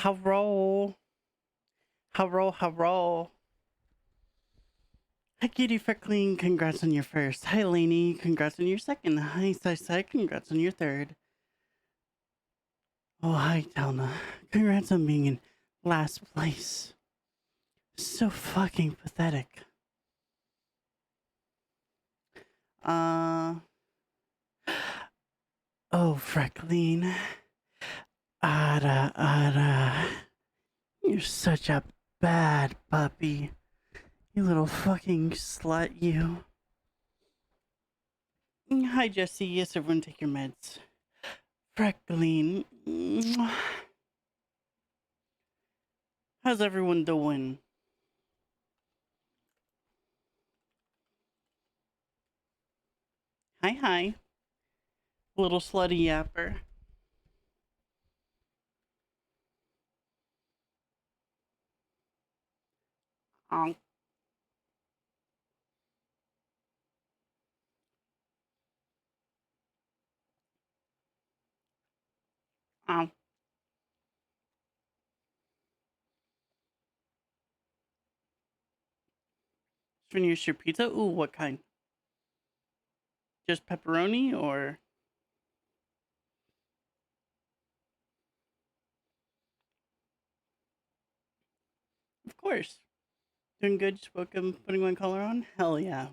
Hello. Hello, hello. Hi, Kitty Freckling. Congrats on your first. Hi, Lainey. Congrats on your second. Hi, Sai. Congrats on your third. Oh, hi, Talna. Congrats on being in last place. So fucking pathetic. Uh. Oh, Freckling. Ada. You're such a bad puppy. You little fucking slut, you. Hi, Jesse. Yes, everyone take your meds. Freckling. How's everyone doing? Hi. Little slutty yapper. Um, um. Finish your pizza? Ooh, what kind? Just pepperoni or? Of course. Doing good. Just woke up putting one color on? Hell yeah.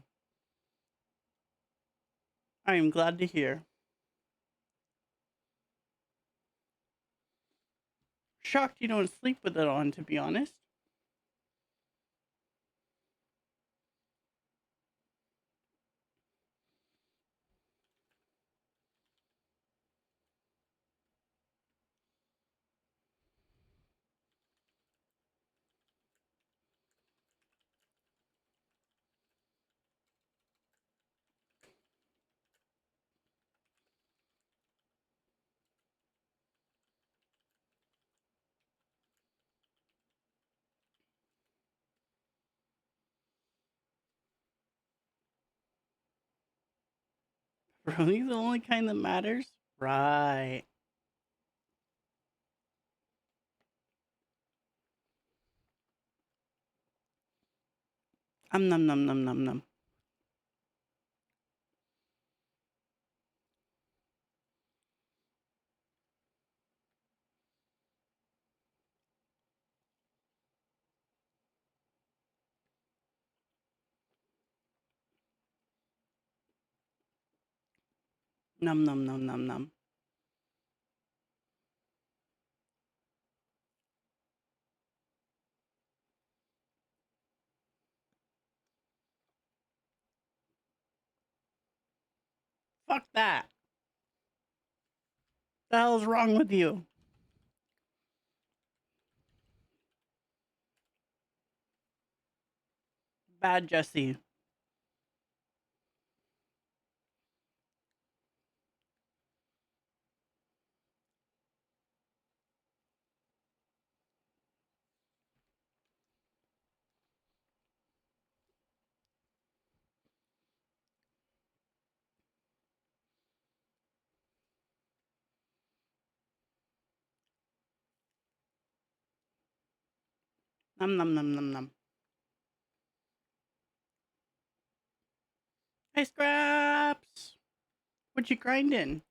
I am glad to hear. Shocked you don't sleep with it on, to be honest. Pepperoni's the only kind that matters? Right. Num num num num num. Num num num num num. Fuck that. The hell's wrong with you? Bad Jesse. Num num num num num. Hey, Scraps. What you grinding?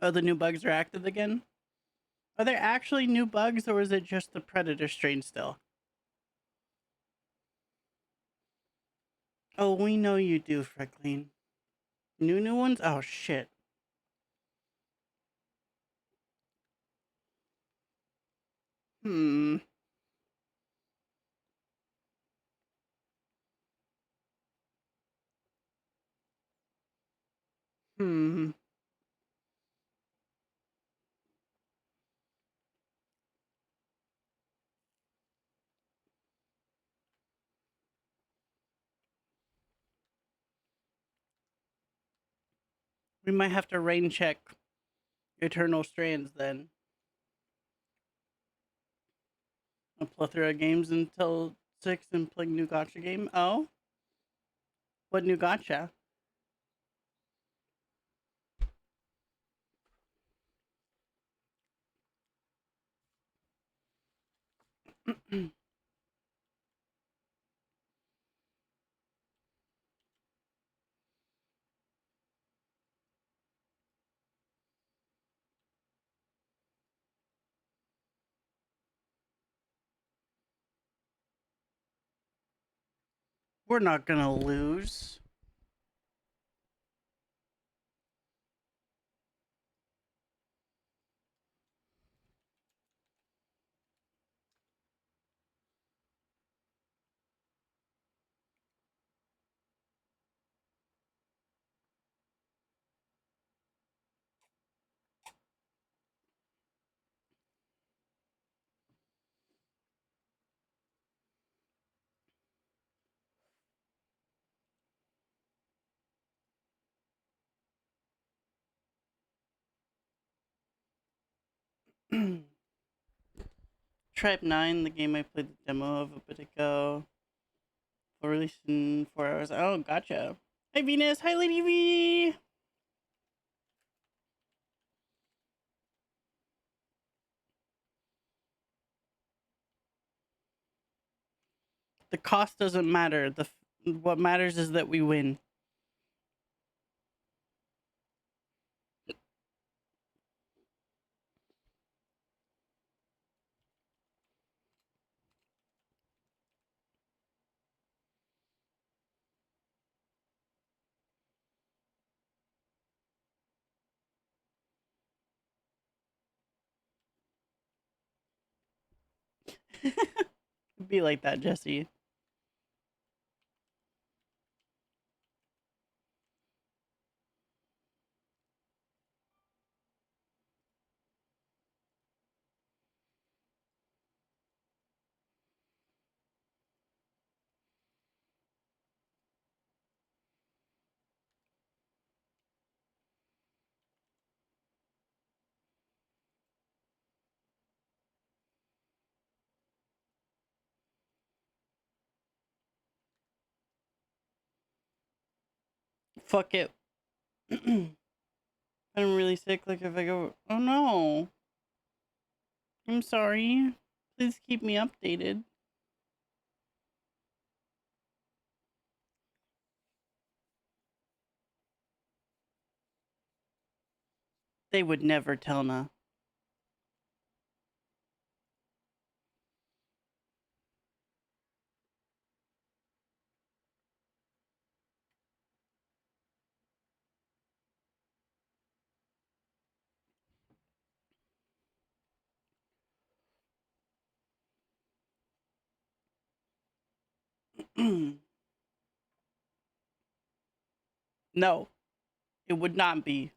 Oh, the new bugs are active again? Are there actually new bugs or is it just the predator strain still? Oh, we know you do, Freckling. New ones? Oh shit. Hmm. Hmm. We might have to rain check Eternal Strands then. A plethora of games until 6 and playing new gotcha game. Oh? What new gotcha? We're not gonna lose. Tribe 9, the game I played the demo of a bit ago, will release in 4 hours. Oh, gotcha. Hi, Venus. Hi, Lady V. The cost doesn't matter. What matters is that we win. Be like that, Jesse. Fuck it. I'm really sick. Like, if I go, oh no. I'm sorry. Please keep me updated. They would never tell Na. No, it would not be.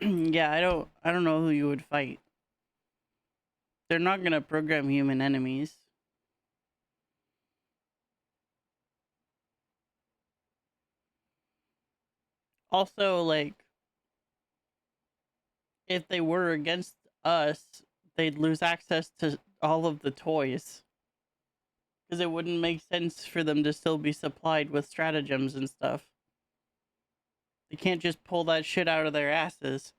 Yeah, I don't know who you would fight. They're not gonna program human enemies. Also, like, if they were against us, they'd lose access to all of the toys. Because it wouldn't make sense for them to still be supplied with stratagems and stuff. They can't just pull that shit out of their asses.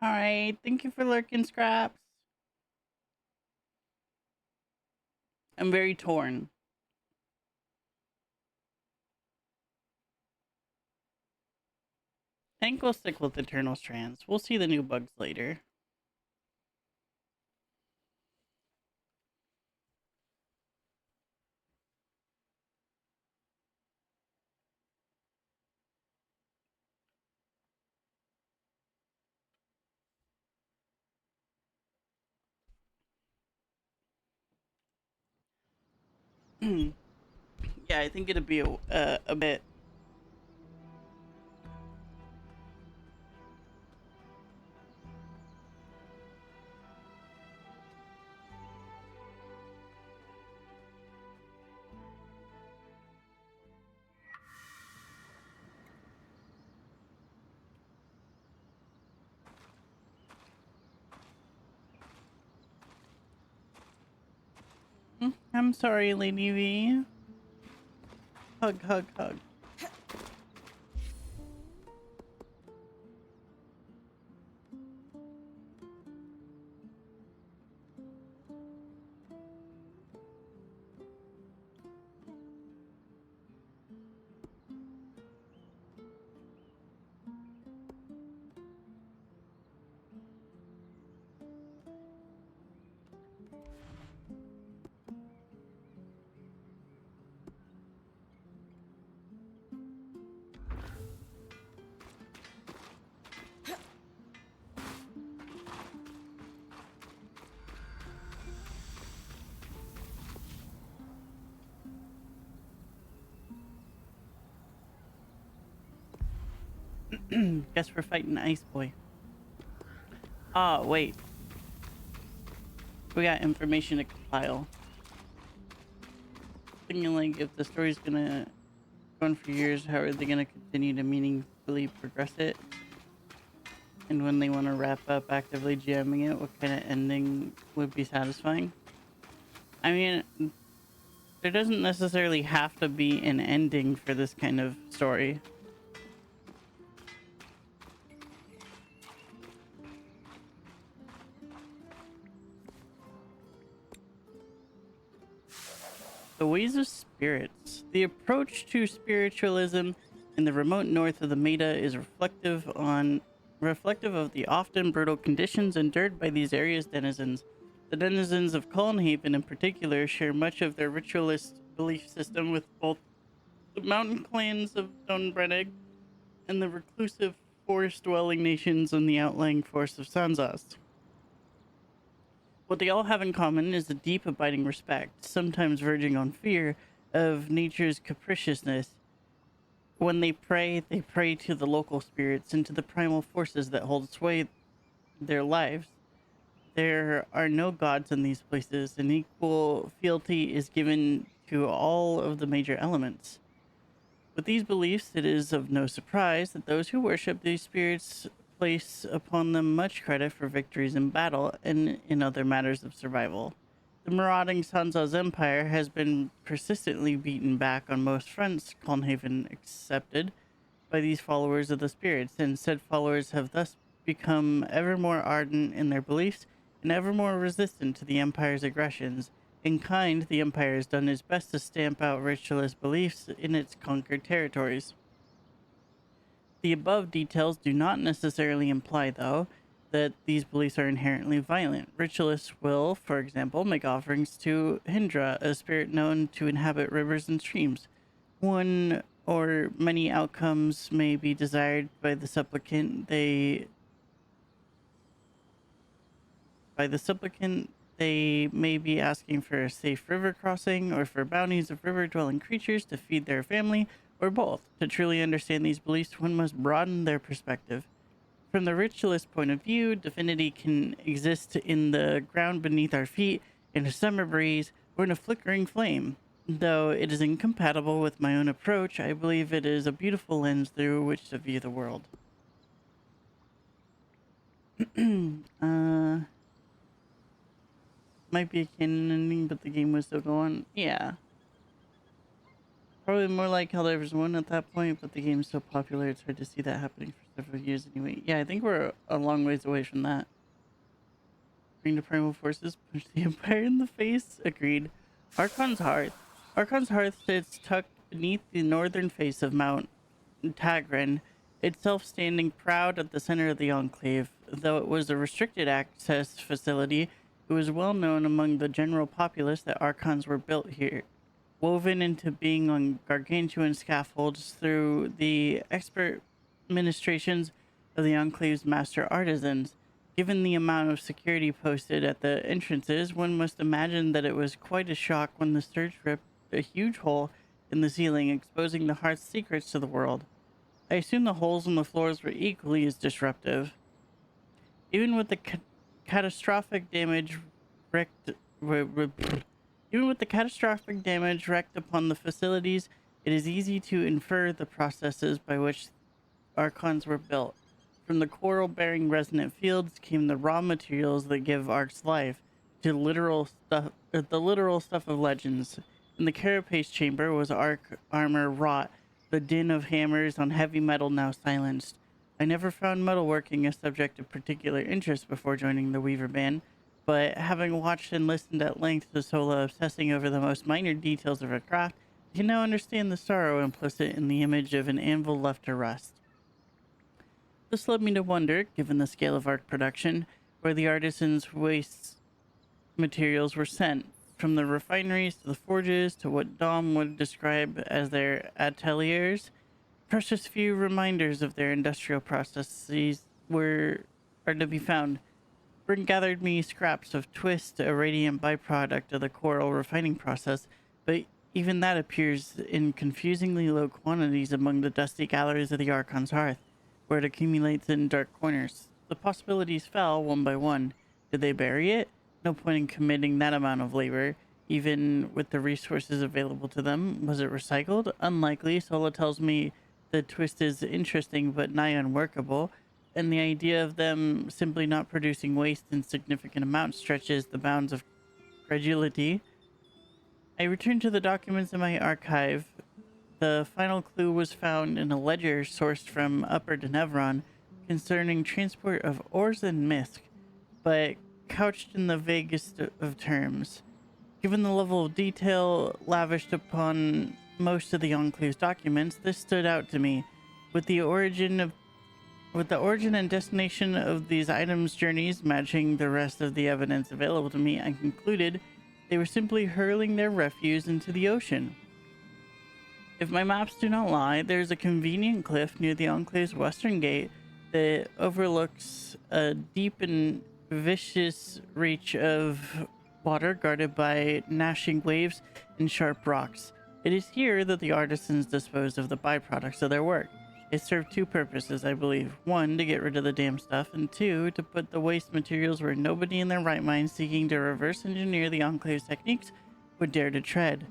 Alright, thank you for lurking, Scraps. I'm very torn. I think we'll stick with Eternal Strands. We'll see the new bugs later. Yeah, I think it'd be a bit. I'm sorry, Lady V. Hug, hug, hug. Guess we're fighting Ice Boy. Ah, wait. We got information to compile. Thinking like if the story's gonna go on for years, how are they gonna continue to meaningfully progress it? And when they want to wrap up actively jamming it, what kind of ending would be satisfying? I mean, there doesn't necessarily have to be an ending for this kind of story. The ways of spirits. The approach to spiritualism in the remote north of the Meta is reflective of the often brutal conditions endured by these areas' denizens. The denizens of Colnhaven in particular share much of their ritualist belief system with both the mountain clans of Dunbrennig and the reclusive forest-dwelling nations in the outlying forests of Sanzas. What they all have in common is a deep, abiding respect, sometimes verging on fear, of nature's capriciousness. When they pray to the local spirits and to the primal forces that hold sway their lives. There are no gods in these places, and equal fealty is given to all of the major elements. With these beliefs, it is of no surprise that those who worship these spirits place upon them much credit for victories in battle and in other matters of survival. The marauding Sansa's empire has been persistently beaten back on most fronts, Colnhaven accepted, by these followers of the spirits, and said followers have thus become ever more ardent in their beliefs and ever more resistant to the Empire's aggressions. In kind, the Empire has done its best to stamp out ritualist beliefs in its conquered territories. The above details do not necessarily imply, though, that these beliefs are inherently violent. Ritualists will, for example, make offerings to Hindra, a spirit known to inhabit rivers and streams. One or many outcomes may be desired by the supplicant. They may be asking for a safe river crossing or for bounties of river dwelling creatures to feed their family, or both. To truly understand these beliefs, one must broaden their perspective. From the ritualist point of view, divinity can exist in the ground beneath our feet, in a summer breeze, or in a flickering flame. Though it is incompatible with my own approach, I believe it is a beautiful lens through which to view the world. uh, might be a canon ending, but the game was still going. Yeah. Probably more like Helldivers 1 at that point, but the game's so popular, it's hard to see that happening for several years anyway. Yeah, I think we're a long ways away from that. Bring the primal forces, punch the Empire in the face. Agreed. Archon's Hearth. Archon's Hearth sits tucked beneath the northern face of Mount Tagren, itself standing proud at the center of the enclave. Though it was a restricted access facility, it was well known among the general populace that archons were built here, woven into being on gargantuan scaffolds through the expert ministrations of the enclave's master artisans. Given the amount of security posted at the entrances, one must imagine that it was quite a shock when the surge ripped a huge hole in the ceiling, exposing the heart's secrets to the world. I assume the holes in the floors were equally as disruptive. Even with the catastrophic damage wreaked, even with the catastrophic damage wreaked upon the facilities, it is easy to infer the processes by which archons were built. From the coral-bearing resonant fields came the raw materials that give arcs life, to the literal stuff of legends. In the carapace chamber was arc armor wrought, the din of hammers on heavy metal now silenced. I never found metalworking a subject of particular interest before joining the Weaver Band, but having watched and listened at length to Sola obsessing over the most minor details of her craft, I can now understand the sorrow implicit in the image of an anvil left to rust. This led me to wonder, given the scale of art production, where the artisans' waste materials were sent, from the refineries to the forges to what Dom would describe as their ateliers. Precious few reminders of their industrial processes are to be found. Bryn gathered me scraps of twist, a radiant byproduct of the coral refining process, but even that appears in confusingly low quantities among the dusty galleries of the Archon's hearth, where it accumulates in dark corners. The possibilities fell one by one. Did they bury it? No point in committing that amount of labor, even with the resources available to them. Was it recycled? Unlikely. Sola tells me the twist is interesting but nigh unworkable, and the idea of them simply not producing waste in significant amounts stretches the bounds of credulity. I returned to the documents in my archive. The final clue was found in a ledger sourced from Upper Denevron concerning transport of ores and misc, but couched in the vaguest of terms. Given the level of detail lavished upon most of the Enclave's documents, this stood out to me. With the origin and destination of these items' journeys matching the rest of the evidence available to me, I concluded they were simply hurling their refuse into the ocean. If my maps do not lie, there's a convenient cliff near the Enclave's western gate that overlooks a deep and vicious reach of water guarded by gnashing waves and sharp rocks. It is here that the artisans disposed of the byproducts of their work. It served two purposes, I believe. One, to get rid of the damn stuff, and two, to put the waste materials where nobody in their right mind seeking to reverse engineer the Enclave's techniques would dare to tread.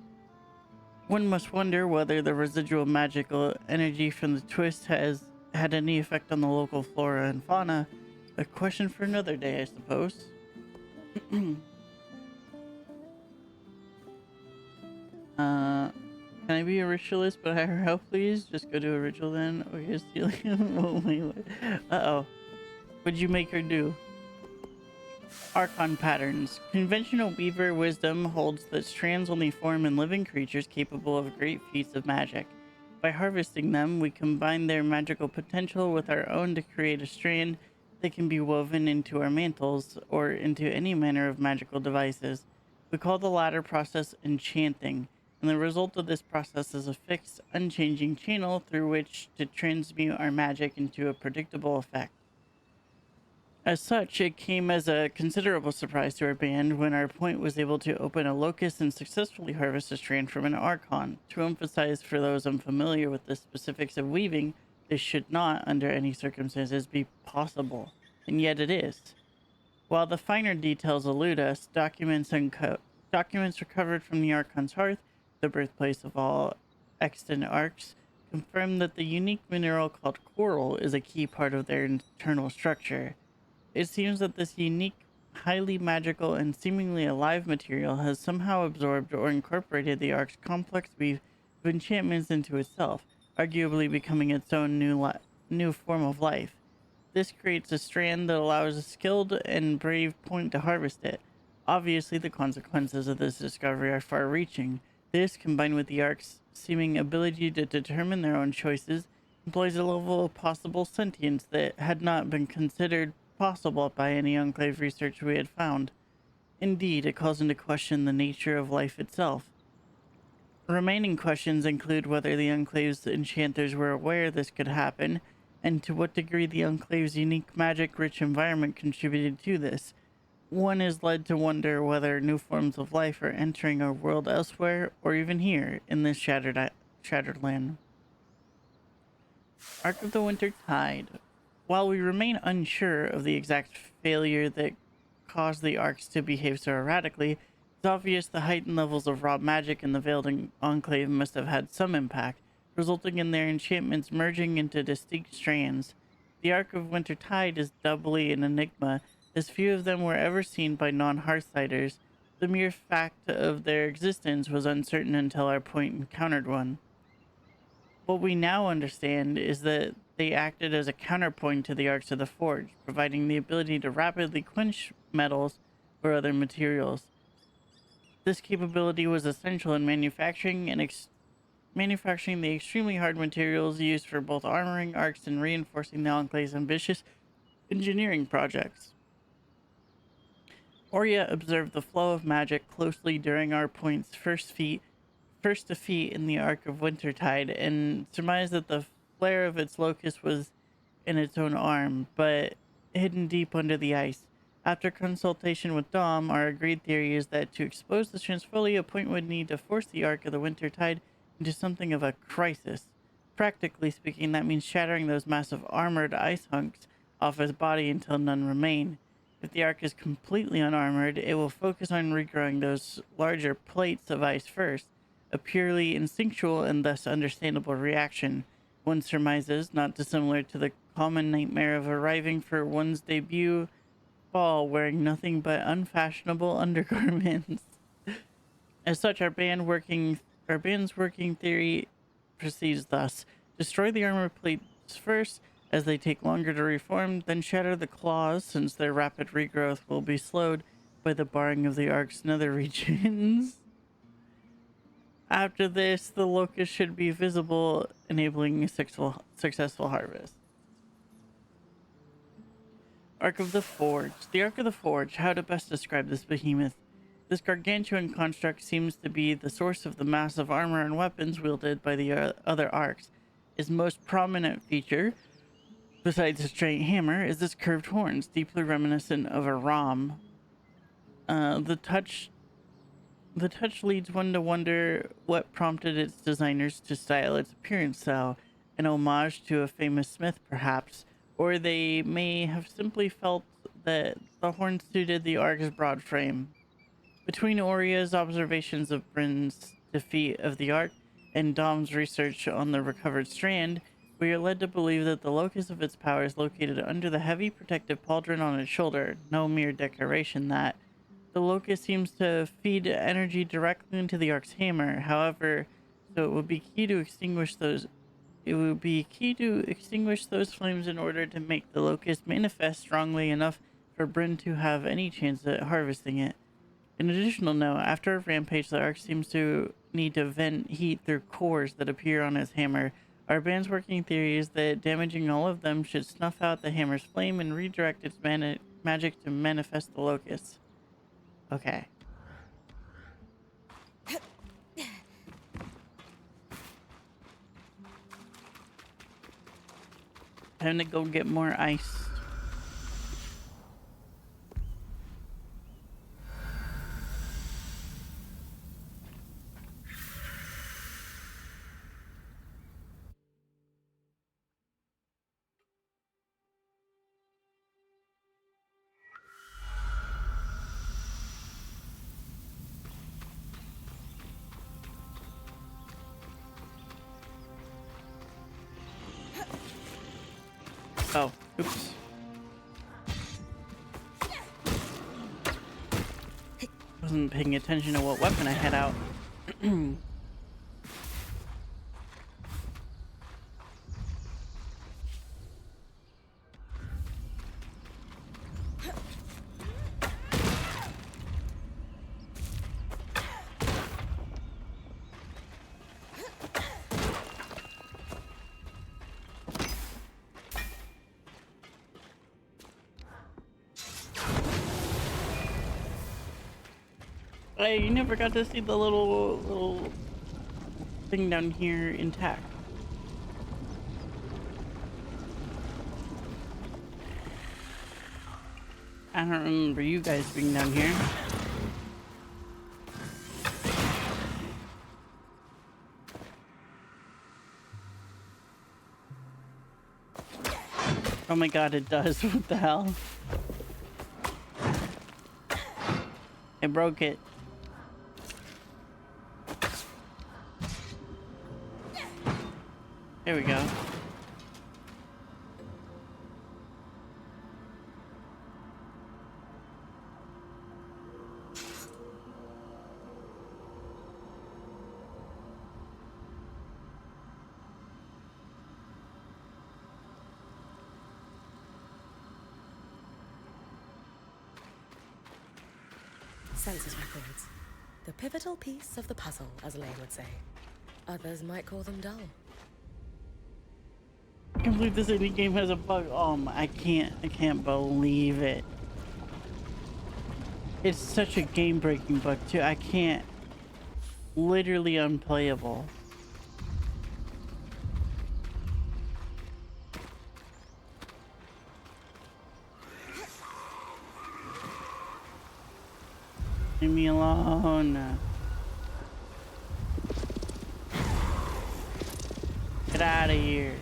One must wonder whether the residual magical energy from the twist has had any effect on the local flora and fauna. A question for another day, I suppose. Can I be a ritualist but hire help, please? Just go to a ritual then. Okay, stealing. Oh, wait. Uh-oh. What'd you make her do? Archon patterns. Conventional weaver wisdom holds that strands only form in living creatures capable of great feats of magic. By harvesting them, we combine their magical potential with our own to create a strand that can be woven into our mantles or into any manner of magical devices. We call the latter process enchanting, and the result of this process is a fixed, unchanging channel through which to transmute our magic into a predictable effect. As such, it came as a considerable surprise to our band when our point was able to open a locus and successfully harvest a strand from an archon. To emphasize for those unfamiliar with the specifics of weaving, this should not, under any circumstances, be possible, and yet it is. While the finer details elude us, documents recovered from the Archon's hearth, the birthplace of all extant arcs, confirm that the unique mineral called coral is a key part of their internal structure. It seems that this unique, highly magical, and seemingly alive material has somehow absorbed or incorporated the Ark's complex weave of enchantments into itself, arguably becoming its own new form of life. This creates a strand that allows a skilled and brave point to harvest it. Obviously, the consequences of this discovery are far-reaching. This, combined with the Ark's seeming ability to determine their own choices, employs a level of possible sentience that had not been considered possible by any Enclave research we had found. Indeed, it calls into question the nature of life itself. Remaining questions include whether the Enclave's enchanters were aware this could happen, and to what degree the Enclave's unique magic-rich environment contributed to this. One is led to wonder whether new forms of life are entering our world elsewhere, or even here, in this shattered land. Arc of the Winter Tide. While we remain unsure of the exact failure that caused the arcs to behave so erratically, it's obvious the heightened levels of raw magic in the Veiled Enclave must have had some impact, resulting in their enchantments merging into distinct strands. The Arc of Winter Tide is doubly an enigma, as few of them were ever seen by non-Hearthsiders. The mere fact of their existence was uncertain until our point encountered one. What we now understand is that they acted as a counterpoint to the arcs of the forge, providing the ability to rapidly quench metals or other materials. This capability was essential in manufacturing the extremely hard materials used for both armoring arcs and reinforcing the Enclave's ambitious engineering projects. Oria observed the flow of magic closely during our point's first defeat in the Arc of Wintertide, and surmised that the flare of its locus was in its own arm, but hidden deep under the ice. After consultation with Dom, our agreed theory is that to expose the Transfolia, Point would need to force the Arc of the Wintertide into something of a crisis. Practically speaking, that means shattering those massive armored ice hunks off his body until none remain. If the Arc is completely unarmored, it will focus on regrowing those larger plates of ice first, a purely instinctual and thus understandable reaction. One surmises, not dissimilar to the common nightmare of arriving for one's debut ball wearing nothing but unfashionable undergarments. As such, our band's working theory proceeds thus: destroy the armor plates first, as they take longer to reform, then shatter the claws, since their rapid regrowth will be slowed by the barring of the Arc's nether regions. After this, the locust should be visible, enabling a successful harvest. Arc of the Forge. The Arc of the Forge. How to best describe this behemoth? This gargantuan construct seems to be the source of the massive armor and weapons wielded by the other arcs. Its most prominent feature, besides its giant hammer, is its curved horns, deeply reminiscent of a ram. The touch leads one to wonder what prompted its designers to style its appearance so, an homage to a famous smith perhaps, or they may have simply felt that the horn suited the Arc's broad frame. Between Oria's observations of Bryn's defeat of the Arc and Dom's research on the recovered strand, we are led to believe that the locus of its power is located under the heavy protective pauldron on its shoulder, no mere decoration that. The locus seems to feed energy directly into the Arc's hammer, however, so it would be key to extinguish those flames in order to make the locust manifest strongly enough for Bryn to have any chance at harvesting it. An additional note, after a rampage, the Arc seems to need to vent heat through cores that appear on his hammer. Our band's working theory is that damaging all of them should snuff out the hammer's flame and redirect its magic to manifest the locust. Okay. Time to go get more ice. Oh, oops. Wasn't paying attention to what weapon I had out. Hey, you never got to see the little thing down here intact. I don't remember you guys being down here. Oh my god, it does. What the hell? I broke it. There we go. Census records. The pivotal piece of the puzzle, as Lane would say. Others might call them dull. I can't believe this indie game has a bug. Oh my, I can't believe it. It's such a game-breaking bug too. I can't. Literally unplayable. Leave me alone. Get out of here.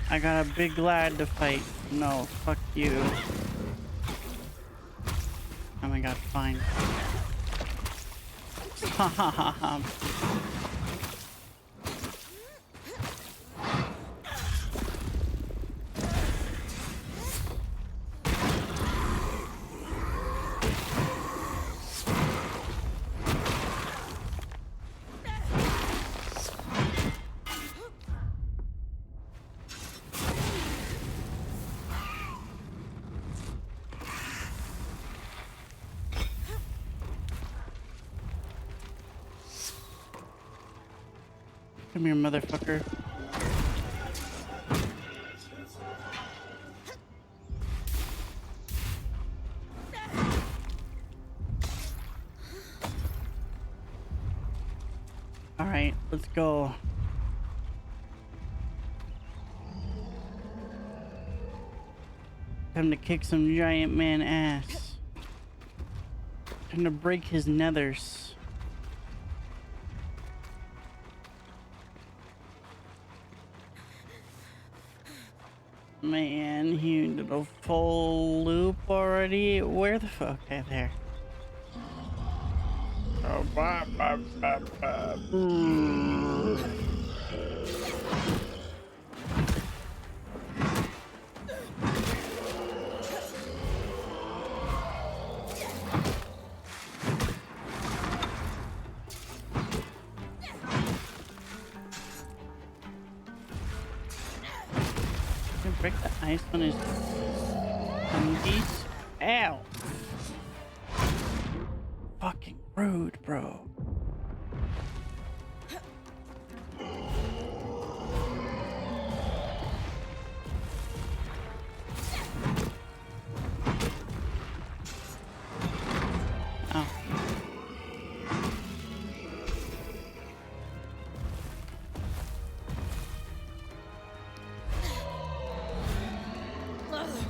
I got a big lad to fight. No, fuck you. Oh my god, fine. Ha ha ha ha. Come here, motherfucker. Alright, let's go. Time to kick some giant man ass. Time to break his nethers. Man, he did a full loop already. Where the fuck? Okay, there. Oh, break the ice on his undies. Ow! Fucking rude, bro. Oh.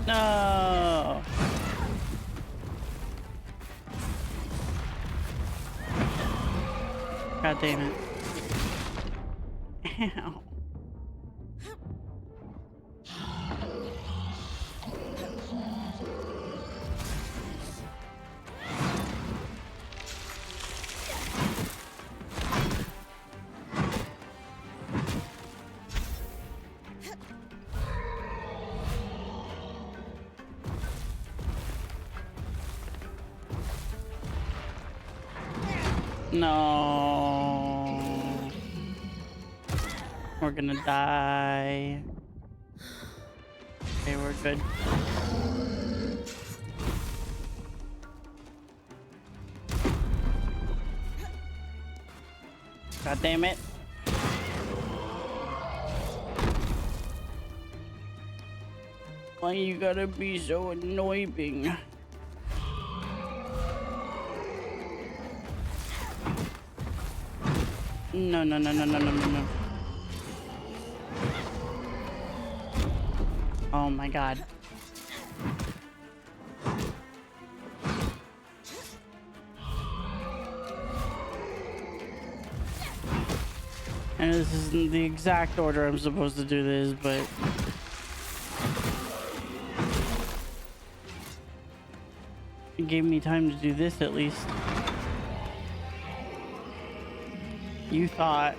No. God damn it. Ow. No. We're gonna die. Okay, we're good. God damn it. Why you gotta be so annoying? No, no, no, no, no, no, no, no. Oh my god. And this isn't the exact order I'm supposed to do this, but it gave me time to do this at least. You thought.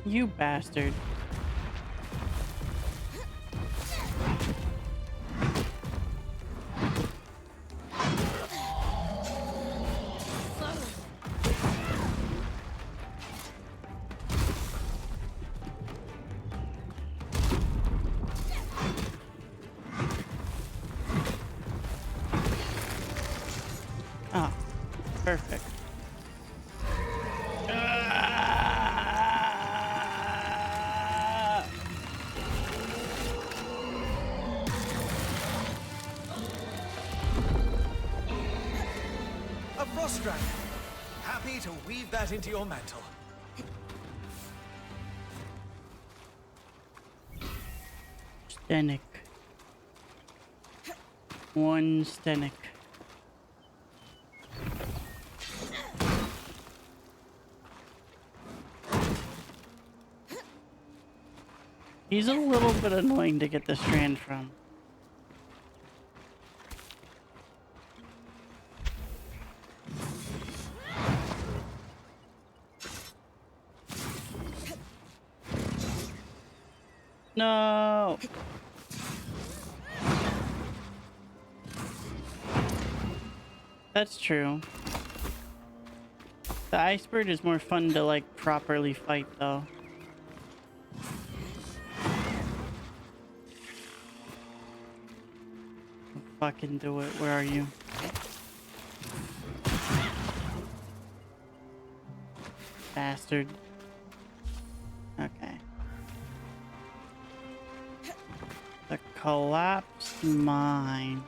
You bastard. Ah, perfect. A frost strand. Happy to weave that into your mantle. Stenic. One Stenic. He's a little bit annoying to get the strand from. No. That's true. The ice bird is more fun to like properly fight though. Fucking do it. Where are you? Bastard. Okay. The collapsed mine.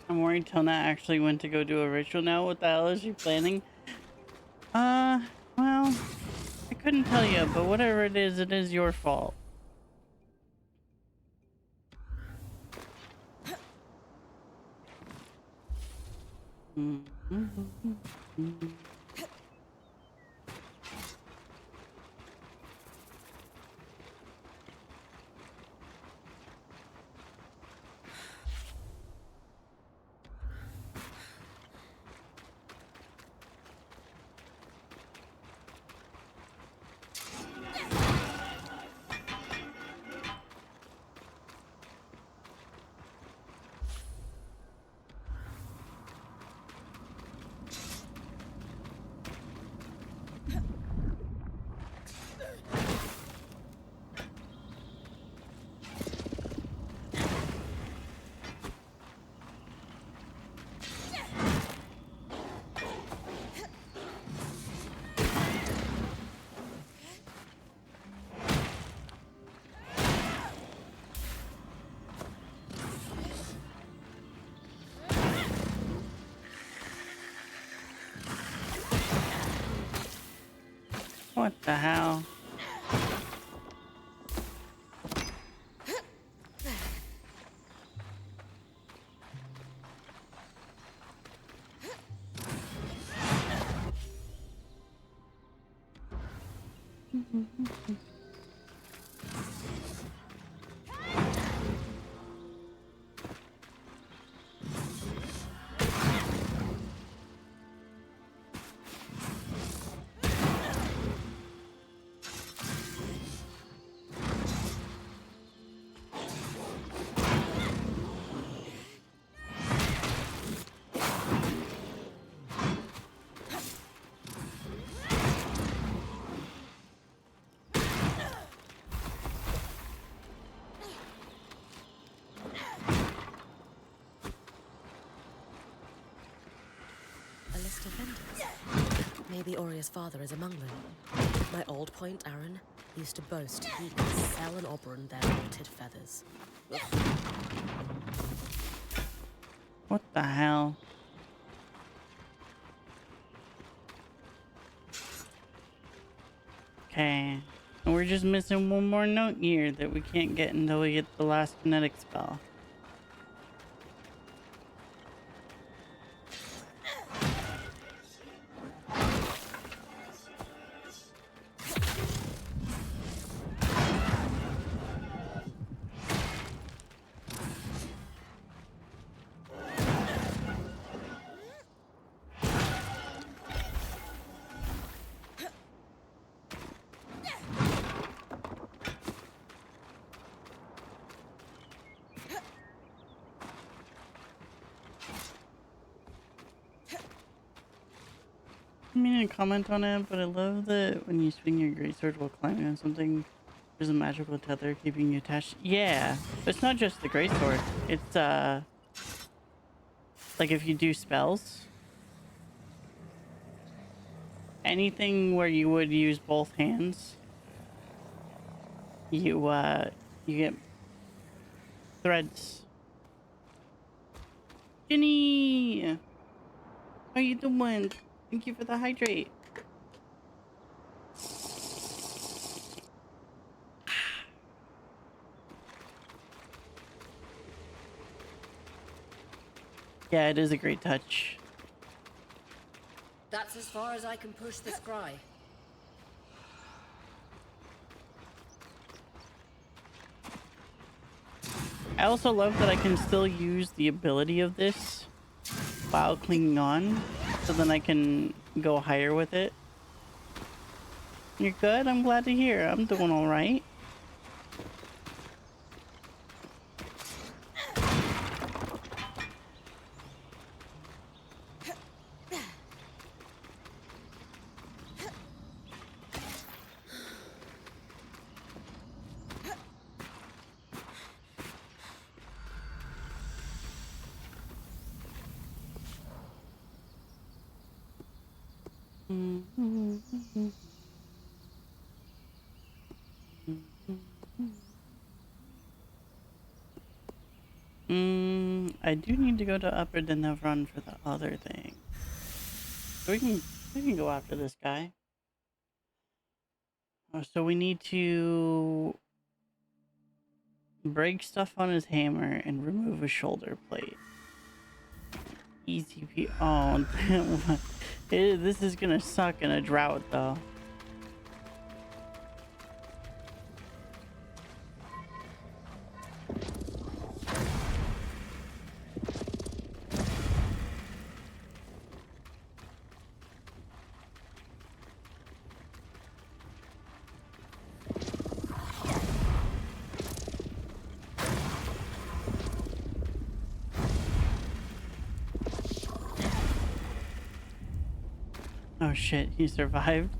I'm worried Tona actually went to go do a ritual now. What the hell is she planning? Well, I couldn't tell you, but whatever it is your fault. The hell? A list of vendors. Maybe Oria's father is among them. My old point, Aaron, used to boast he could sell an Oberon their rotted feathers. Ugh. What the hell? Okay. And we're just missing one more note here that we can't get until we get the last kinetic spell. I mean, to comment on it, but I love that when you swing your greatsword while climbing on something, there's a magical tether keeping you attached. Yeah, but it's not just the greatsword. It's like if you do spells, anything where you would use both hands, you get threads. Jenny, how you doing? Thank you for the hydrate. Yeah, it is a great touch. That's as far as I can push the scry. I also love that I can still use the ability of this while clinging on, so then I can go higher with it. You're good? I'm glad to hear. I'm doing all right. I do need to go to Upper Denevron for the other thing. So we can go after this guy. Oh, so we need to break stuff on his hammer and remove a shoulder plate. Easy P. Oh, this is gonna suck in a drought, though. Oh shit, he survived.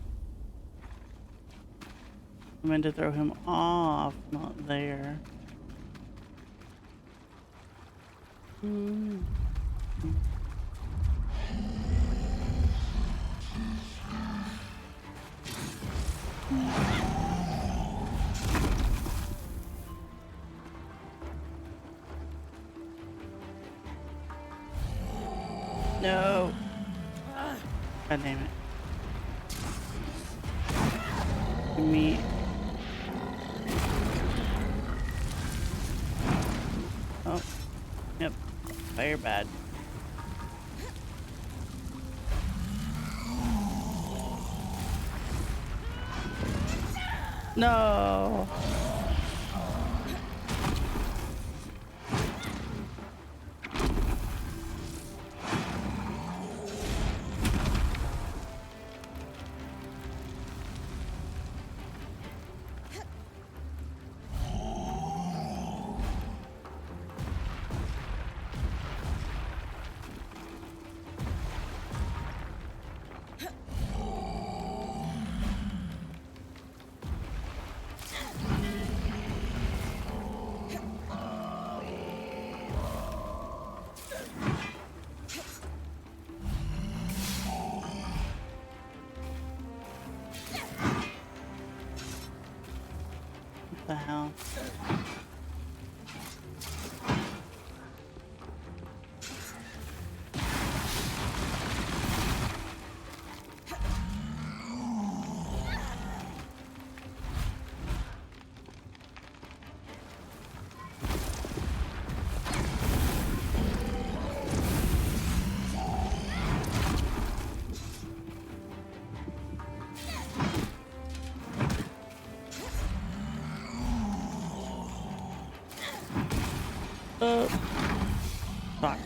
I meant to throw him off, not there. No. God damn it. Give me. Oh, yep. Fire bad. No. What the hell? Fuck.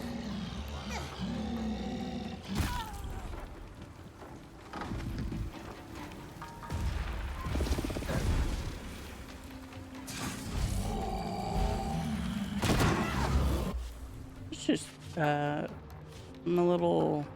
It's just, I'm a little...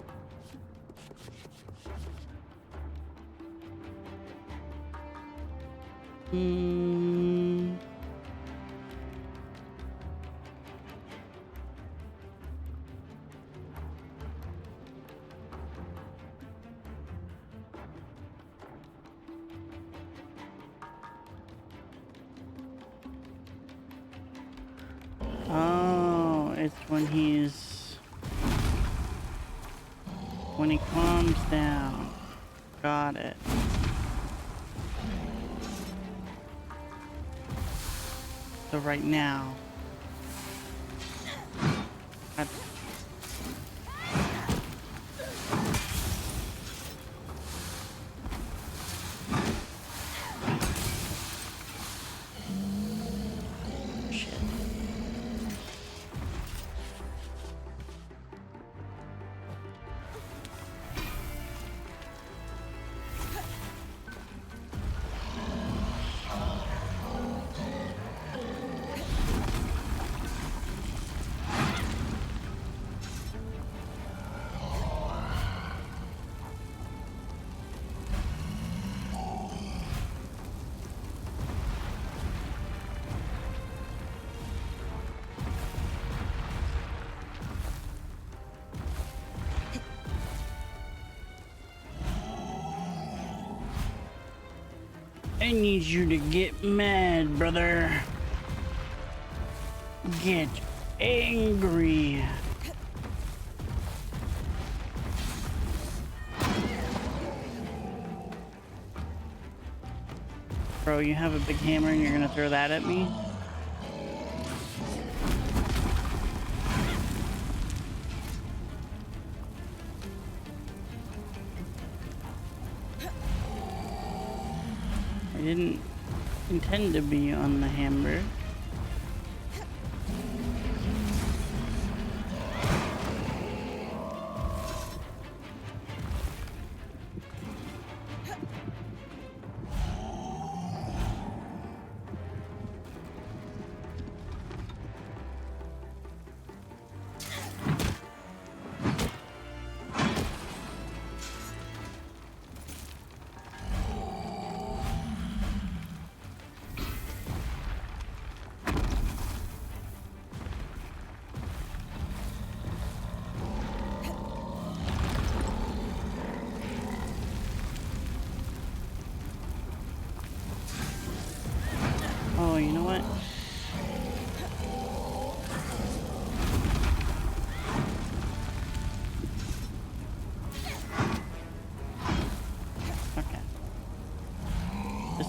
Oh, it's when when he calms down. Got it. So right now. Shit. I need you to get mad, brother. Get angry. Bro, you have a big hammer and you're gonna throw that at me? I didn't intend to be on the hammer.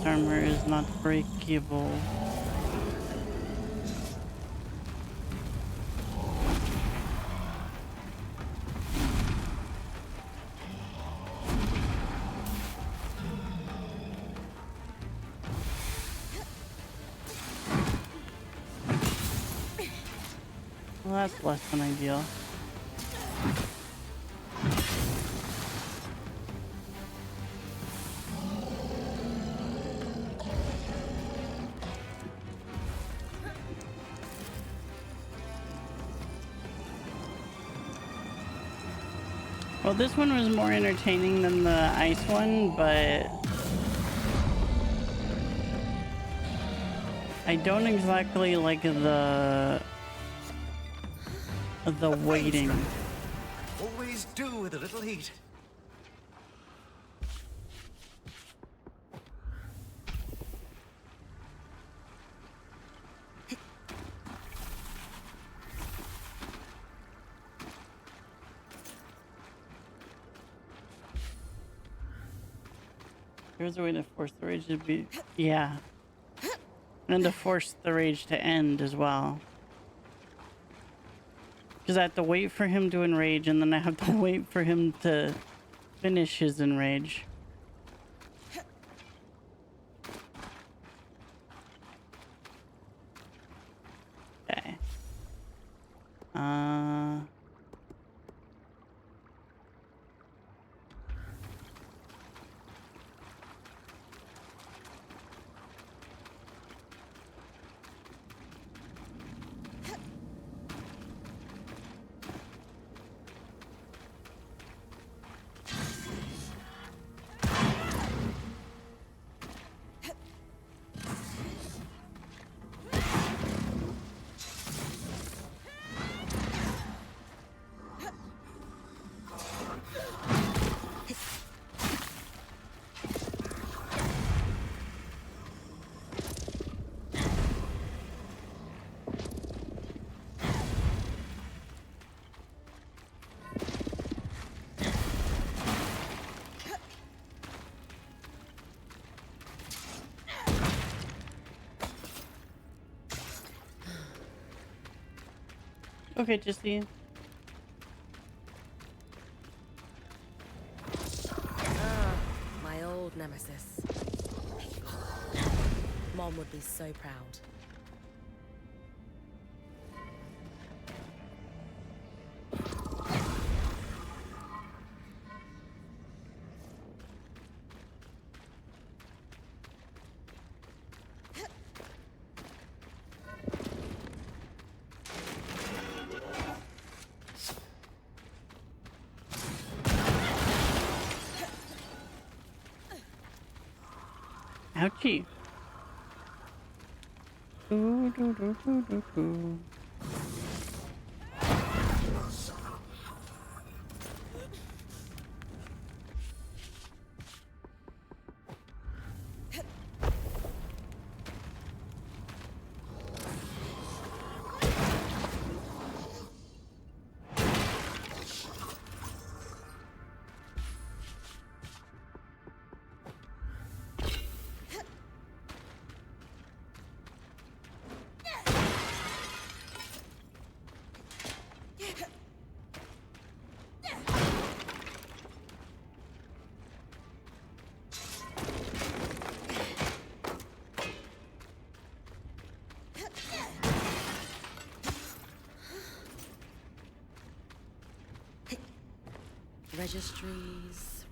chest armor is not breakable. Well, that's less than ideal. Well, this one was more entertaining than the ice one, but I don't exactly like the waiting. Always do with a little heat. There's a way to force the rage to be... Yeah. And to force the rage to end as well. Because I have to wait for him to enrage, and then I have to wait for him to finish his enrage. Okay. Okay, just see. Ah, my old nemesis. Mom would be so proud. Ouchie. Ooh, doo, doo, doo, doo, doo.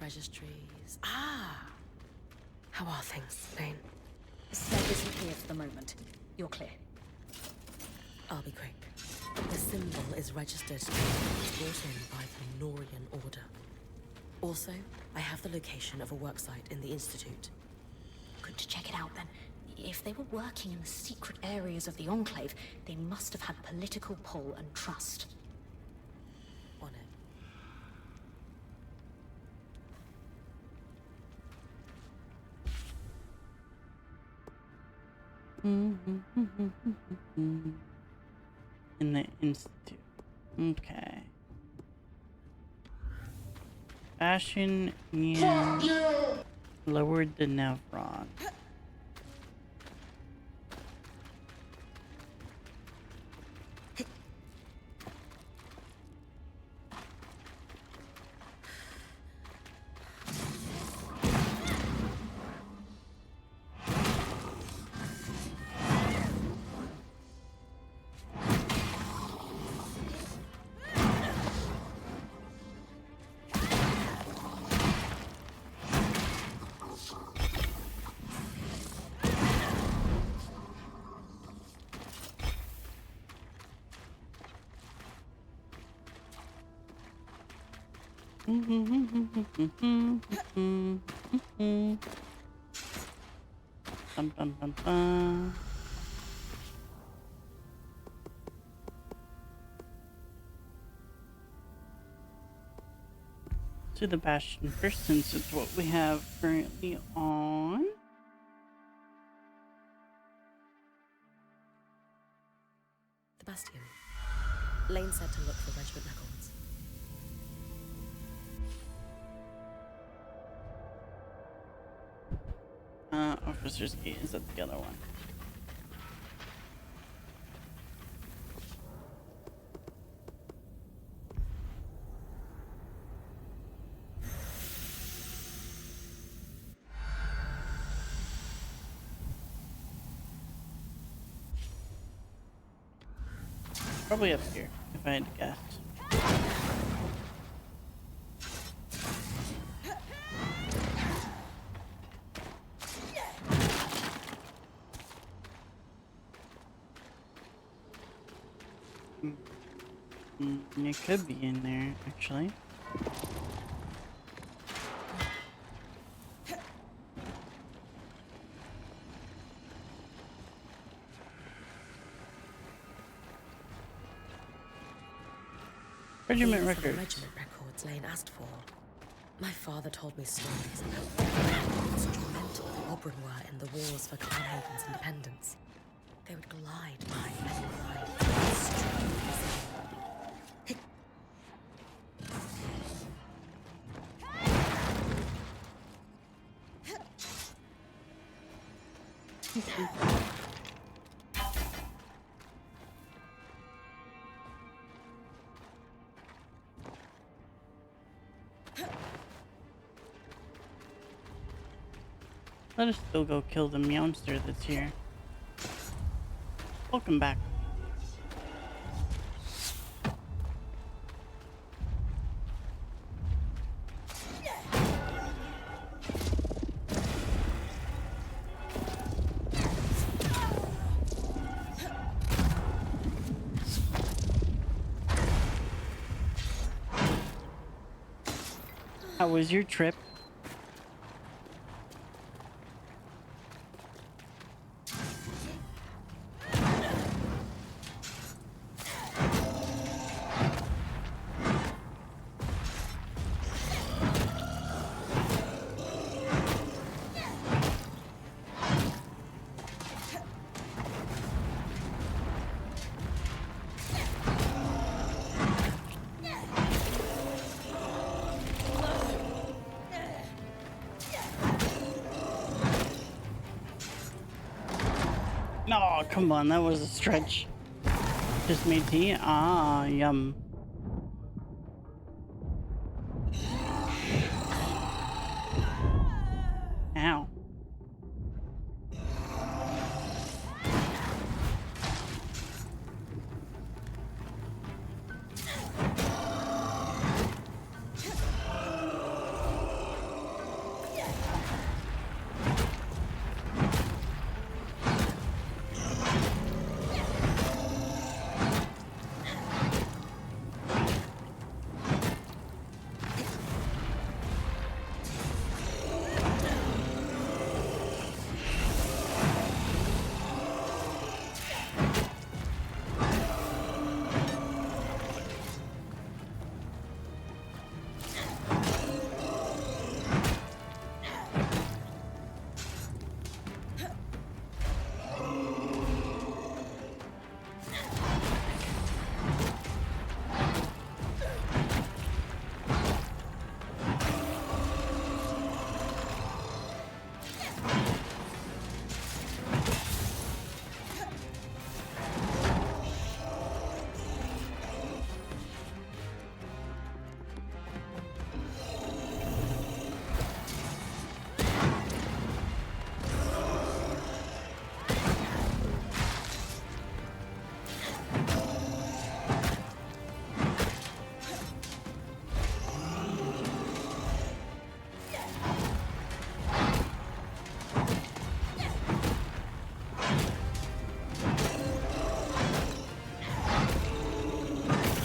Registries. Ah! How are things, Lane? Seb isn't here for the moment. You're clear. I'll be quick. The symbol is registered brought in by the Norian Order. Also, I have the location of a worksite in the Institute. Good to check it out then. If they were working in the secret areas of the Enclave, they must have had political pull and trust. On it. In the Institute. Okay. Fashion and lowered the Nevron. Bum, bum, bum, bum. To the Bastion first, since it's what we have currently on. The Bastion. Lane said to look for regiment records. Officer's Gate, is that the other one? Probably up here, if I had to guess. It could be in there, actually. Regiment These are the records. regiment records Lane asked for. My father told me stories about how instrumental the Oberon were in the wars for Carnhaven's independence. They would glide by enemy lines, extremely Let us still go kill the monster that's here. Welcome back. How was your trip? No, come on, that was a stretch. Just made tea? Ah, yum. Ow.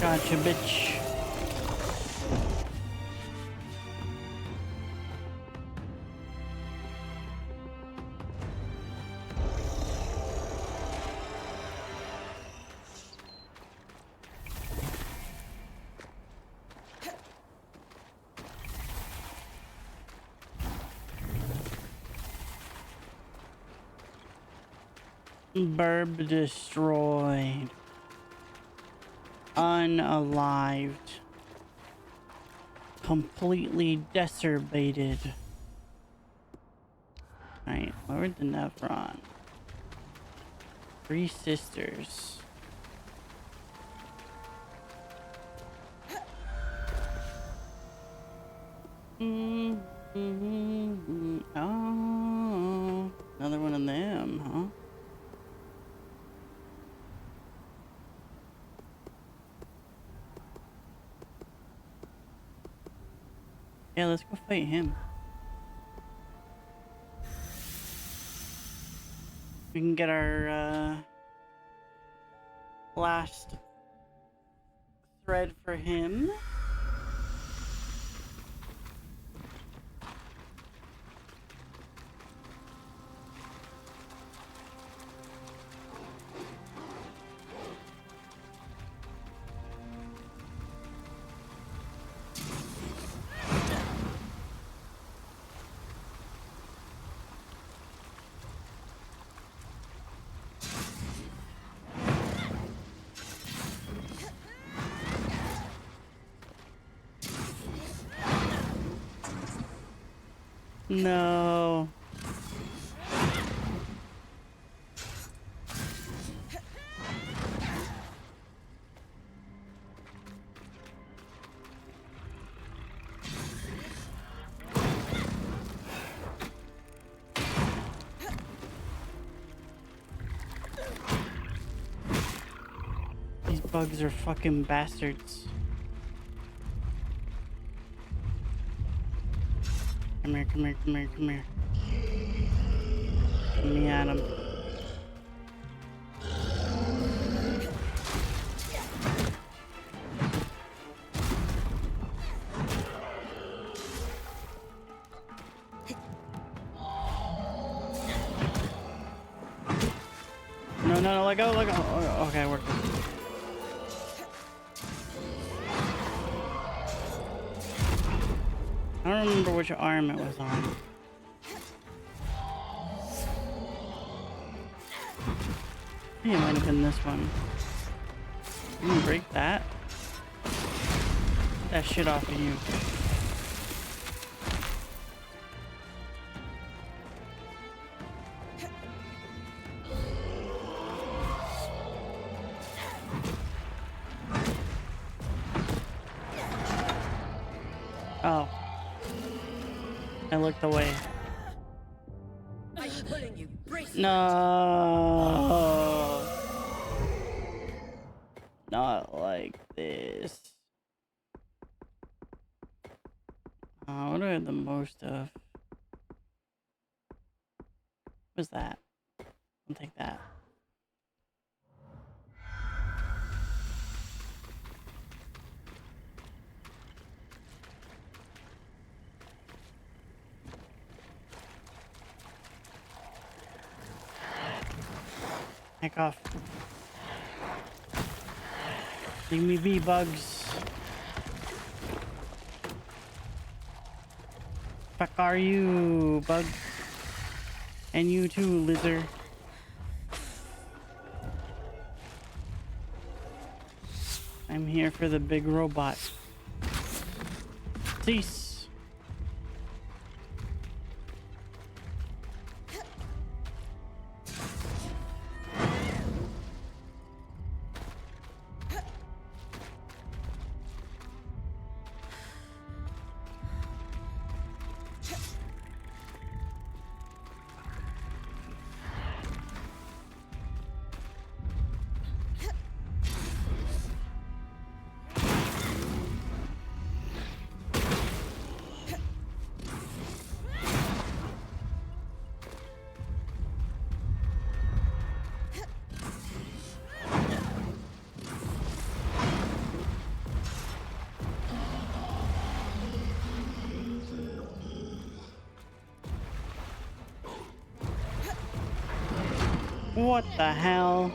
Gotcha, bitch. Burb destroyed. Unalived. Completely desherbated. Alright, lowered the Nephron. 3 sisters. Oh, another one of them, huh? Yeah, let's go fight him. We can get our last thread for him. No. These bugs are fucking bastards. Come here, come here, come here, come here. Let me at him. No, no, no, let go, let go. Oh, okay, we're good. I don't remember which arm it was on. I think it might have been this one. You can break that. Get that shit off of you. Oh. I looked away. I'm pulling you. Brace No. Not like this. What do I have the most of? What was that? I'll take that. Heck off. Leave me be, bugs. Fuck are you, bug? And you too, lizard. I'm here for the big robot. Cease. What the hell?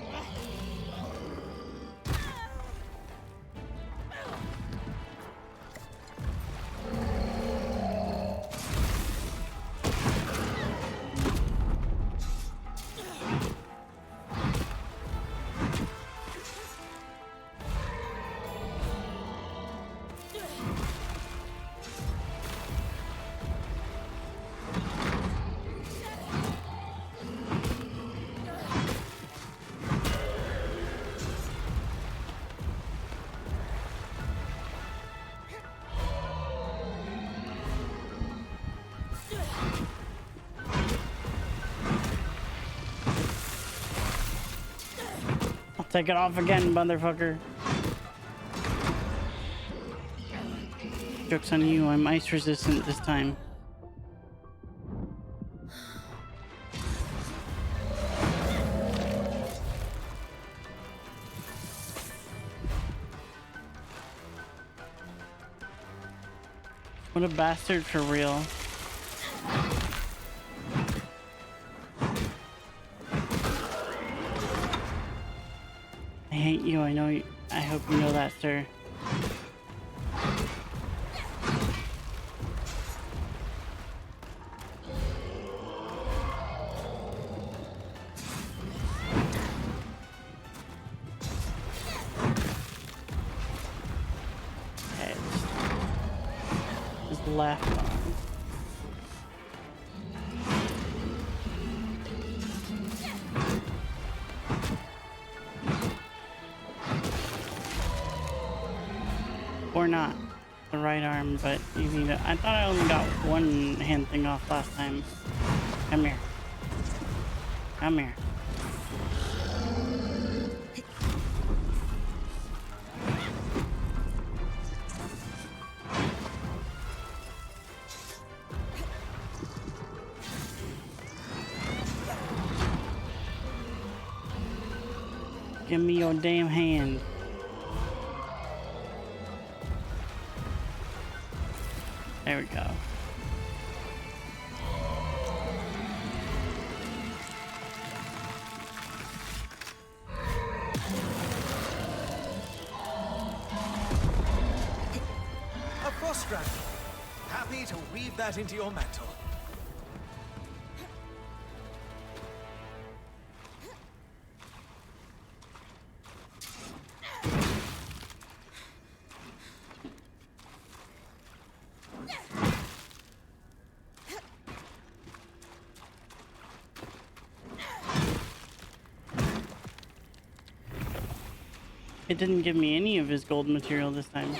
Take it off again, motherfucker. Joke's on you, I'm ice resistant this time. What a bastard for real. I hate you, I know you. I hope you know that, sir. Okay, just left on. Or not. The right arm, but you need to, I thought I only got one hand thing off last time. Come here. Come here. Give me your damn hand. There we go. A frost strand. Happy to weave that into your mantle. It didn't give me any of his gold material this time.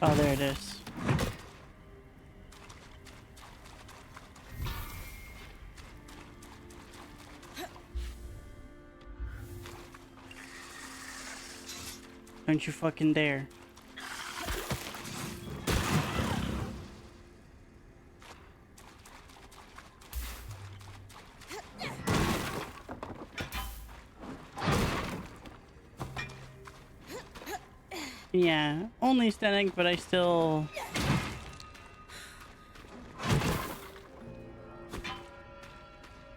Oh, there it is. Don't you fucking dare. Yeah, only static, but I still...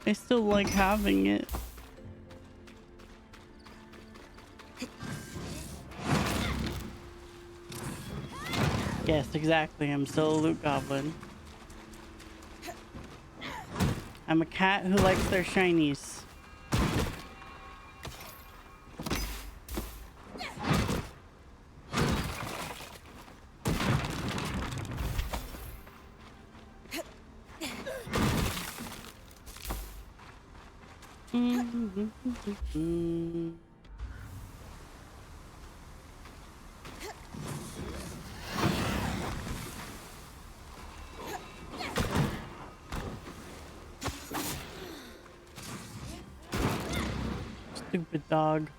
I still like having it. Yes, exactly. I'm still a loot goblin. I'm a cat who likes their shinies. Stupid dog.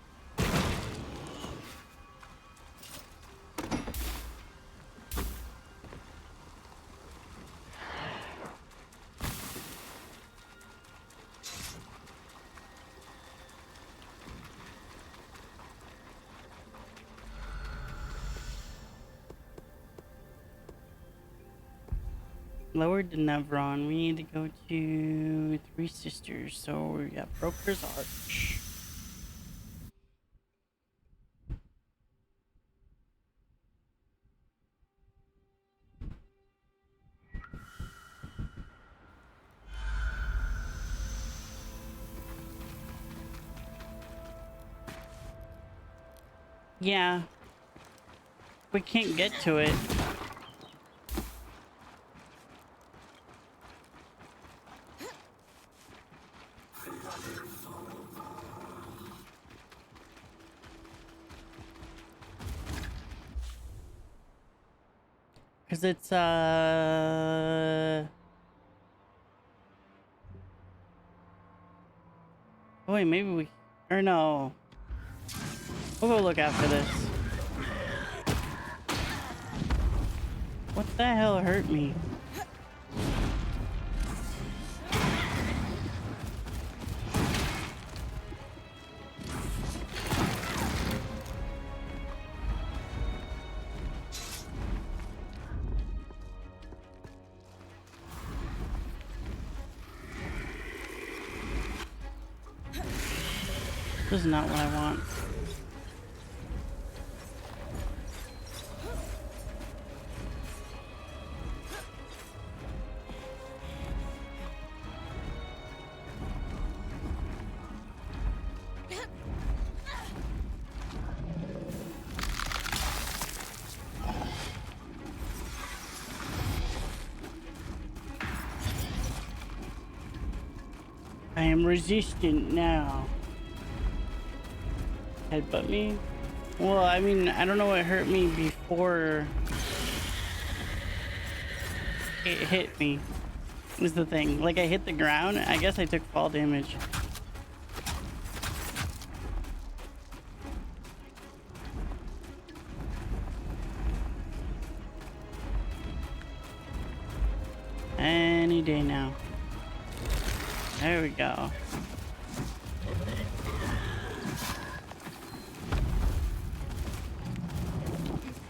Lower to Nevron. We need to go to Three Sisters. So we got Broker's Arch. Yeah. We can't get to it. Cause it's oh wait, maybe we or no. We'll go look after this. What the hell hurt me? This is not what I want. I am resistant now. Headbutt me? Well, I mean, I don't know what hurt me before it hit me, is the thing. Like, I hit the ground. I guess I took fall damage. Any day now. There we go.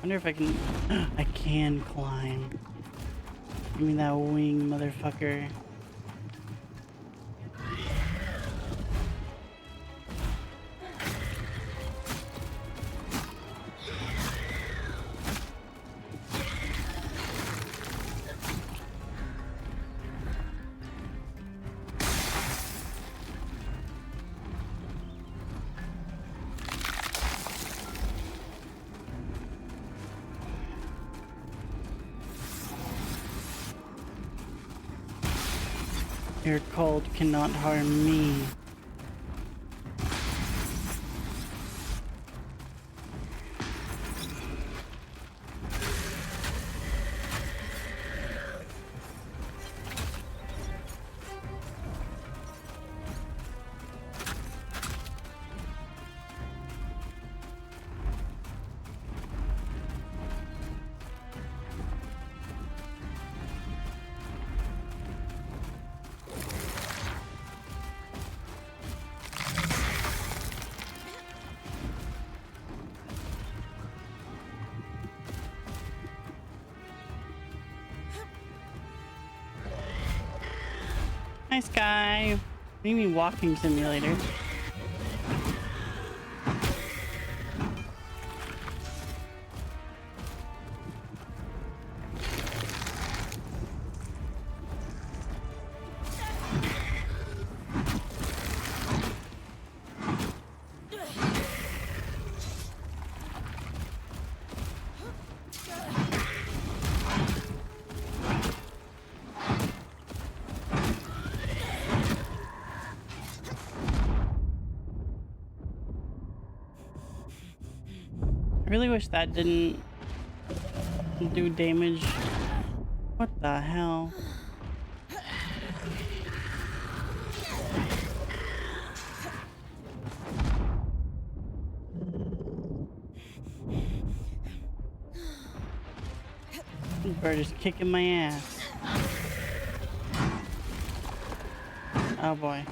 Wonder if I can. I can climb. Give me that wing, motherfucker. Your cold cannot harm me. Nice guy. What do you mean walking simulator? I really wish that didn't do damage. What the hell? This bird is kicking my ass. Oh boy.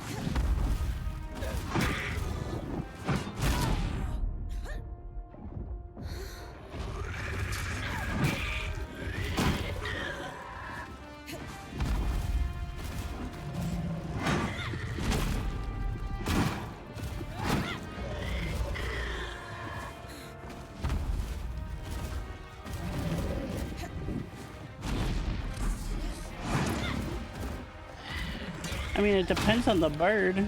I mean, it depends on the bird.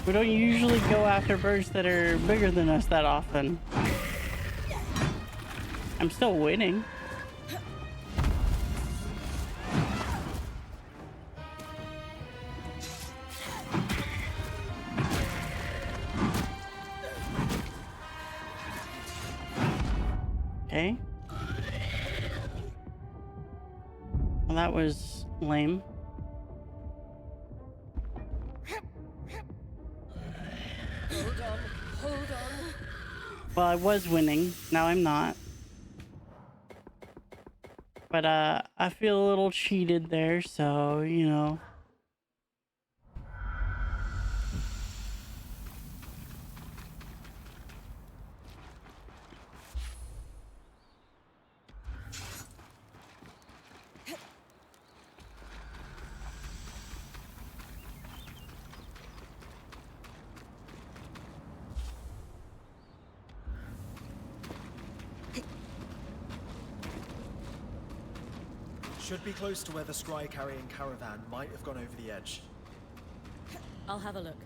We don't usually go after birds that are bigger than us that often. I'm still winning. Okay. Well, that was lame. Hold on, hold on. Well, I was winning. Now I'm not. But I feel a little cheated there, so, you know. Should be close to where the scry carrying caravan might have gone over the edge. I'll have a look.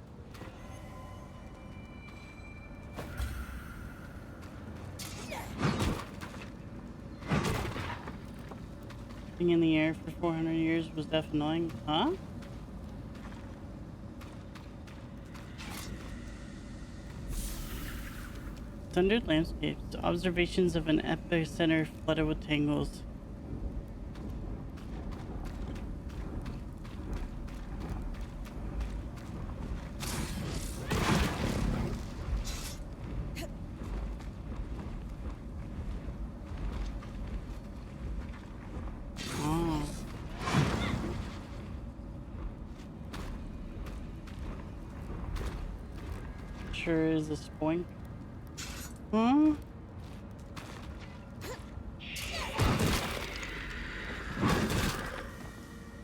Being in the air for 400 years was definitely annoying. Huh? Sundered landscapes. Observations of an epicenter flooded with tangles. Oh. Sure is a spoink. Huh?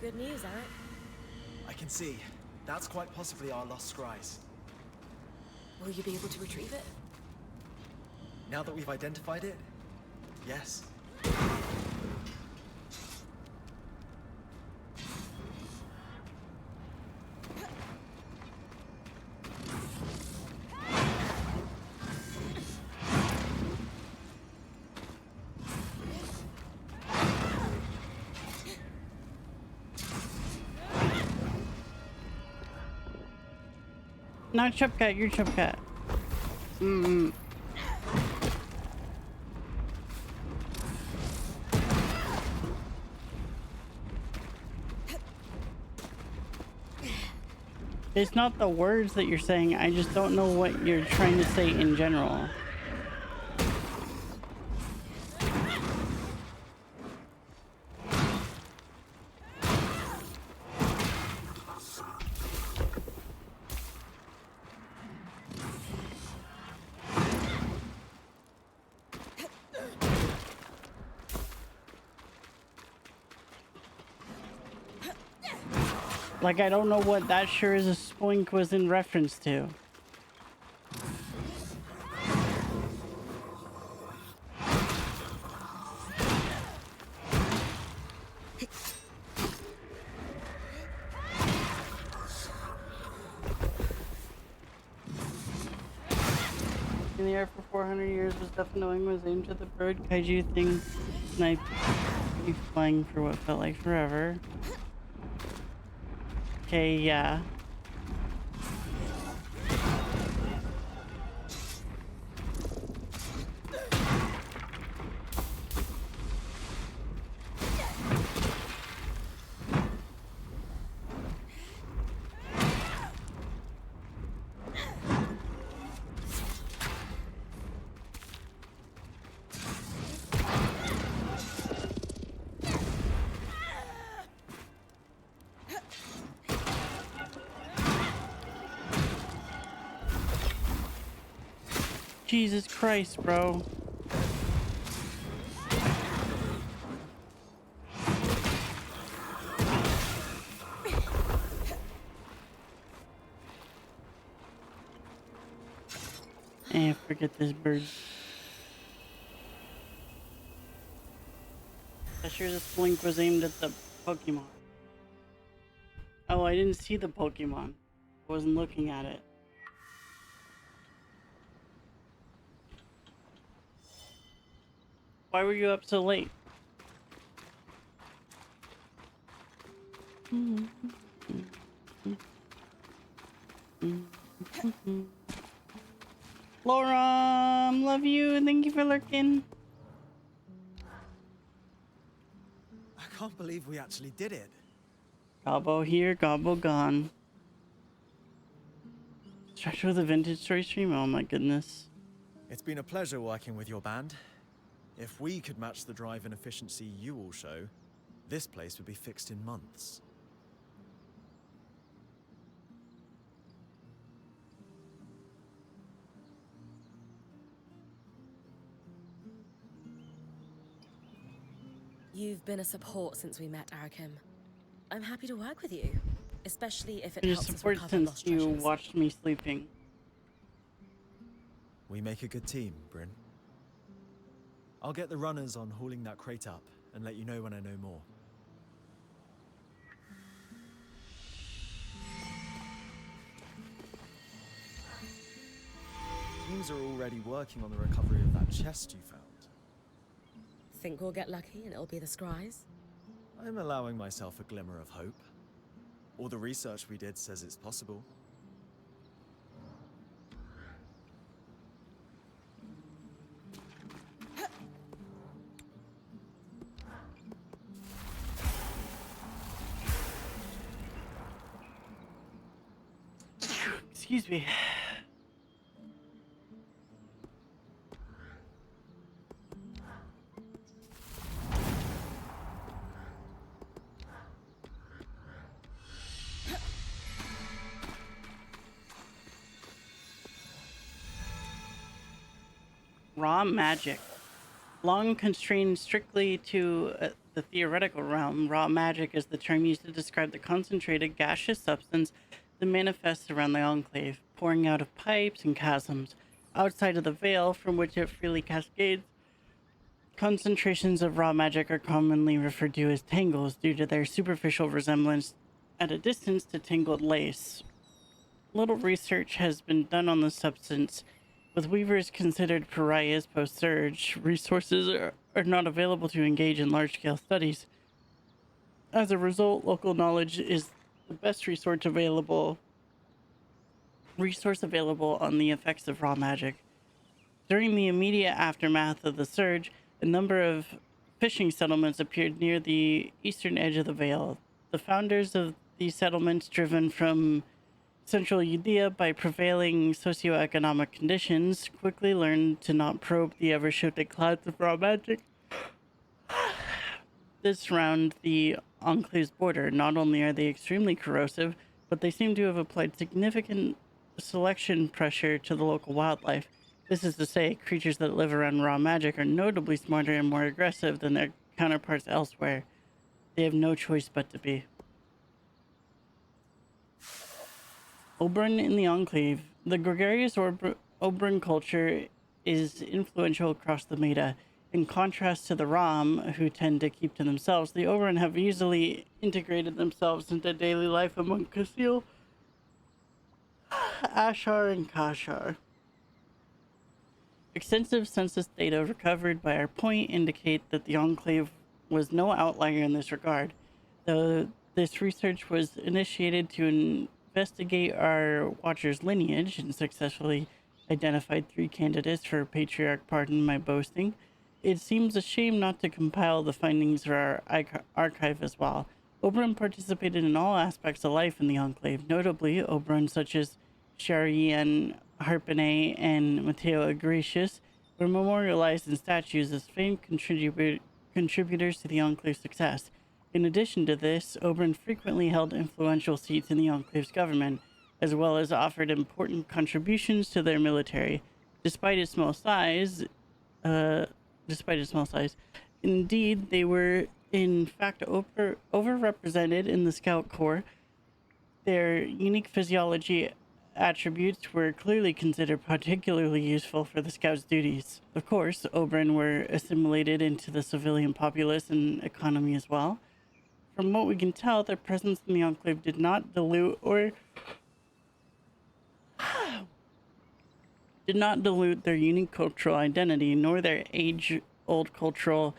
Good news, Eric. I can see. That's quite possibly our lost scries. Will you be able to retrieve it? Now that we've identified it, yes. Not Chupcat, you're Chupcat. It's not the words that you're saying, I just don't know what you're trying to say in general. Like, I don't know what that sure is a spoink was in reference to. In the air for 400 years was definitely was aimed at the bird kaiju thing. Snipe you flying for what felt like forever. Okay, yeah. Jesus Christ, bro. And forget this bird. I sure this blink was aimed at the Pokemon. Oh, I didn't see the Pokemon. I wasn't looking at it. Why were you up so late? Laura, love you and thank you for lurking. I can't believe we actually did it. Gobble here, gobble gone. Structure of the vintage story stream. Oh my goodness. It's been a pleasure working with your band. If we could match the drive and efficiency you all show, this place would be fixed in months. You've been a support since we met, Arakim. I'm happy to work with you, especially if it Your helps us support recover since lost you treasures. watched me sleeping. We make a good team, Bryn. I'll get the runners on hauling that crate up and let you know when I know more. Teams are already working on the recovery of that chest you found. Think we'll get lucky and it'll be the Scries? I'm allowing myself a glimmer of hope. All the research we did says it's possible. Excuse me. Raw magic. Long constrained strictly to the theoretical realm, raw magic is the term used to describe the concentrated gaseous substance that manifests around the Enclave, pouring out of pipes and chasms. Outside of the veil from which it freely cascades, concentrations of raw magic are commonly referred to as tangles due to their superficial resemblance at a distance to tangled lace. Little research has been done on the substance. With weavers considered pariahs post-surge, resources are not available to engage in large-scale studies. As a result, local knowledge is the best resource available on the effects of raw magic. During the immediate aftermath of the surge, a number of fishing settlements appeared near the eastern edge of the Vale. The founders of these settlements, driven from central Judea by prevailing socioeconomic conditions, quickly learned to not probe the ever-shifting clouds of raw magic that surround the Enclave's border. Not only are they extremely corrosive, but they seem to have applied significant selection pressure to the local wildlife. This is to say, creatures that live around raw magic are notably smarter and more aggressive than their counterparts elsewhere. They have no choice but to be. Oberon in the Enclave. The gregarious Oberon culture is influential across the Meta. In contrast to the Ram, who tend to keep to themselves, the Oberon have easily integrated themselves into daily life among Kasil, Ashar, and Kashar. Extensive census data recovered by our point indicate that the Enclave was no outlier in this regard. Though this research was initiated to investigate our Watcher's lineage and successfully identified 3 candidates for Patriarch Pardon My Boasting, it seems a shame not to compile the findings for our archive as well. Oberon participated in all aspects of life in the Enclave, notably Oberon such as Sharian Harpene and Matteo Agratius were memorialized in statues as famed contributors to the Enclave's success. In addition to this, Oberon frequently held influential seats in the Enclave's government, as well as offered important contributions to their military. Despite its small size, indeed, they were in fact overrepresented in the Scout Corps. Their unique physiology attributes were clearly considered particularly useful for the Scouts' duties. Of course, Oberon were assimilated into the civilian populace and economy as well. From what we can tell, their presence in the Enclave did not dilute their unique cultural identity, nor their age-old cultural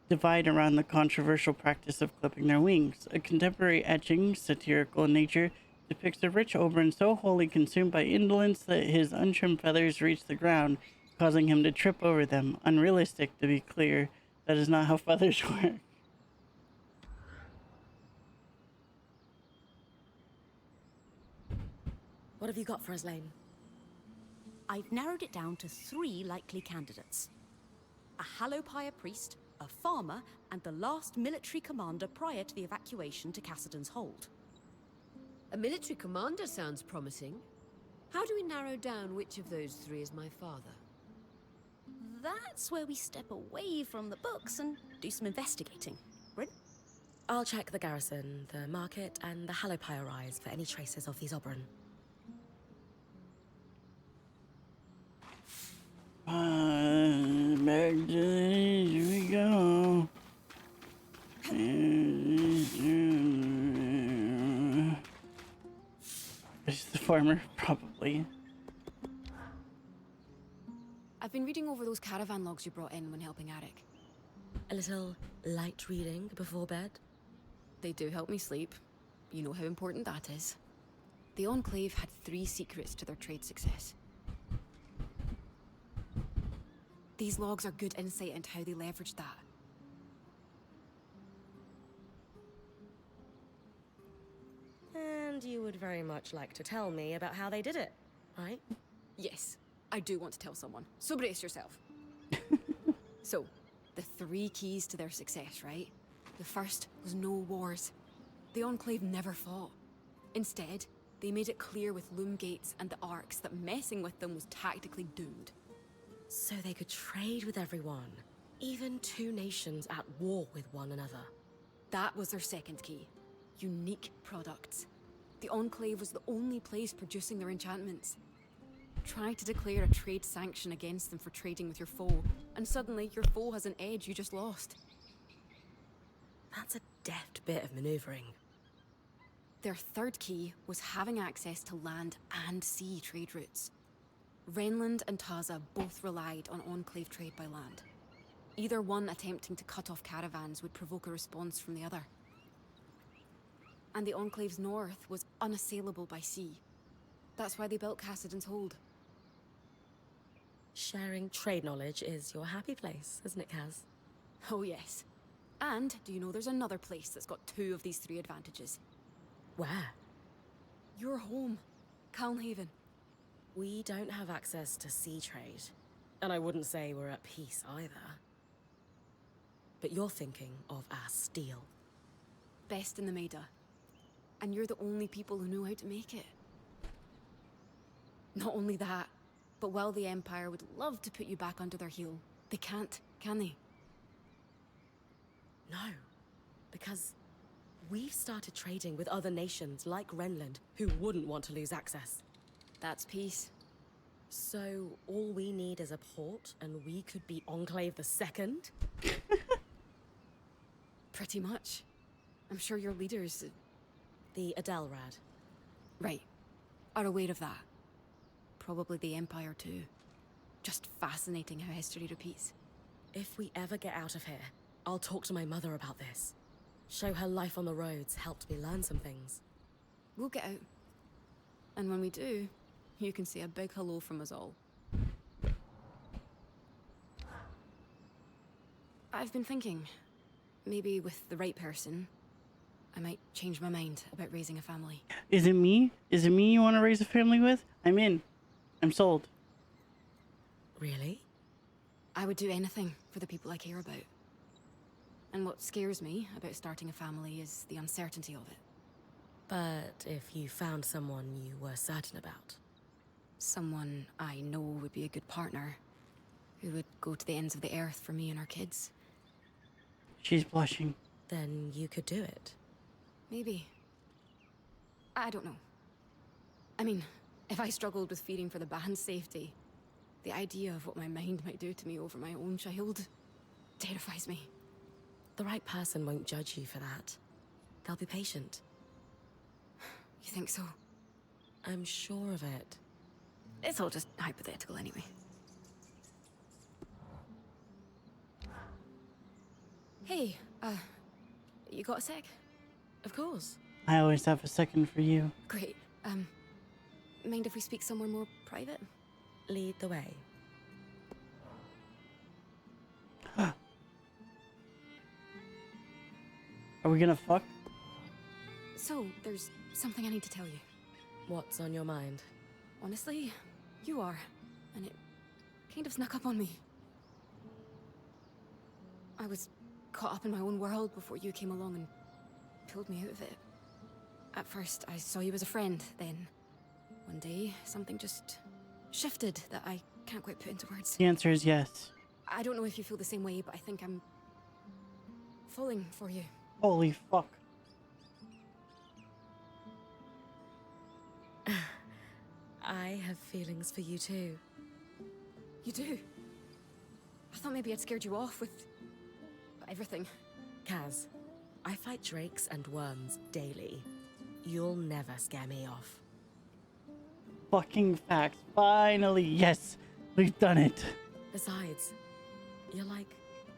divide around the controversial practice of clipping their wings. A contemporary etching, satirical in nature, depicts a rich Oberon so wholly consumed by indolence that his untrimmed feathers reach the ground, causing him to trip over them. Unrealistic, to be clear. That is not how feathers work. What have you got for us, Lane? I've narrowed it down to 3 likely candidates. A Hallowpire priest, a farmer, and the last military commander prior to the evacuation to Cassidy's hold. A military commander sounds promising. How do we narrow down which of those 3 is my father? That's where we step away from the books and do some investigating. Bryn? I'll check the garrison, the market, and the Hallowpire Rise for any traces of these Oberon. Back to here we go. It's the farmer, probably. I've been reading over those caravan logs you brought in when helping Arik. A little light reading before bed? They do help me sleep. You know how important that is. The Enclave had 3 secrets to their trade success. These logs are good insight into how they leveraged that. And you would very much like to tell me about how they did it, right? Yes, I do want to tell someone. So brace yourself. So, the 3 keys to their success, right? The first was no wars. The Enclave never fought. Instead, they made it clear with loom gates and the arcs that messing with them was tactically doomed. So they could trade with everyone, even 2 nations at war with one another. That was their second key. Unique products. The Enclave was the only place producing their enchantments. Try to declare a trade sanction against them for trading with your foe, and suddenly your foe has an edge you just lost. That's a deft bit of maneuvering. Their third key was having access to land and sea trade routes. Renland and Taza both relied on Enclave trade by land. Either one attempting to cut off caravans would provoke a response from the other. And the Enclave's north was unassailable by sea. That's why they built Cassidy's hold. Sharing trade knowledge is your happy place, isn't it, Kaz? Oh yes. And do you know there's another place that's got 2 of these 3 advantages? Where? Your home, Calnhaven. We don't have access to sea trade. And I wouldn't say we're at peace either. But you're thinking of our steel. Best in the Maida. And you're the only people who know how to make it. Not only that, but while the Empire would love to put you back under their heel, they can't, can they? No. Because we've started trading with other nations like Renland who wouldn't want to lose access. That's peace. So all we need is a port and we could be Enclave the Second? Pretty much. I'm sure your leaders... The Adelrad. Right. Are aware of that. Probably the Empire too. Just fascinating how history repeats. If we ever get out of here, I'll talk to my mother about this. Show her life on the roads helped me learn some things. We'll get out. And when we do, you can say a big hello from us all. I've been thinking, maybe with the right person, I might change my mind about raising a family. Is it me? Is it me you want to raise a family with? I'm in. I'm sold. Really? I would do anything for the people I care about. And what scares me about starting a family is the uncertainty of it. But if you found someone you were certain about? Someone I know would be a good partner, who would go to the ends of the earth for me and our kids. She's blushing. Then you could do it. Maybe. I don't know. I mean, if I struggled with fearing for the band's safety, the idea of what my mind might do to me over my own child terrifies me. The right person won't judge you for that. They'll be patient. You think so? I'm sure of it. It's all just hypothetical anyway. Hey, you got a sec? Of course. I always have a second for you. Great. Mind if we speak somewhere more private? Lead the way. Are we gonna fuck? So, there's something I need to tell you. What's on your mind? Honestly, you are. And it kind of snuck up on me. I was caught up in my own world before you came along and pulled me out of it. At first, I saw you as a friend, then one day, something just shifted that I can't quite put into words. The answer is yes. I don't know if you feel the same way, but I think I'm falling for you. Holy fuck. I have feelings for you too. You do? I thought maybe I'd scared you off with everything. Kaz, I fight drakes and worms daily. You'll never scare me off. Fucking facts. Finally, yes, we've done it. Besides, you're like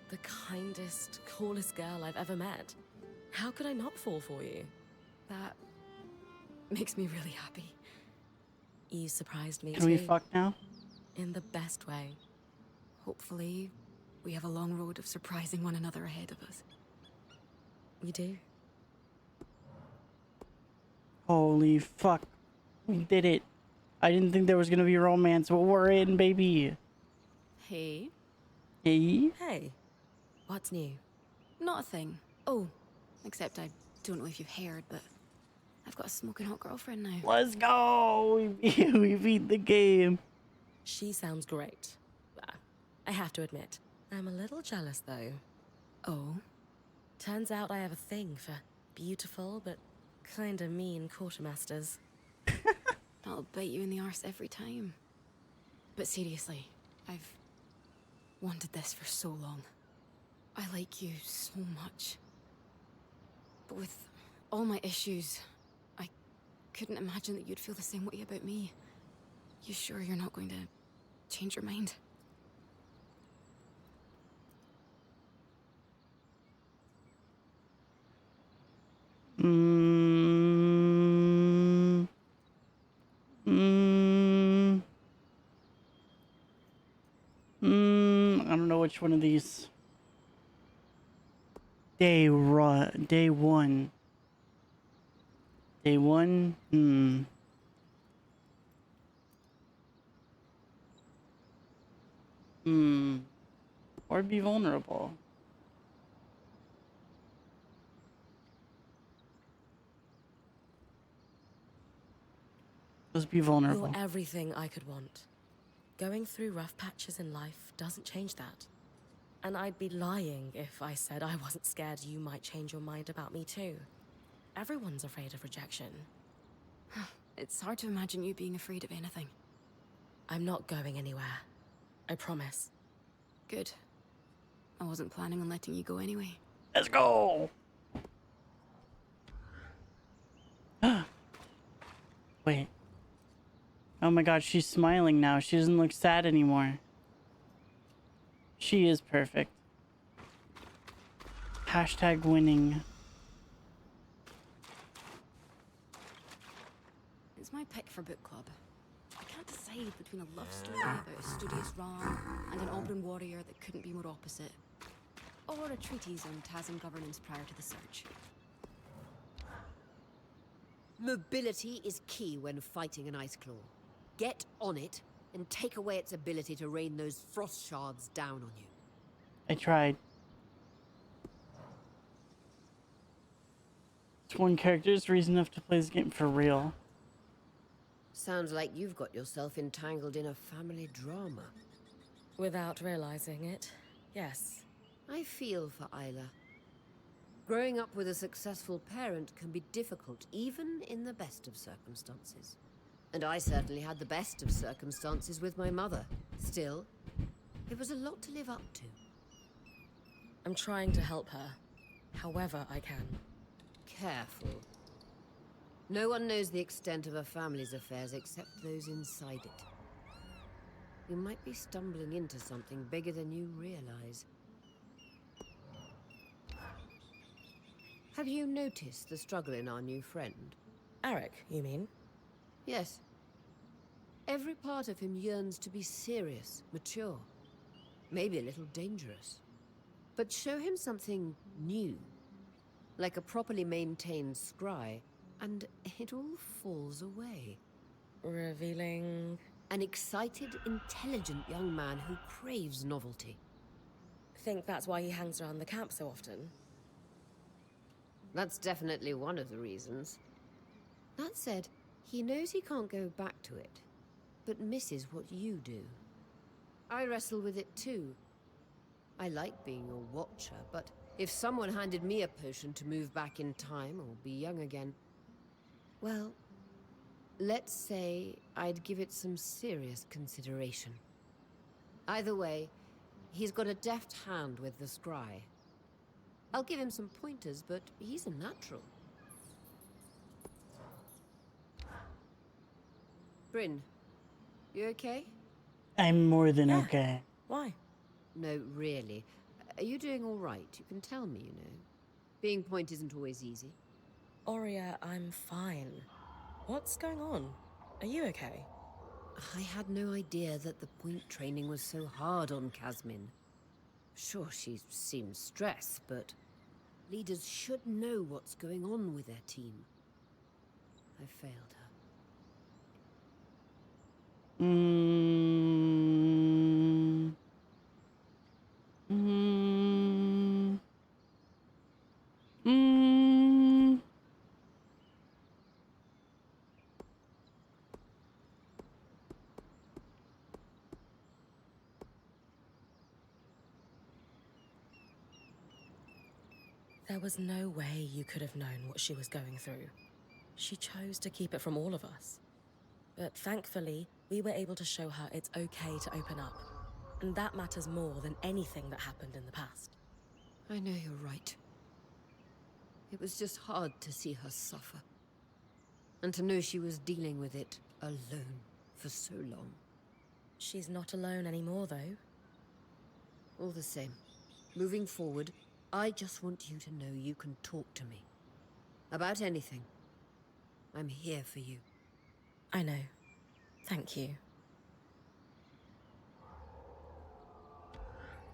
the kindest, coolest girl I've ever met. How could I not fall for you? That makes me really happy. You surprised me Can too. we fuck now? In the best way. Hopefully, we have a long road of surprising one another ahead of us. We do. Holy fuck. We did it. I didn't think there was gonna be romance, but we're in, baby. Hey? Hey? Hey, what's new? Not a thing. Oh, except I don't know if you've heard, but I've got a smoking hot girlfriend now. Let's go! We beat the game. She sounds great. I have to admit, I'm a little jealous though. Oh? Turns out I have a thing for beautiful but kinda mean quartermasters. That'll bite you in the arse every time. But seriously, I've wanted this for so long. I like you so much. But with all my issues, I couldn't imagine that you'd feel the same way about me. You sure you're not going to change your mind? I don't know which one of these. Day one. Day one? Or be vulnerable. Just be vulnerable. You're everything I could want. Going through rough patches in life doesn't change that. And I'd be lying if I said I wasn't scared you might change your mind about me too. Everyone's afraid of rejection. It's hard to imagine you being afraid of anything. I'm not going anywhere. I promise. Good. I wasn't planning on letting you go anyway. Let's go! Wait. Oh my god, she's smiling now. She doesn't look sad anymore. She is perfect. Hashtag winning. It's my pick for book club. I can't decide between a love story about a studious Ram and an Auburn warrior that couldn't be more opposite. Or a treatise on Tasm governance prior to the Search. Mobility is key when fighting an ice claw. Get on it and take away its ability to rain those frost shards down on you. I tried. It's one character is reason enough to play this game for real. Sounds like you've got yourself entangled in a family drama. Without realizing it, yes. I feel for Isla. Growing up with a successful parent can be difficult, even in the best of circumstances. And I certainly had the best of circumstances with my mother. Still, it was a lot to live up to. I'm trying to help her, however I can. Careful. No one knows the extent of a family's affairs except those inside it. You might be stumbling into something bigger than you realize. Have you noticed the struggle in our new friend? Eric, you mean? Yes. Every part of him yearns to be serious, mature, maybe a little dangerous. But show him something new, like a properly maintained scry, and it all falls away. Revealing... An excited, intelligent young man who craves novelty. Think that's why he hangs around the camp so often? That's definitely one of the reasons. That said, he knows he can't go back to it, but misses what you do. I wrestle with it too. I like being your watcher, but if someone handed me a potion to move back in time or be young again, well, let's say I'd give it some serious consideration. Either way, he's got a deft hand with the scry. I'll give him some pointers, but he's a natural. Bryn, you okay? I'm more than Yeah. okay. Why? No, really. Are you doing all right? You can tell me, you know. Being point isn't always easy. Aurea, I'm fine. What's going on? Are you okay? I had no idea that the point training was so hard on Casmin. Sure, she seems stressed, but leaders should know what's going on with their team. I failed her. Mm. Mm. Mm. There was no way you could have known what she was going through. She chose to keep it from all of us. But thankfully, we were able to show her it's okay to open up. And that matters more than anything that happened in the past. I know you're right. It was just hard to see her suffer. And to know she was dealing with it alone for so long. She's not alone anymore, though. All the same, moving forward, I just want you to know you can talk to me. About anything. I'm here for you. I know. Thank you.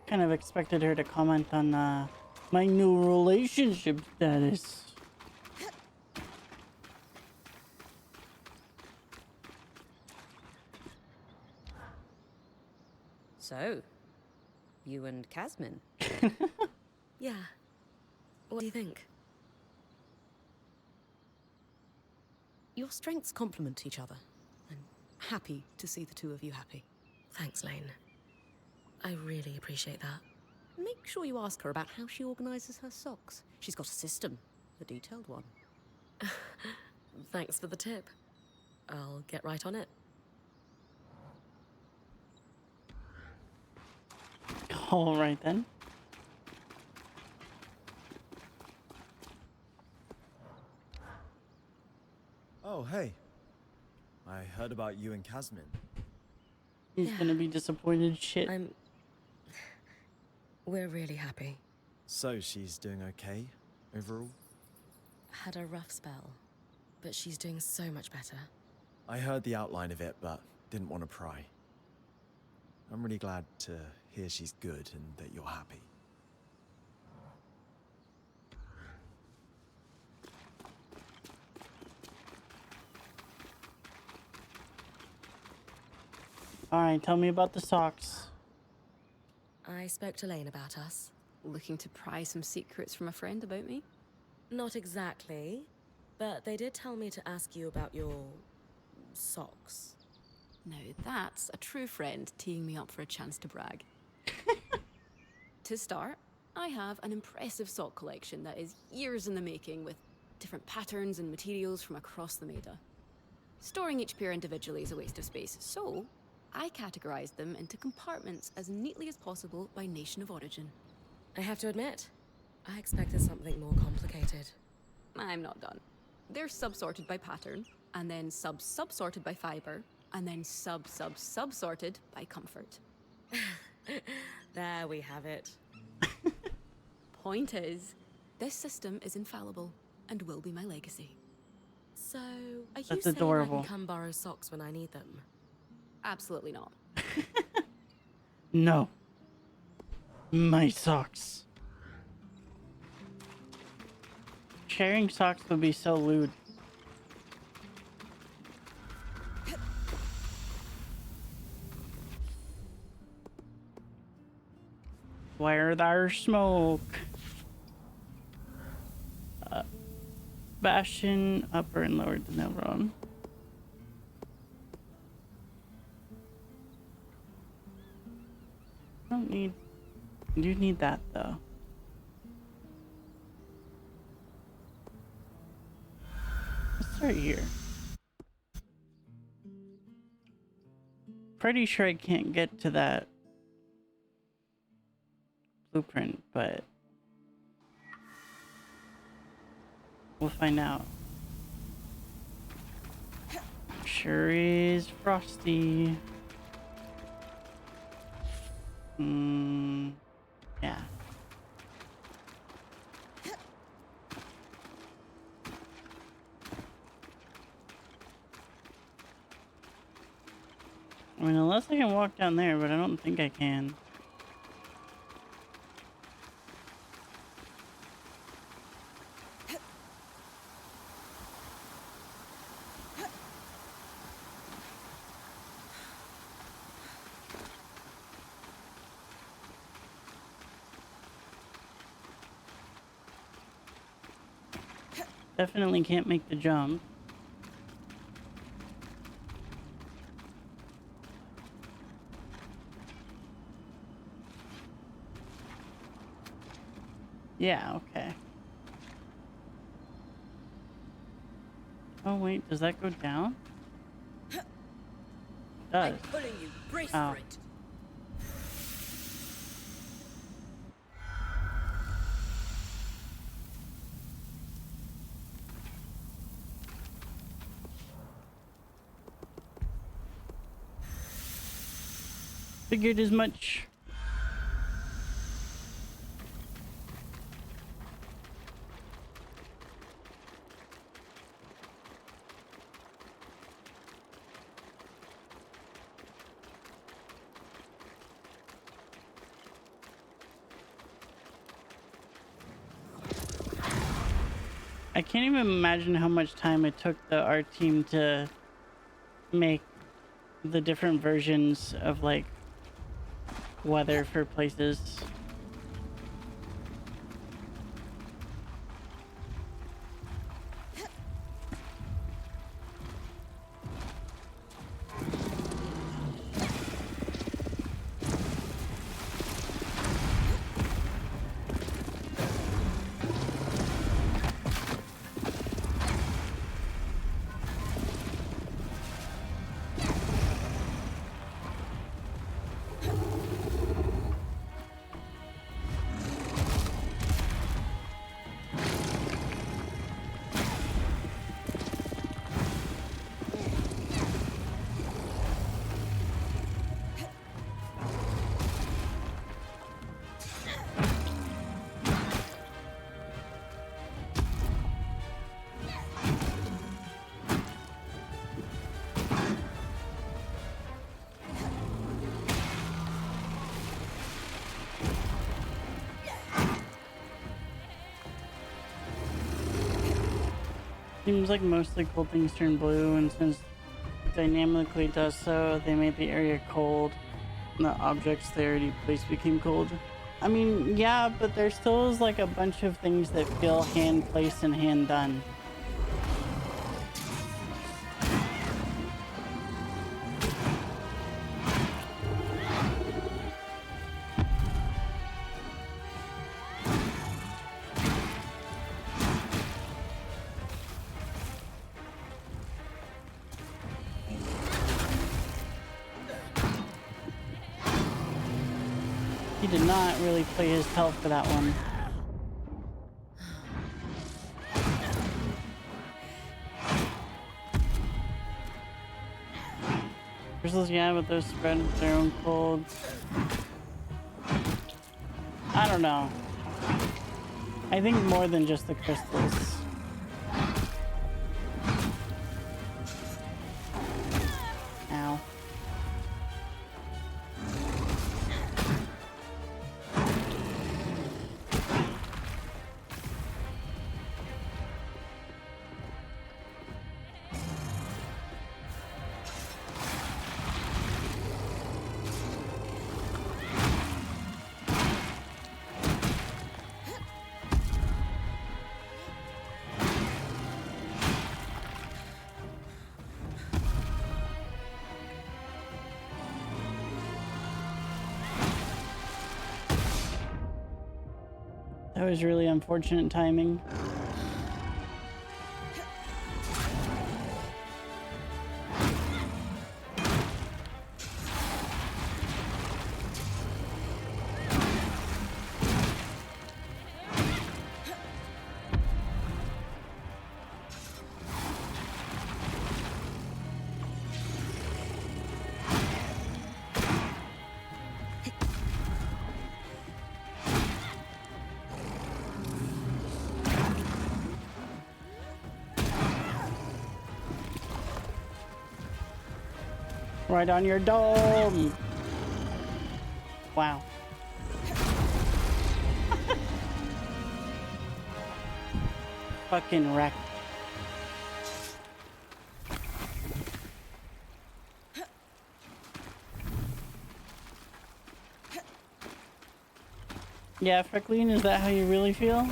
Kind of expected her to comment on my new relationship status. So, you and Casmin? Yeah. What do you think? Your strengths complement each other. I'm happy to see the two of you happy. Thanks, Lane. I really appreciate that. Make sure you ask her about how she organizes her socks. She's got a system, a detailed one. Thanks for the tip. I'll get right on it. All right then. Oh, hey. I heard about you and Casmin. He's gonna be disappointed shit. We're really happy. So, she's doing okay, overall? Had a rough spell, but she's doing so much better. I heard the outline of it, but didn't want to pry. I'm really glad to hear she's good and that you're happy. All right, tell me about the socks. I spoke to Lane about us. Looking to pry some secrets from a friend about me? Not exactly, but they did tell me to ask you about your... socks. Now that's a true friend teeing me up for a chance to brag. To start, I have an impressive sock collection that is years in the making with different patterns and materials from across the Maida. Storing each pair individually is a waste of space, so I categorized them into compartments as neatly as possible by nation of origin. I have to admit, I expected something more complicated. I'm not done. They're sub-sorted by pattern, and then sub-sub-sorted by fiber, and then sub-sub-sub-sorted by comfort. There we have it. Point is, this system is infallible and will be my legacy. So, are you That's saying I adorable. can come borrow socks when I need them? Absolutely not. No. My socks. Sharing socks would be so lewd. Where there's smoke. Bastion, upper and lower Denelron. I don't need... I do need that, though. Let's start here. Pretty sure I can't get to that blueprint, but we'll find out. Sure is frosty. Yeah. I mean, unless I can walk down there, but I don't think I can. Definitely can't make the jump. Yeah, okay. Oh wait, does that go down? It does. I'm pulling you. Brace Oh. for it. Figured as much. I can't even imagine how much time it took our team to make the different versions of like weather for places. Seems like most of the cold things turn blue, and since it dynamically does so, they made the area cold, and the objects they already placed became cold. I mean, yeah, but there still is like a bunch of things that feel hand placed and hand done. He did not really play his health for that one. Crystals, yeah, but those spread their own cold. I don't know. I think more than just the crystals. Ow. That was really unfortunate timing. Right on your dome. Wow. Fucking wrecked. Yeah, Freckline, is that how you really feel?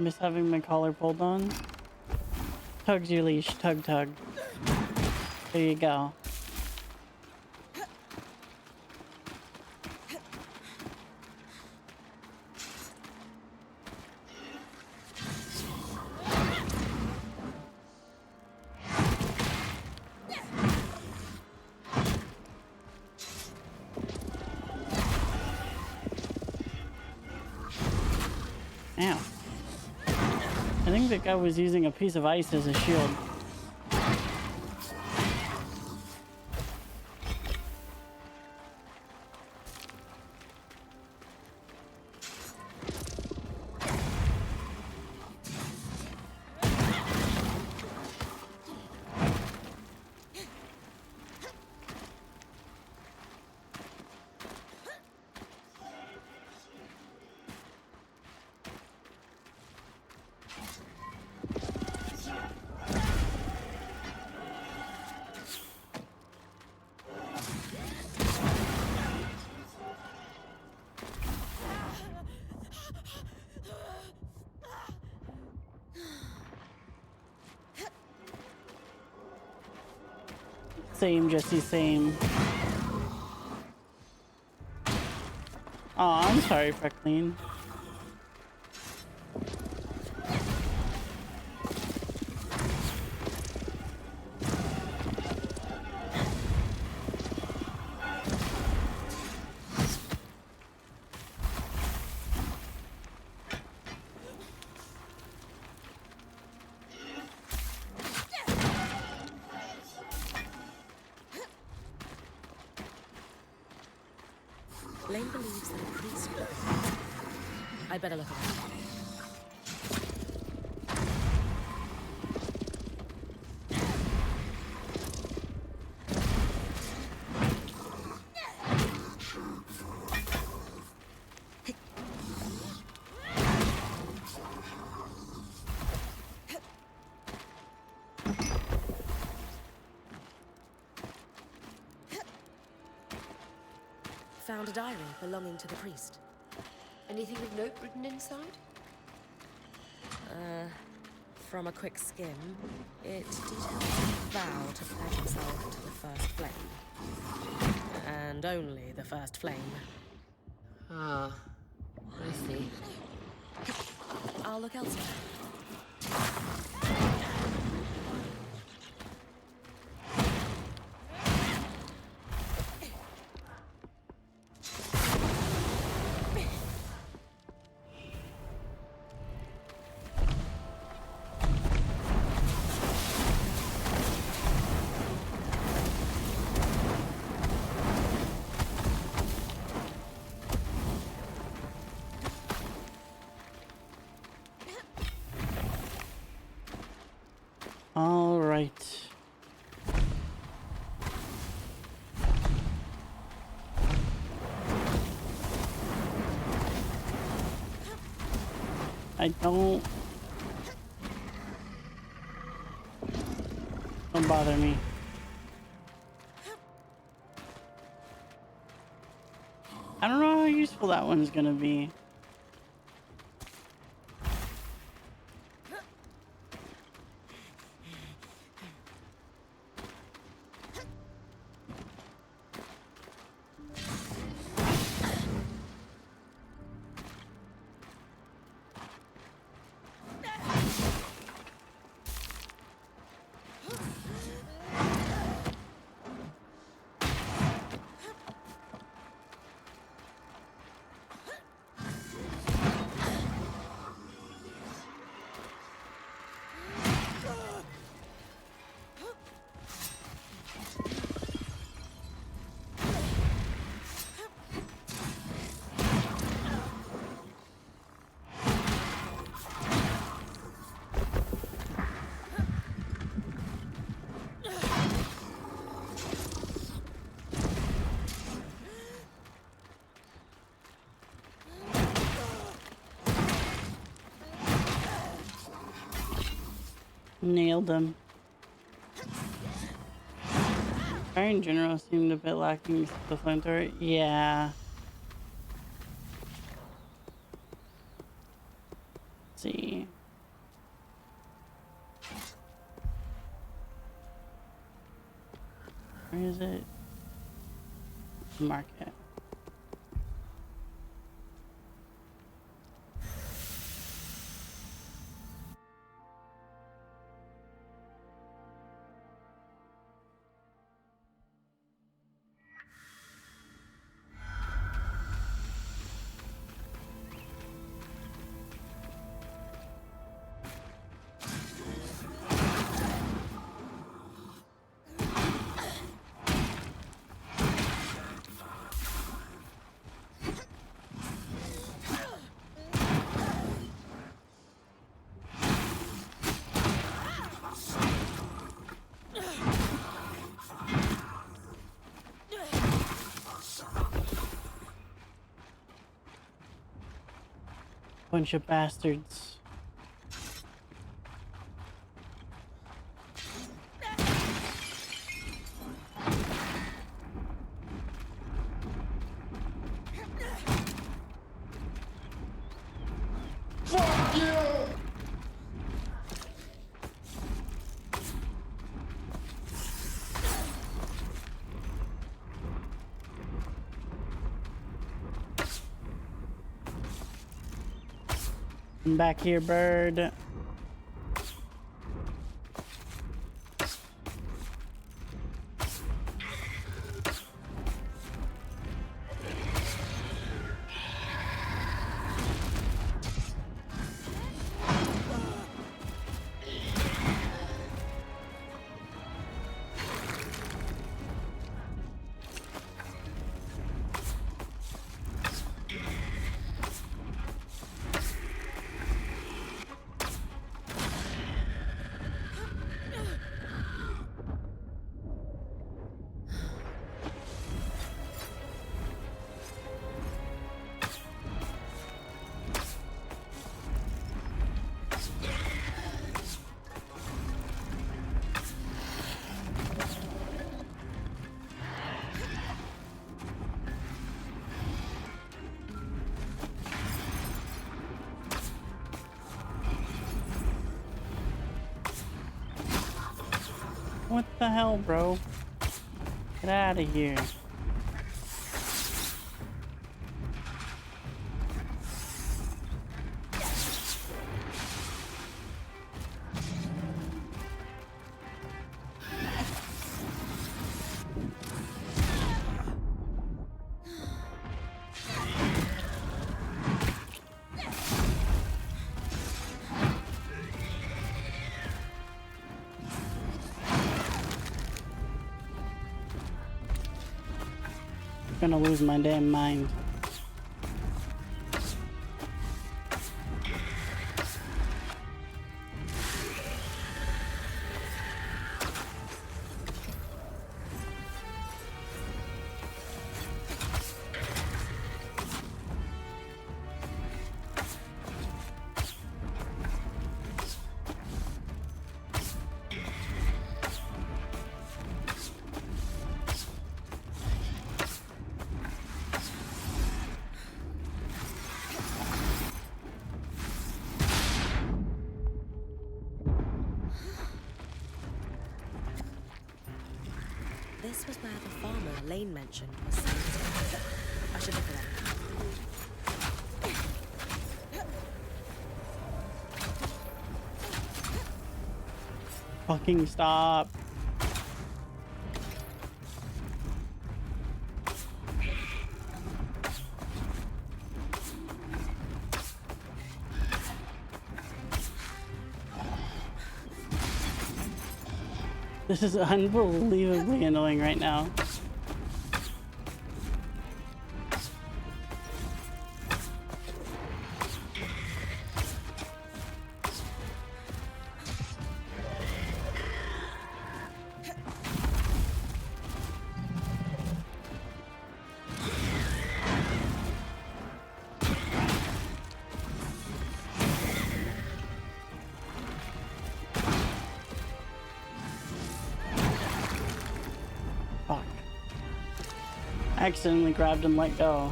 Miss having my collar pulled on. Tugs your leash, tug tug. There you go. Ow. I think that guy was using a piece of ice as a shield. Same, Jesse, same. Oh, I'm sorry, Freckline. Lane believes that a priest... I'd better look at it. Found a diary belonging to the priest. Anything of note written inside? From a quick skim, it details a vow to pledge himself to the first flame. And only the first flame. Ah, I see. I'll look elsewhere. All right. Don't bother me. I don't know how useful that one's gonna be. Nailed them. Fire in general seemed a bit lacking the flamethrower. Yeah. Let's see. Where is it? Market. Bunch of bastards. Fuck you! Come back here, bird. What the hell, bro? Get out of here. Gonna lose my damn mind. this was where the farmer Lane mentioned was selling his crop. I should look it up. Fucking stop. This is unbelievably annoying right now. Fuck. I accidentally grabbed and let go.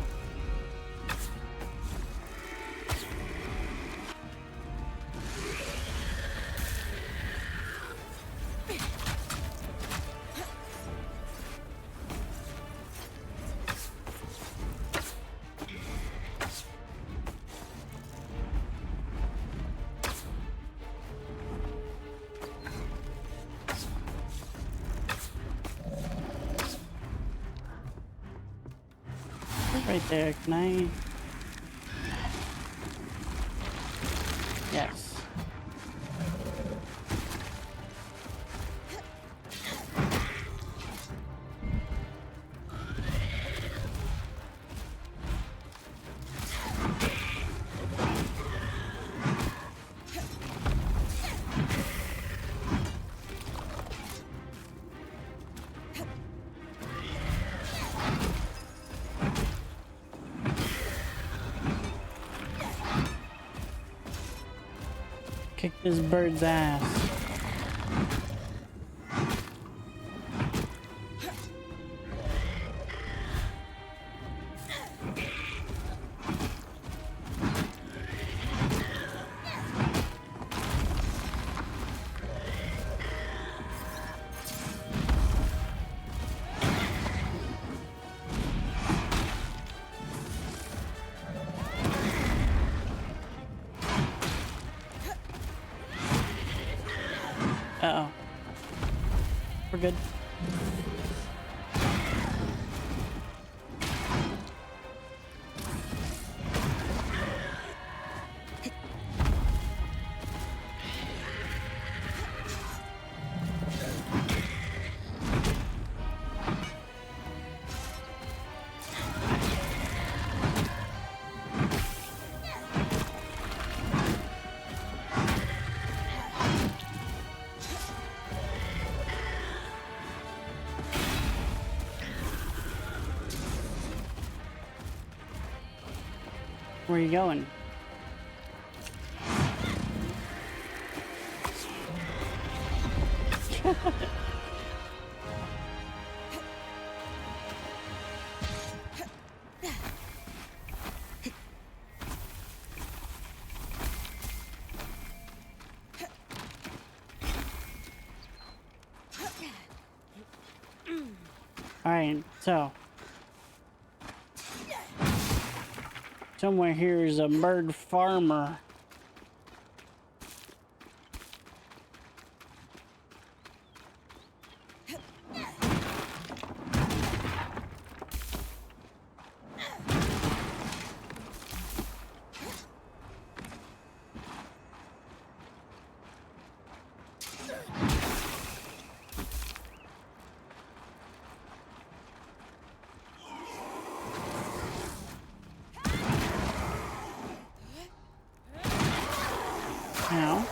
Right there, can I? Yes. Kick this bird's ass. Uh-oh. We're good. Where are you going? All right, so somewhere here is a bird farmer. Now,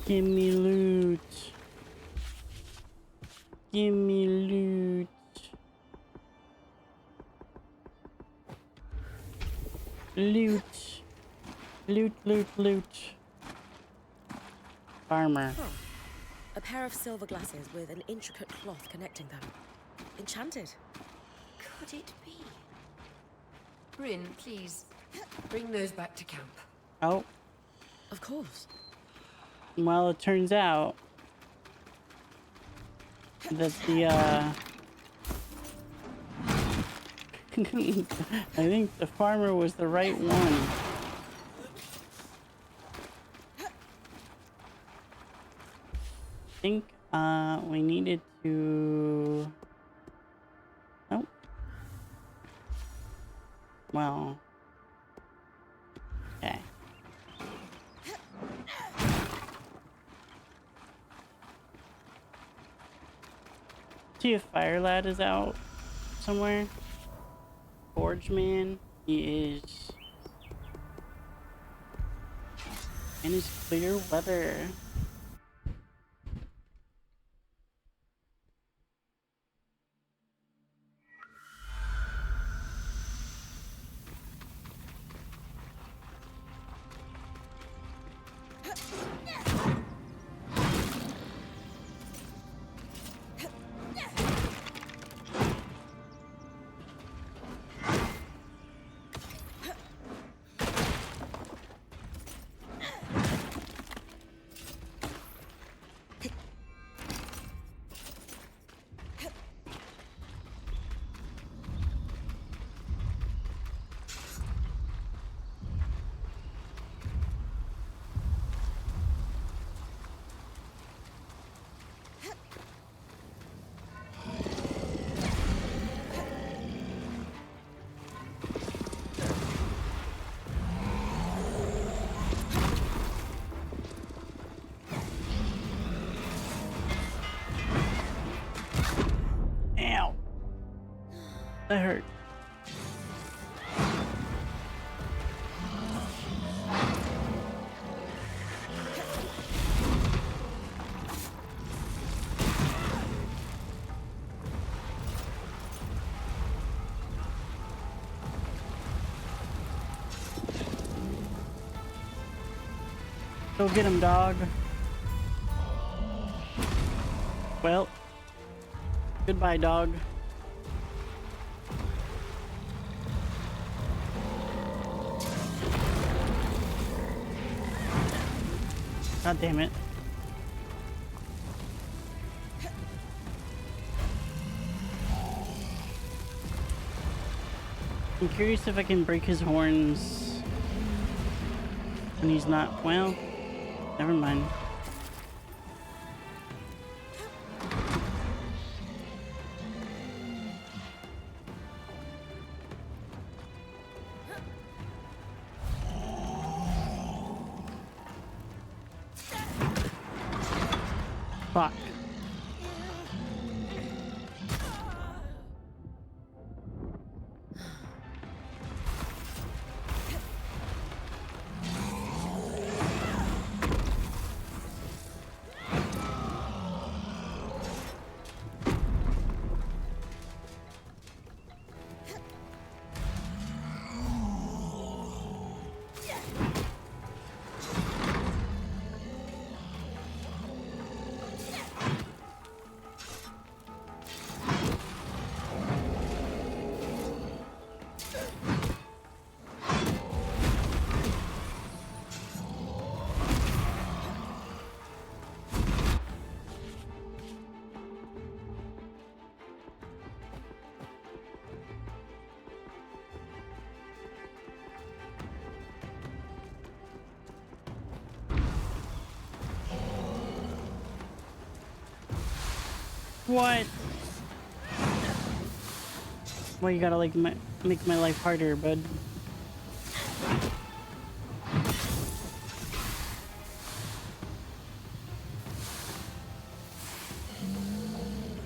Give me loot. Give me loot. Loot. Loot, loot, loot. Farmer. Oh, a pair of silver glasses with an intricate cloth connecting them. Enchanted. Could it be? Bryn, please, bring those back to camp. Oh, Of course. well, it turns out that the, I think the farmer was the right one. I think, we needed to... Oh. Well. Okay. See if Fire Lad is out somewhere. Forge Man, he is in his clear weather. Ow. That hurt. Go get him, dog. Well, goodbye, dog. God damn it. I'm curious if I can break his horns when he's not, well, never mind. Fuck. What? Well, you gotta like make my life harder, bud.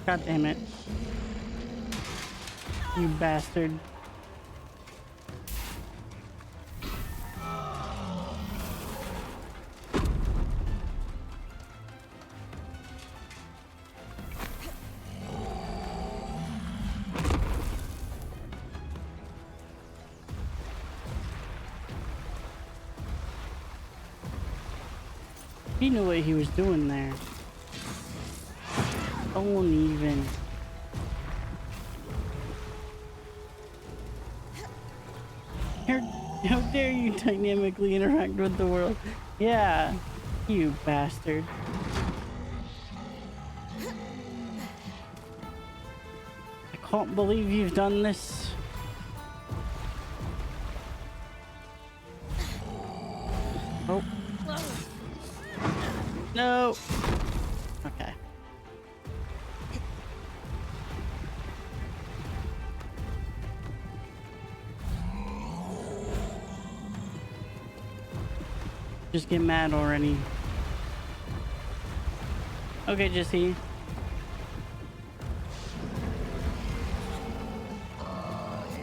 God damn it. You bastard. He knew what he was doing there. Don't even. How dare you dynamically interact with the world? Yeah, you bastard. I can't believe you've done this. Oh. No. Okay. Just get mad already. Okay, Jesse.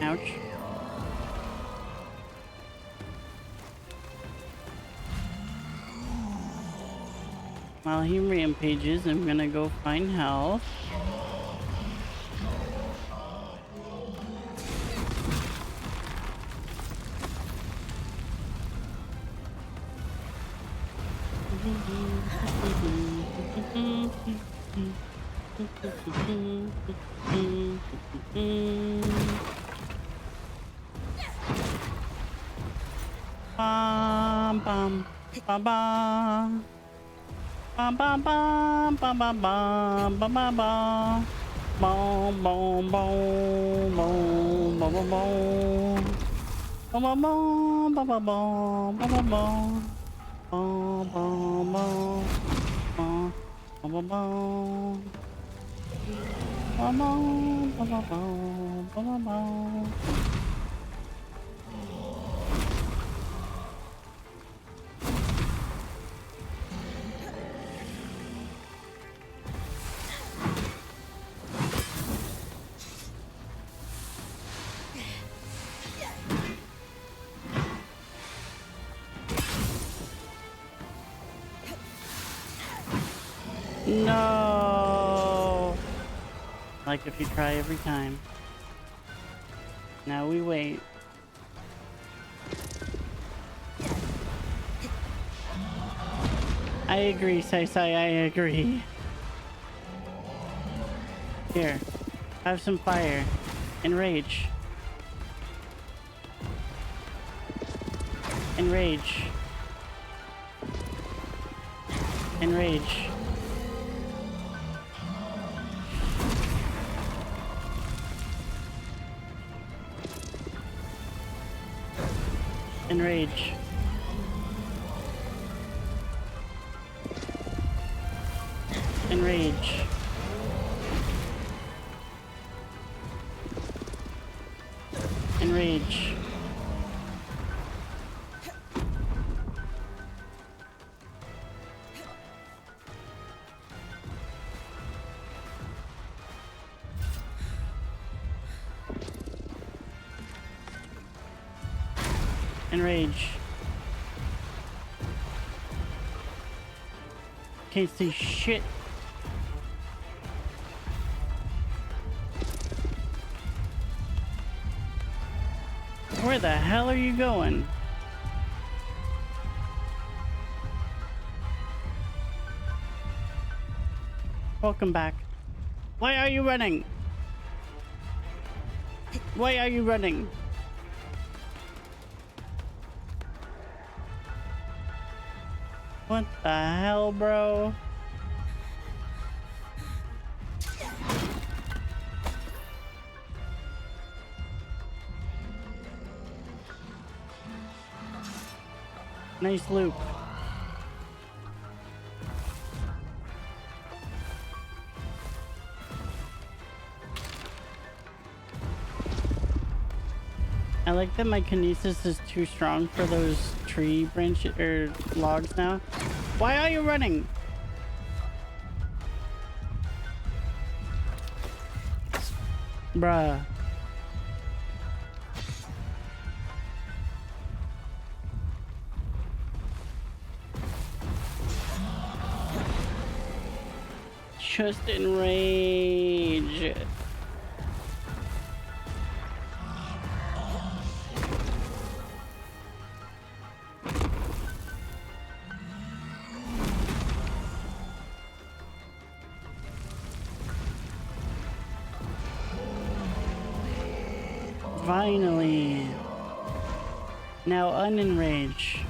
Ouch. While he rampages, I'm gonna go find health. Bum bum bum bum. Bum bum bum bum bum bum bum bum bum. Boom boom boom boom boom boom boom. Boom boom boom boom boom boom boom boom boom. Boom boom boom boom boom boom boom. Boom boom boom boom boom boom boom. No! Like if you try every time. Now we wait. I agree, Sai, I agree. Here, have some fire and rage. And rage. And rage. And rage. And rage. And rage. And rage. Can't see shit. Where the hell are you going? Welcome back. Why are you running? Why are you running? What the hell, bro? Nice loop. I like that my kinesis is too strong for those tree branch or logs now. Why are you running? Bruh. Just enrage. Finally. Now unenrage.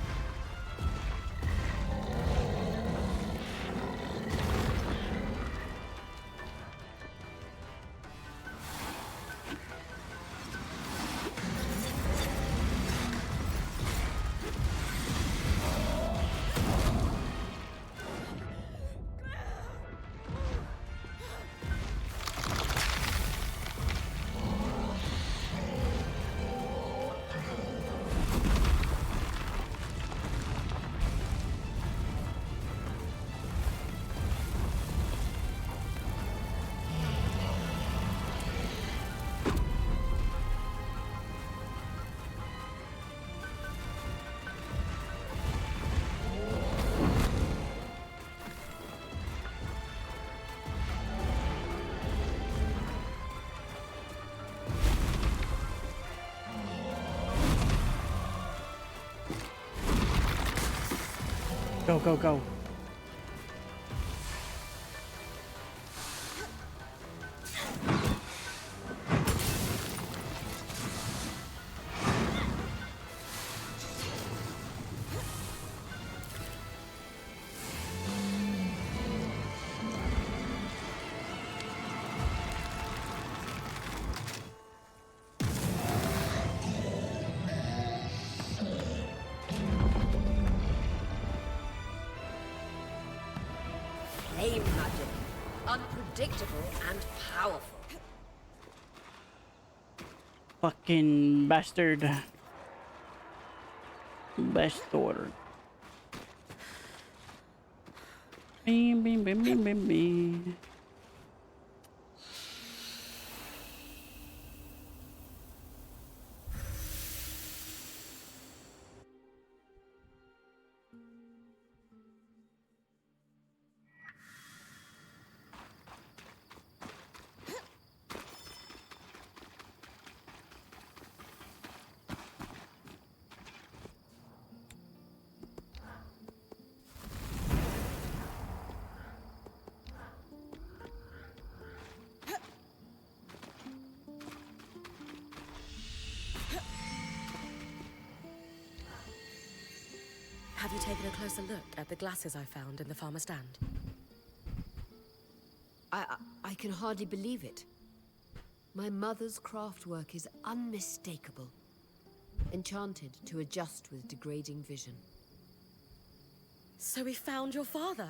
Go, go, go. Flame magic. Unpredictable and powerful. Fucking bastard. Bastard. Beam, beam, beam, beam, beam, beam. Have you taken a closer look at the glasses I found in the farmer's stand? I can hardly believe it. My mother's craftwork is unmistakable. Enchanted to adjust with degrading vision. So we found your father.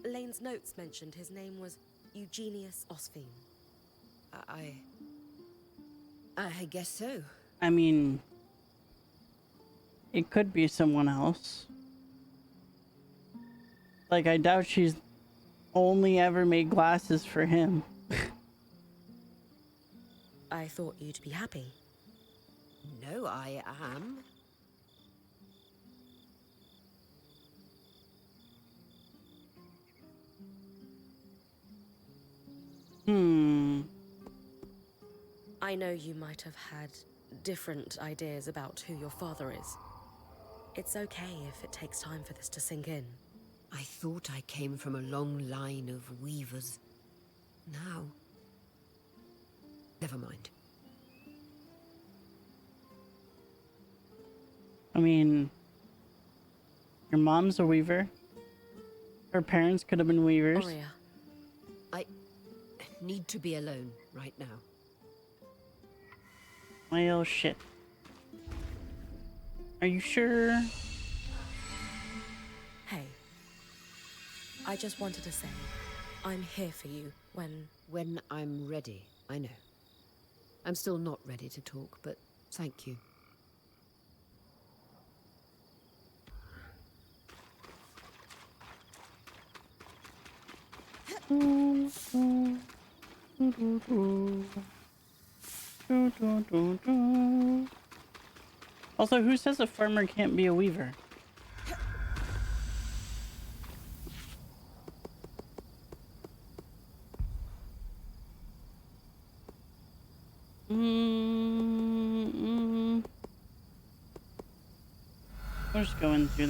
Lane's notes mentioned his name was Eugenius Osphine. I guess so. I mean, it could be someone else. Like, I doubt she's only ever made glasses for him. I thought you'd be happy. No, I am. I know you might have had different ideas about who your father is. It's okay if it takes time for this to sink in. I thought I came from a long line of weavers. Now... Never mind. I mean, your mom's a weaver. Her parents could have been weavers. Oria. I need to be alone right now. Well, shit. Are you sure? Hey. I just wanted to say, I'm here for you when... When I'm ready, I know. I'm still not ready to talk, but thank you. Also, who says a farmer can't be a weaver? We're just going through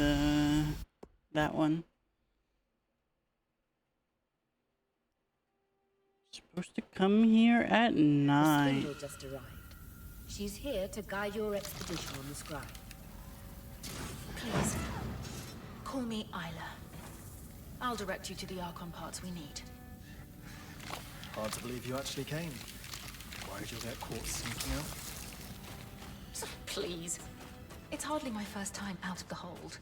that one. Supposed to come here at 9. The spindle just arrived. She's here to guide your expedition on the Scribe. Please, call me Isla. I'll direct you to the Archon parts we need. Hard to believe you actually came. Worried you'll get caught sneaking out? Please. It's hardly my first time out of the hold.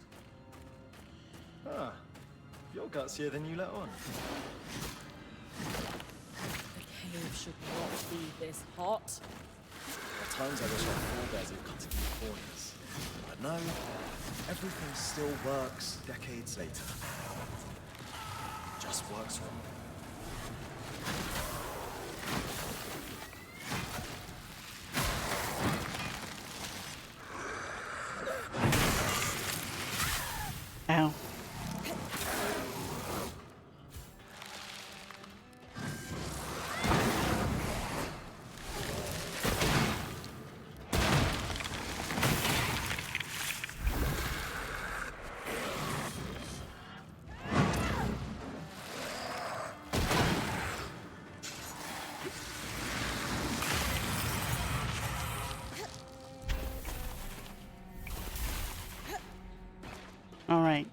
Ah, you're gutsier than you let on. The cave should not be this hot. At times I wish our forebears had cut a few corners. But no, everything still works decades later. Just works for me. Ow. All right.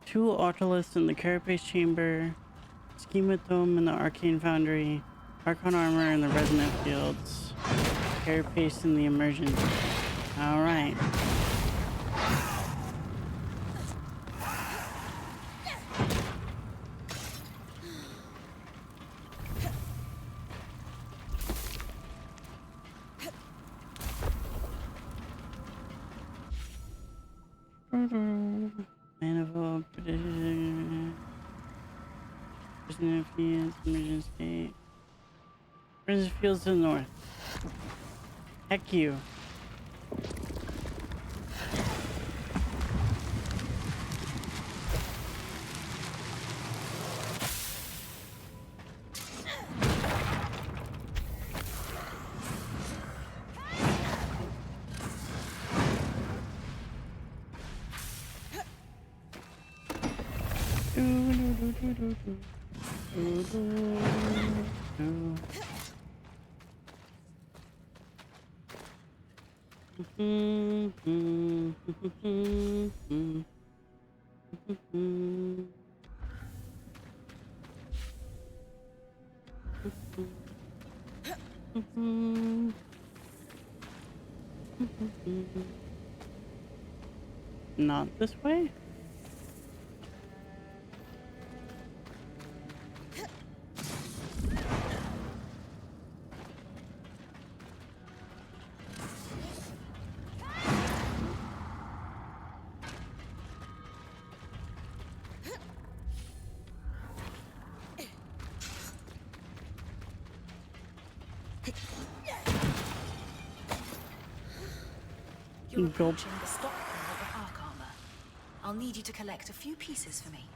Two Autolysts in the Carapace Chamber, Schematome in the Arcane Foundry, Archon Armor in the Resonant Fields, Carapace in the Immersion. All right. Manifold prediction. Resonant Fields, Immersion State. Resonant Fields to the north. Heck you. Not this way? You're Gulp. approaching the stockpile of Arc Armor. I'll need you to collect a few pieces for me.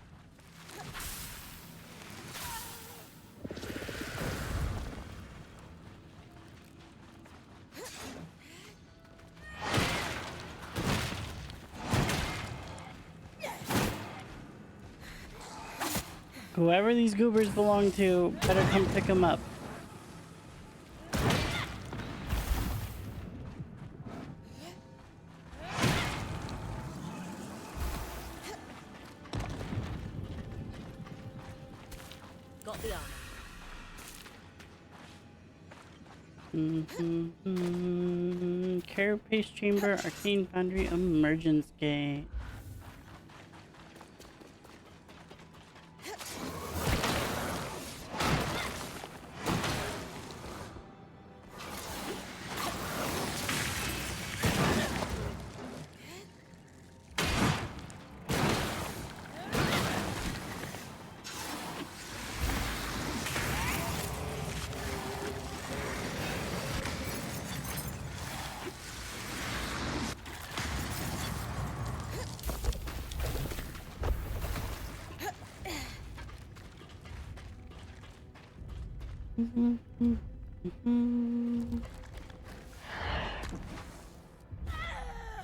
Whoever these goobers belong to, better come pick them up. Got the armor. Carapace Chamber, Arcane Foundry, Emergence Gate.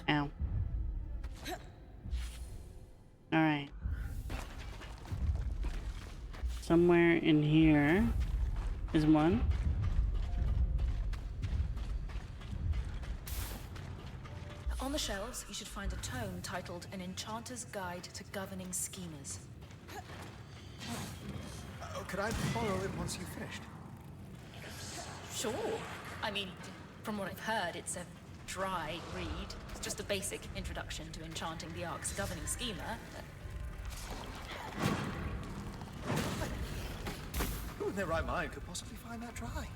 Ow. somewhere in here is one. On the shelves, you should find a tome titled An Enchanter's Guide to Governing Schemers. Oh, could I borrow it once you've finished? Sure. I mean, from what I've heard, it's a dry read. It's just a basic introduction to enchanting the Ark's governing schemer. Who in their right mind could possibly find that dry?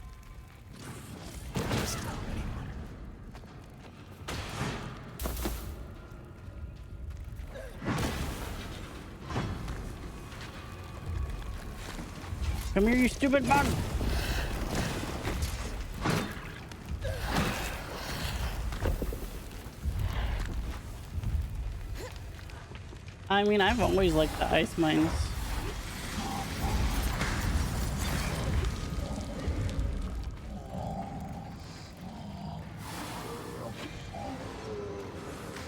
Just tell anyone. Come here, you stupid bug! I mean, I've always liked the ice mines.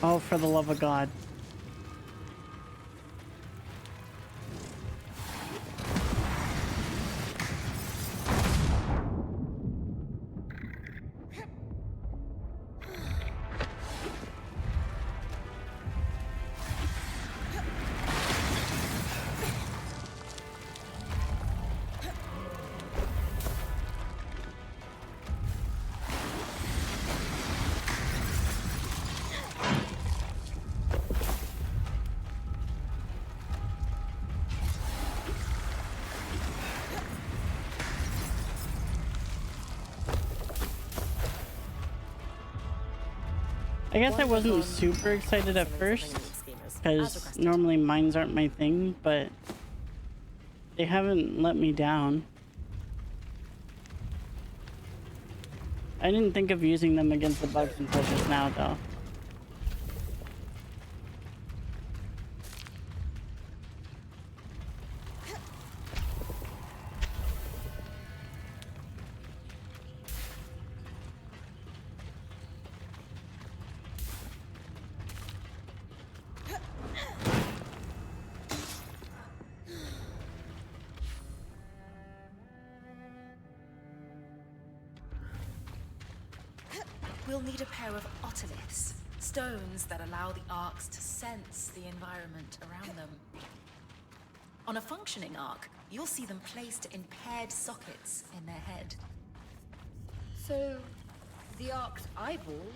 Oh, for the love of God. I guess I wasn't super excited at first, because normally mines aren't my thing, but they haven't let me down. I didn't think of using them against the bugs until just now, though. We'll need a pair of otoliths, stones that allow the arcs to sense the environment around them. On a functioning arc, you'll see them placed in paired sockets in their head. So, the Ark's eyeballs?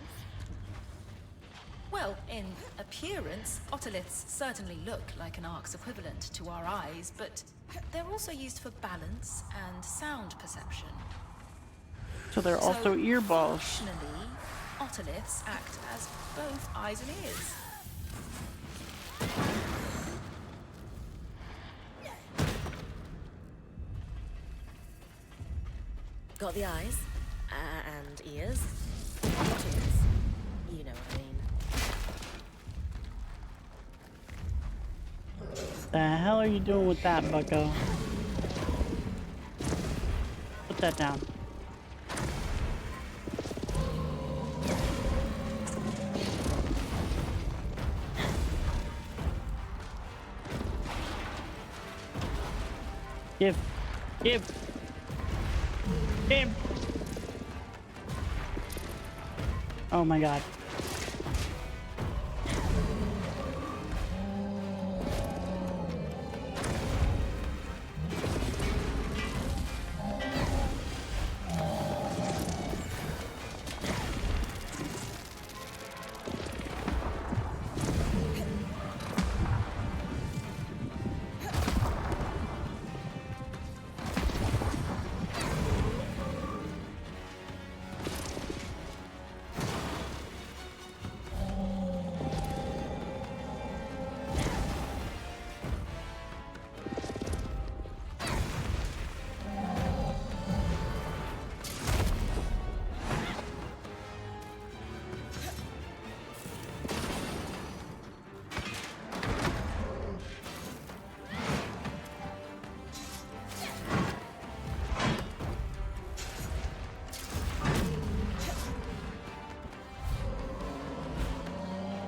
Well, in appearance, otoliths certainly look like an ark's equivalent to our eyes, but they're also used for balance and sound perception. So they're also earballs. Functionally, otoliths act as both eyes and ears. Got the eyes and ears. Not ears. You know what I mean. The hell are you doing with that, bucko? Put that down. Give. Oh my God.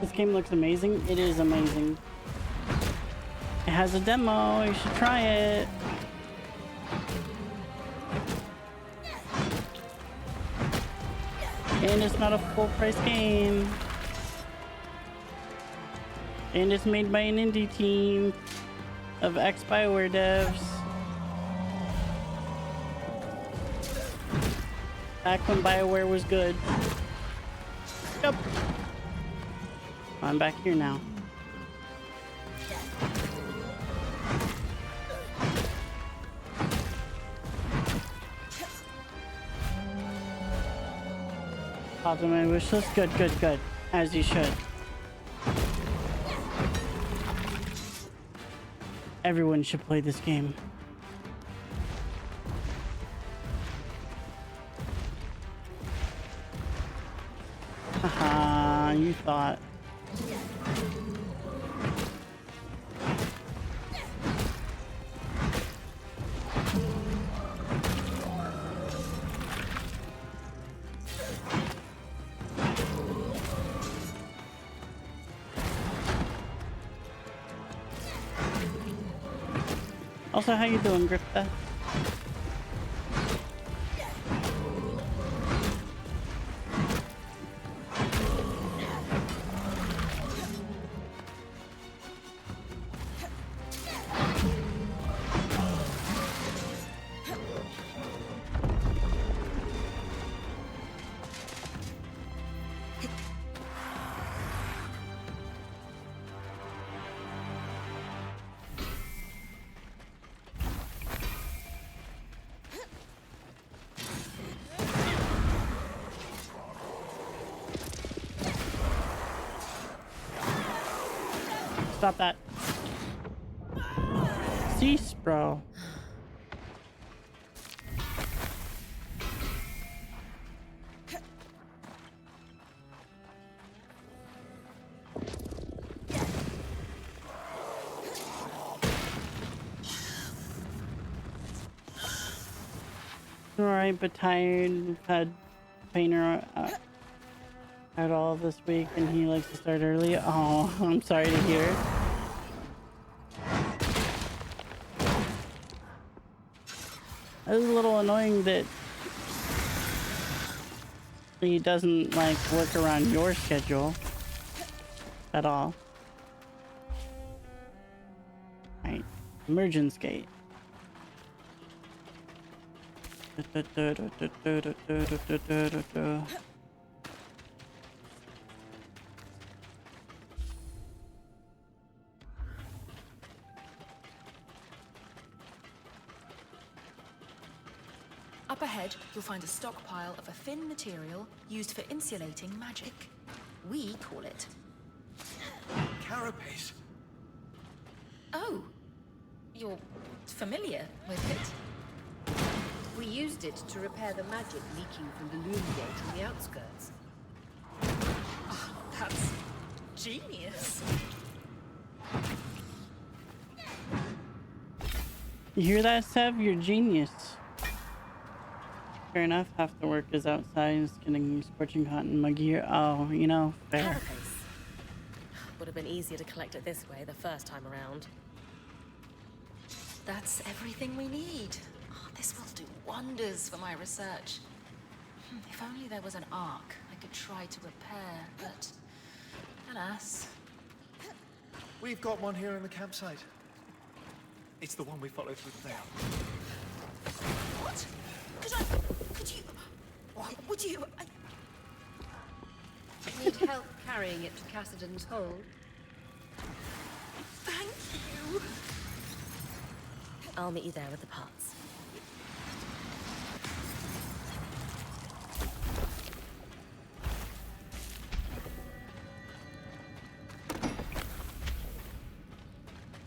This game looks amazing. It is amazing. It has a demo. You should try it. And it's not a full price game. And it's made by an indie team of ex-BioWare devs. Back when BioWare was good. Yep. I'm back here now. Popped on my wish list. Good, good, good. As you should. Everyone should play this game. Haha, you thought. Also, how you doing, Grifta? Stop that. Cease, bro. Alright, but tired. Had painter out all this week and he likes to start early. Oh, I'm sorry to hear. It was a little annoying that he doesn't like work around your schedule at all. Right, emergence gate. Up ahead, you'll find a stockpile of a thin material used for insulating magic. We call it... Carapace. Oh, you're familiar with it? We used it to repair the magic leaking from the loom gate in the outskirts. Oh, that's genius. You hear that, Sev? You're genius. Fair enough, half the work is outside, it's getting scorching hot and muggy. Oh, you know, fair. Carapace. Would have been easier to collect it this way the first time around. That's everything we need. Oh, this will do wonders for my research. If only there was an ark I could try to repair, but alas. We've got one here in the campsite. It's the one we followed through the veil. What? Could you... Would you... Need help carrying it to Cassidon's hold? Thank you. I'll meet you there with the parts.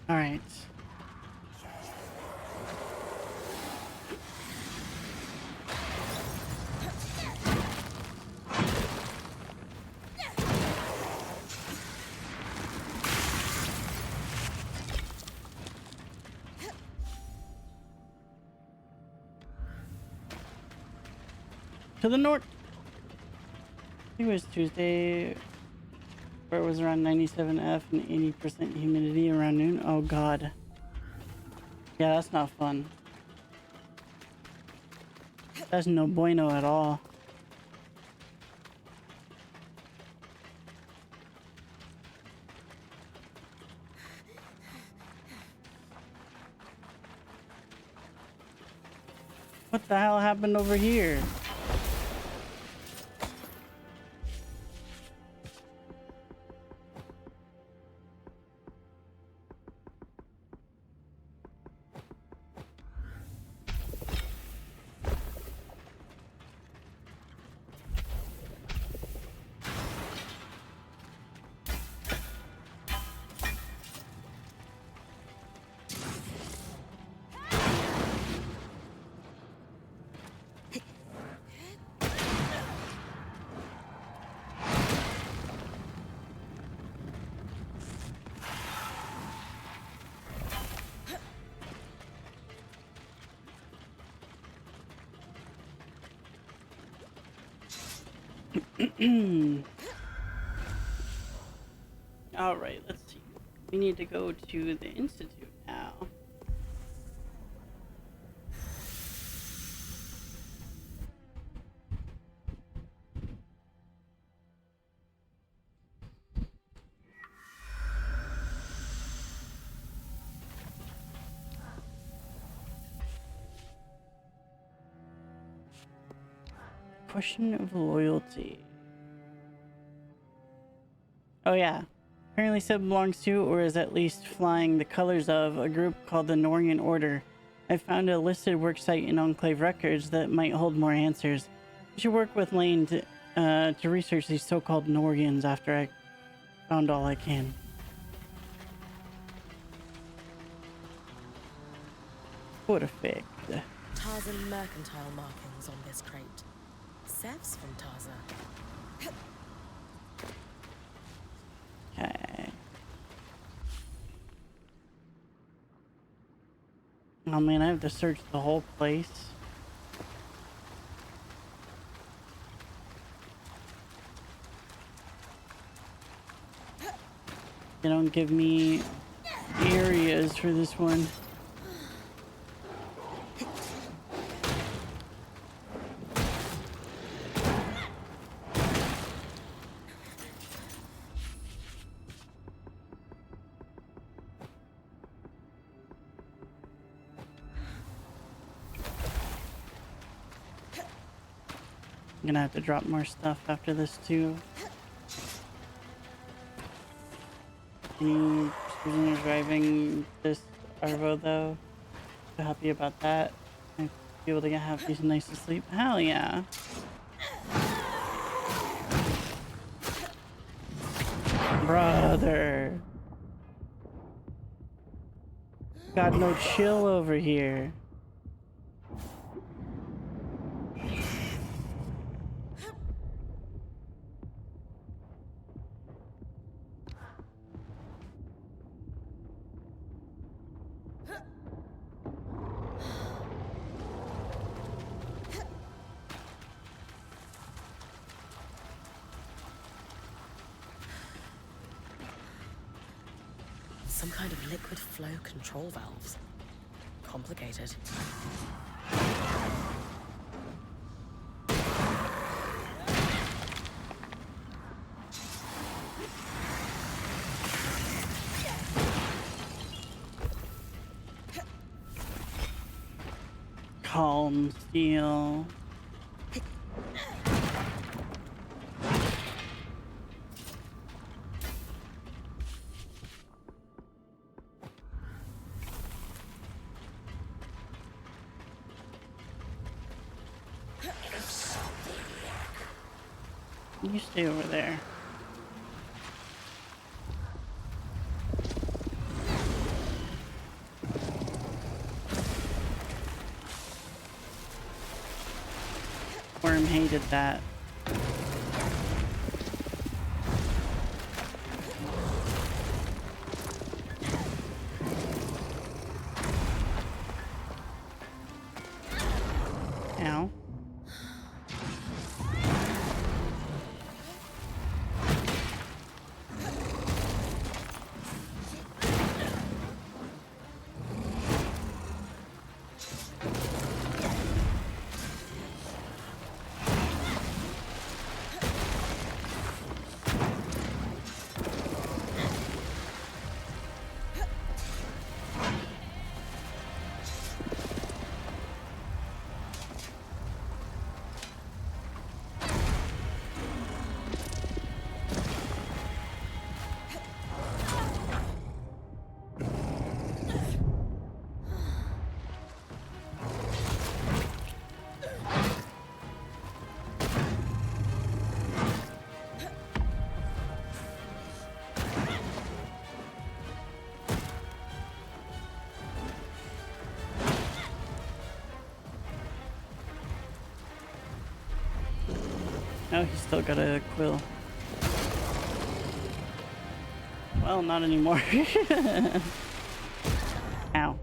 All right. To the north. I think it was Tuesday, where it was around 97F and 80% humidity around noon. Oh god. Yeah, that's not fun. That's no bueno at all. What the hell happened over here? All right, let's see. We need to go to the Institute now. Question of loyalty. Oh yeah. Apparently Seb belongs to, or is at least flying the colors of, a group called the Norian Order. I found a listed worksite in Enclave records that might hold more answers. We should work with Lane to research these so-called Norians after I found all I can. Perfect. Tarzan mercantile markings on this crate. Sev's from Tarza. Okay. Oh man, I have to search the whole place. They don't give me areas for this one. I'm gonna have to drop more stuff after this too. Any prisoners driving this Arvo though? So happy about that. I'll be able to get half decent nights of sleep. Hell yeah. Brother. Got no chill over here. Some kind of liquid flow control valves. Complicated. Calm steel. You stay over there. Worm hated that. Ow. Oh, he's still got a quill. Well, not anymore. Ow.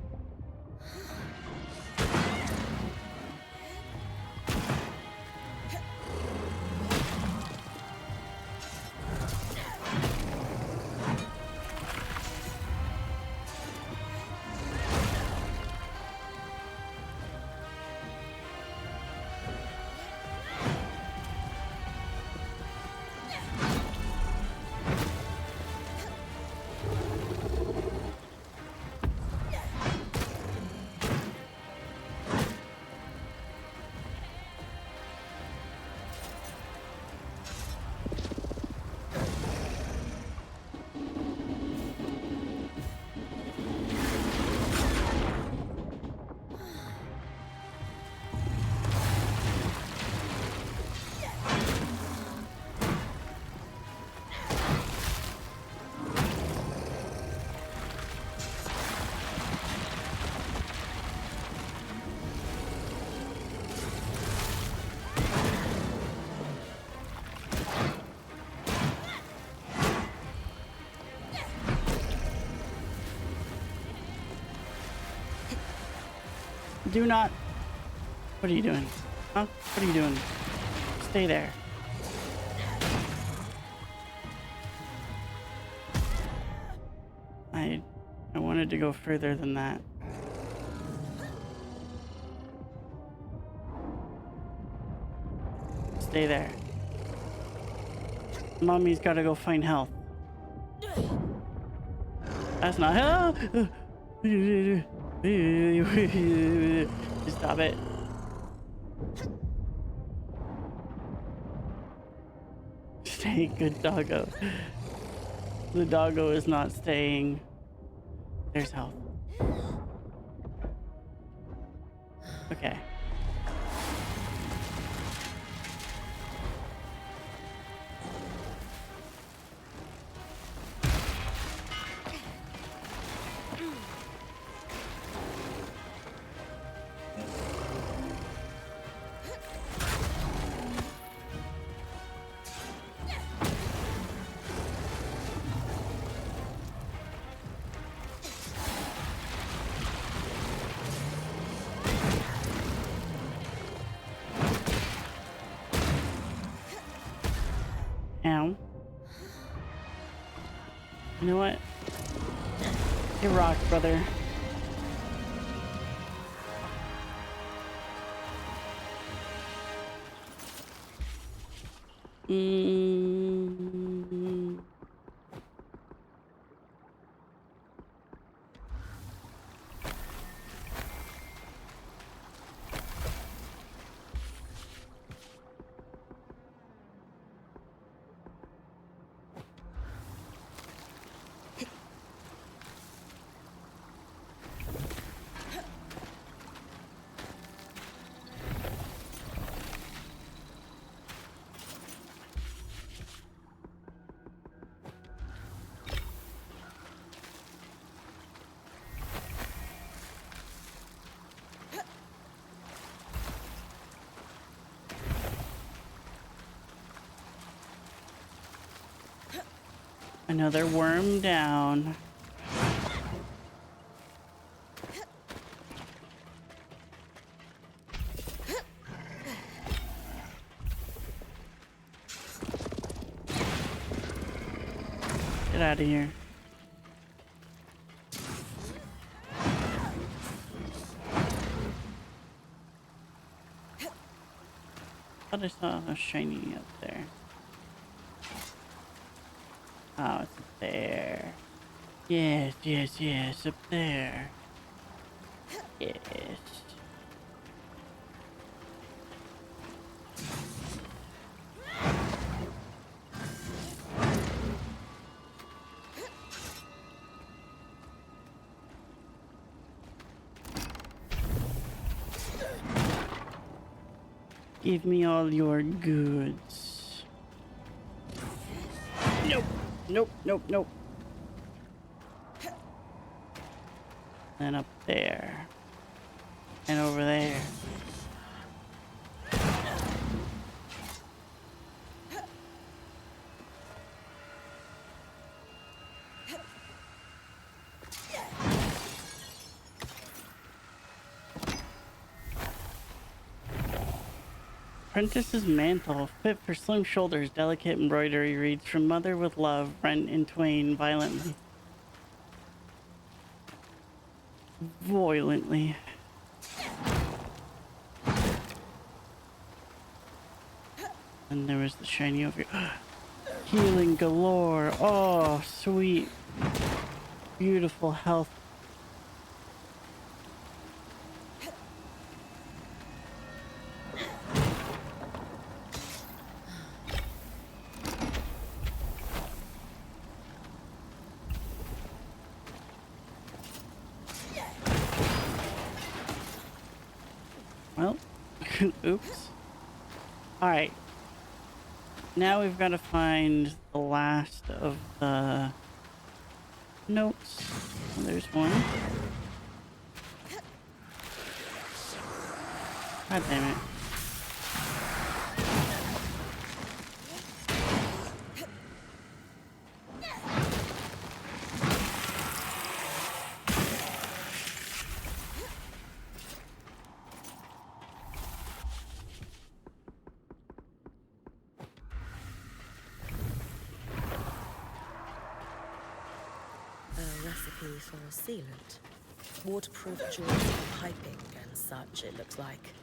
Do not. What are you doing? Huh? What are you doing? Stay there. I wanted to go further than that. Stay there. Mommy's gotta go find health. That's not health. Stop it. Stay, good doggo. The doggo is not staying. There's health. Okay. Ow. You know what? You rock, brother. Another worm down. Get out of here. Thought I saw a shiny up there. Oh, it's up there. Yes, yes, yes, up there. Yes. Give me all your goods. Nope. Nope, nope, nope. And up there. And over there. Apprentice's mantle, fit for slim shoulders, delicate embroidery reads from mother with love, rent in twain violently. Violently. And there was the shiny over here. Healing galore. Oh, sweet. Beautiful health. Well, oops. Alright. Now we've got to find the last of the notes. Oh, there's one. God damn it. Recipe for a sealant. Waterproof joints for piping and such, it looks like.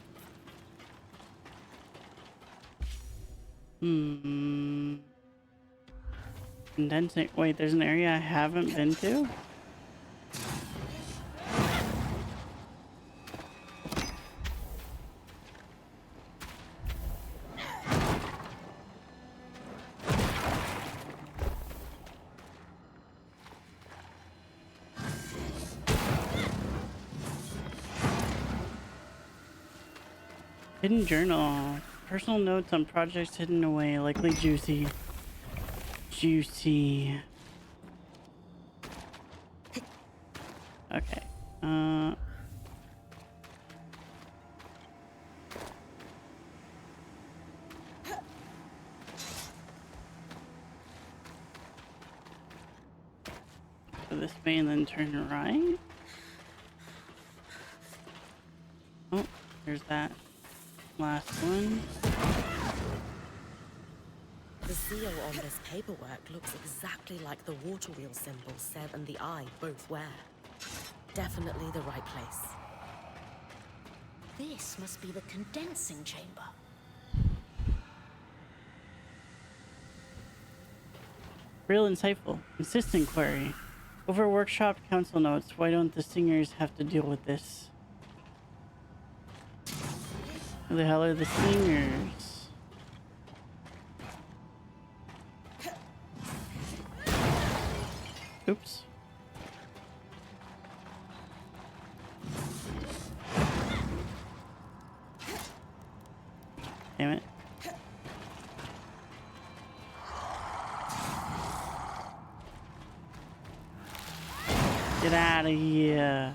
Condensing. Wait, there's an area I haven't been to? Hidden journal. Personal notes on projects hidden away, likely juicy. Juicy. Okay. Go this way and then turn right. Oh, there's that last one. The seal on this paperwork looks exactly like the water wheel symbol Seb and the Eye both wear. Definitely the right place. This must be the condensing chamber. Real insightful. Insistent query. Over workshop council notes, why don't the singers have to deal with this? Who the hell are the singers? Oops. Damn it. Get out of here.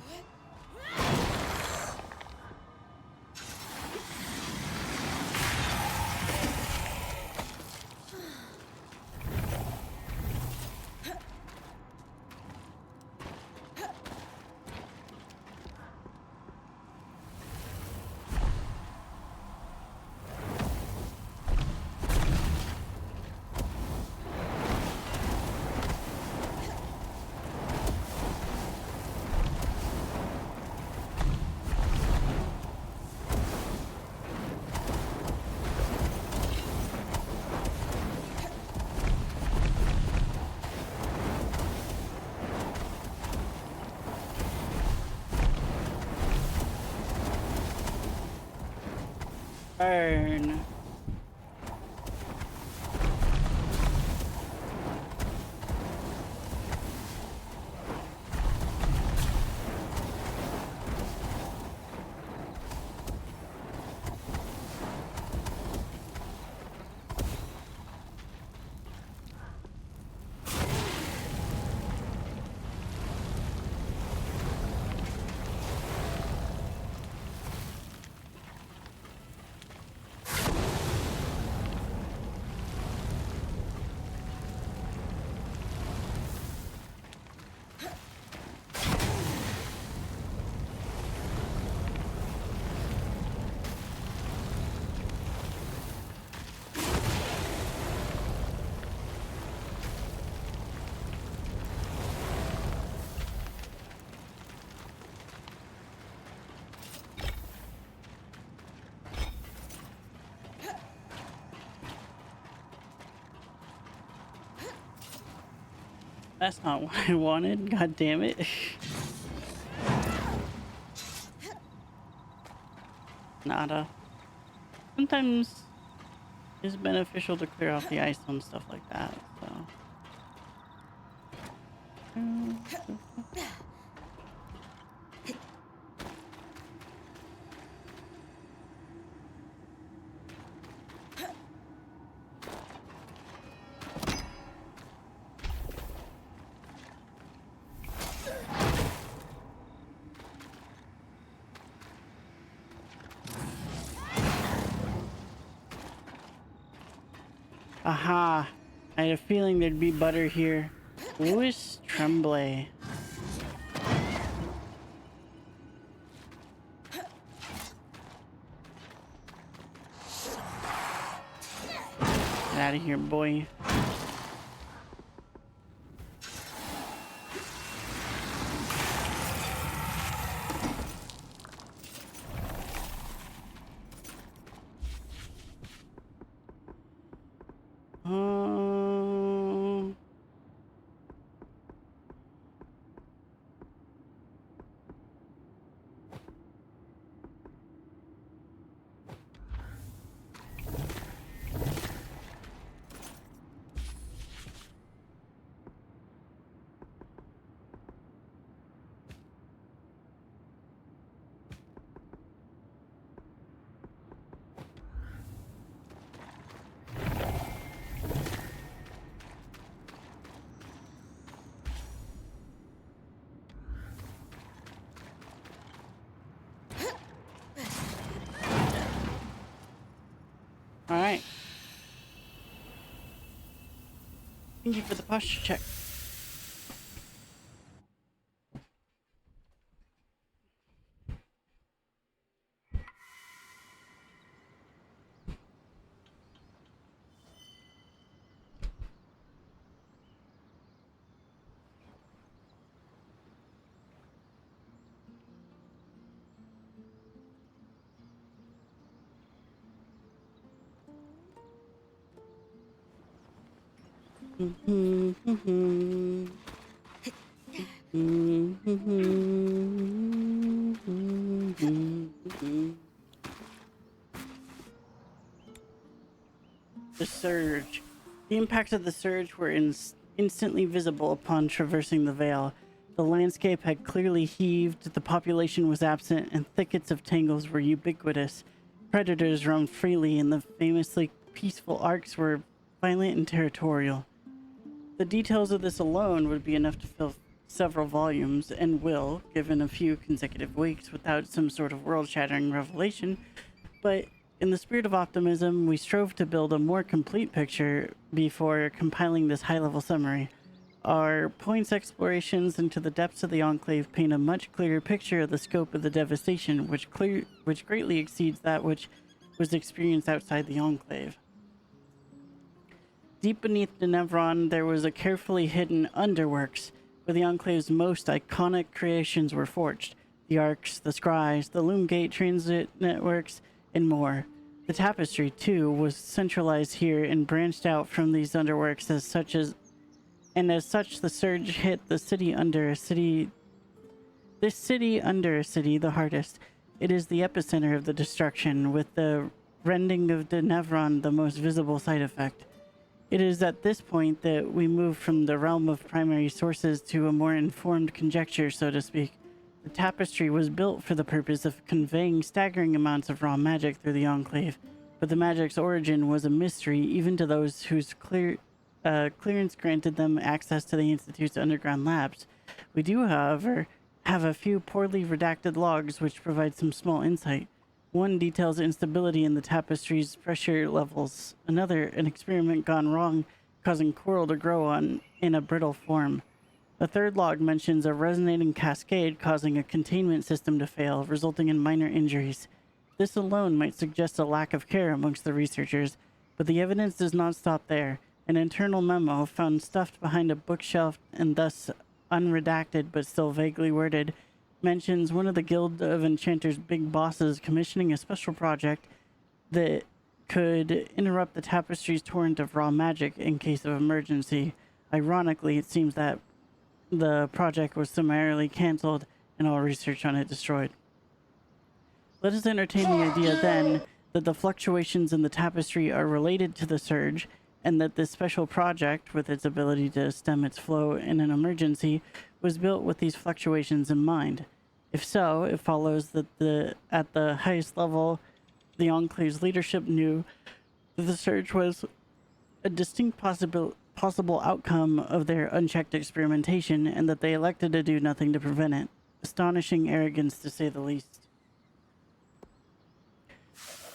Burn. That's not what I wanted. God damn it. Nada. Sometimes it's beneficial to clear off the ice on stuff like that, so. Aha! I had a feeling there'd be butter here. Louis Tremblay. Get out of here, boy. Alright. Thank you for the posture check. The surge. The impacts of the surge were instantly visible upon traversing the Vale. The landscape had clearly heaved, the population was absent, and thickets of tangles were ubiquitous. Predators roamed freely, and the famously peaceful arcs were violent and territorial. The details of this alone would be enough to fill several volumes, and will, given a few consecutive weeks without some sort of world-shattering revelation, but in the spirit of optimism, we strove to build a more complete picture before compiling this high-level summary. Our points explorations into the depths of the Enclave paint a much clearer picture of the scope of the devastation, which greatly exceeds that which was experienced outside the Enclave. Deep beneath Denevron, there was a carefully hidden underworks, where the Enclave's most iconic creations were forged. The arcs, the scries, the loom gate transit networks, and more. The tapestry, too, was centralized here and branched out from these underworks as such, the surge hit the city under a city. This city under a city the hardest. It is the epicenter of the destruction, with the rending of Denevron the most visible side effect. It is at this point that we move from the realm of primary sources to a more informed conjecture, so to speak. The tapestry was built for the purpose of conveying staggering amounts of raw magic through the Enclave, but the magic's origin was a mystery even to those whose clearance granted them access to the Institute's underground labs. We do, however, have a few poorly redacted logs which provide some small insight. One details instability in the tapestry's pressure levels. Another, an experiment gone wrong, causing coral to grow in a brittle form. A third log mentions a resonating cascade causing a containment system to fail, resulting in minor injuries. This alone might suggest a lack of care amongst the researchers, but the evidence does not stop there. An internal memo, found stuffed behind a bookshelf and thus unredacted but still vaguely worded, mentions one of the Guild of Enchanters' big bosses commissioning a special project that could interrupt the tapestry's torrent of raw magic in case of emergency. Ironically, it seems that the project was summarily cancelled and all research on it destroyed. Let us entertain the idea then that the fluctuations in the tapestry are related to the surge, and that this special project, with its ability to stem its flow in an emergency, was built with these fluctuations in mind. If so, it follows that at the highest level, the Enclave's leadership knew that the surge was a distinct possible outcome of their unchecked experimentation, and that they elected to do nothing to prevent it. Astonishing arrogance, to say the least.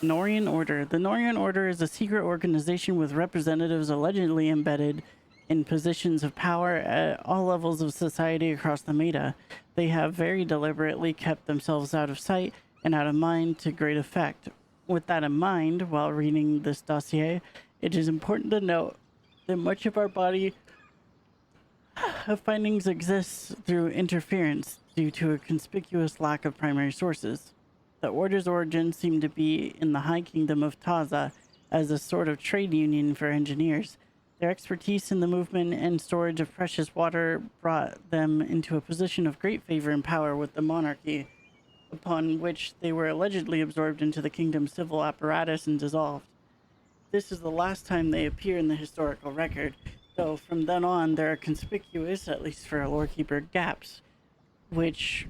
Norian Order. The Norian Order is a secret organization with representatives allegedly embedded in positions of power at all levels of society across the Meta. They have very deliberately kept themselves out of sight and out of mind to great effect. With that in mind, while reading this dossier, it is important to note that much of our body of findings exists through interference due to a conspicuous lack of primary sources. The Order's origins seem to be in the High Kingdom of Taza as a sort of trade union for engineers. Their expertise in the movement and storage of precious water brought them into a position of great favor and power with the monarchy, upon which they were allegedly absorbed into the kingdom's civil apparatus and dissolved. This is the last time they appear in the historical record, though from then on there are conspicuous, at least for a lorekeeper, gaps, which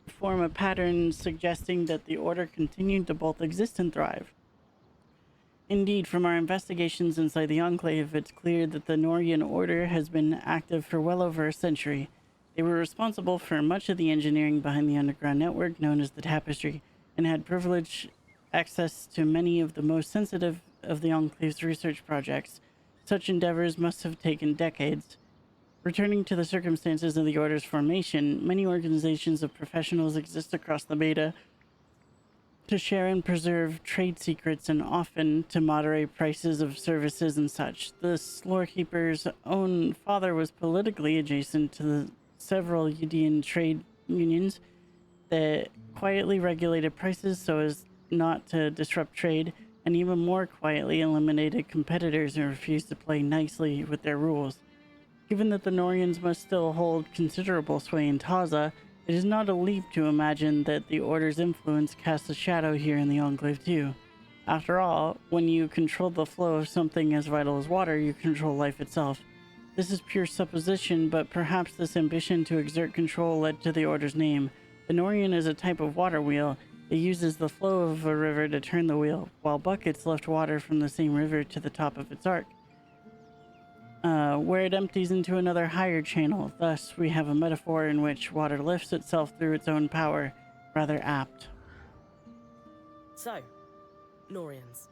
form a pattern suggesting that the Order continued to both exist and thrive. Indeed, from our investigations inside the Enclave, it's clear that the Norian Order has been active for well over a century. They were responsible for much of the engineering behind the underground network known as the Tapestry, and had privileged access to many of the most sensitive of the Enclave's research projects. Such endeavors must have taken decades. Returning to the circumstances of the Order's formation, many organizations of professionals exist across the Beta to share and preserve trade secrets and often to moderate prices of services and such. The Slorekeeper's own father was politically adjacent to the several Udian trade unions that quietly regulated prices so as not to disrupt trade, and even more quietly eliminated competitors and refused to play nicely with their rules. Given that the Norians must still hold considerable sway in Taza, it is not a leap to imagine that the Order's influence casts a shadow here in the Enclave too. After all, when you control the flow of something as vital as water, you control life itself. This is pure supposition, but perhaps this ambition to exert control led to the Order's name. The Norian is a type of water wheel. It uses the flow of a river to turn the wheel, while buckets lift water from the same river to the top of its arc, where it empties into another higher channel. Thus, we have a metaphor in which water lifts itself through its own power. Rather apt. So, Norians.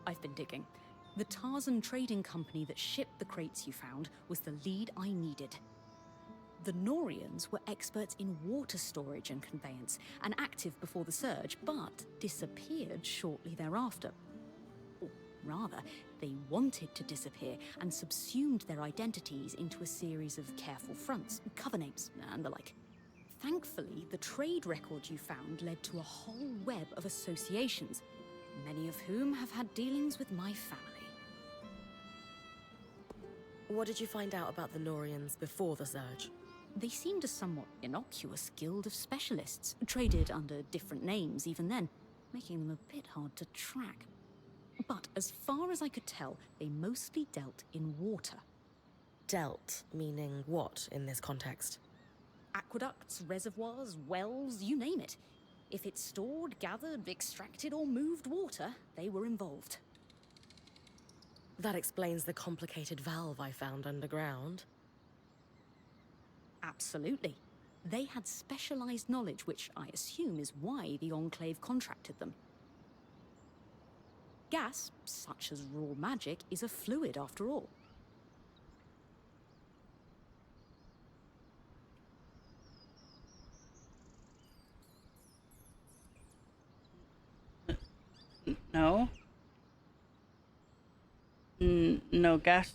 I've been digging. The Tarzan trading company that shipped the crates you found was the lead I needed. The Norians were experts in water storage and conveyance, and active before the surge, but disappeared shortly thereafter. Or rather, they wanted to disappear and subsumed their identities into a series of careful fronts, cover names, and the like. Thankfully, the trade record you found led to a whole web of associations, many of whom have had dealings with my family. What did you find out about the Norians before the surge? They seemed a somewhat innocuous guild of specialists, traded under different names even then, making them a bit hard to track. But as far as I could tell, they mostly dealt in water. Dealt, meaning what in this context? Aqueducts, reservoirs, wells, you name it. If it stored, gathered, extracted, or moved water, they were involved. That explains the complicated valve I found underground. Absolutely. They had specialized knowledge, which I assume is why the Enclave contracted them. Gas, such as raw magic, is a fluid after all. No? No, gas...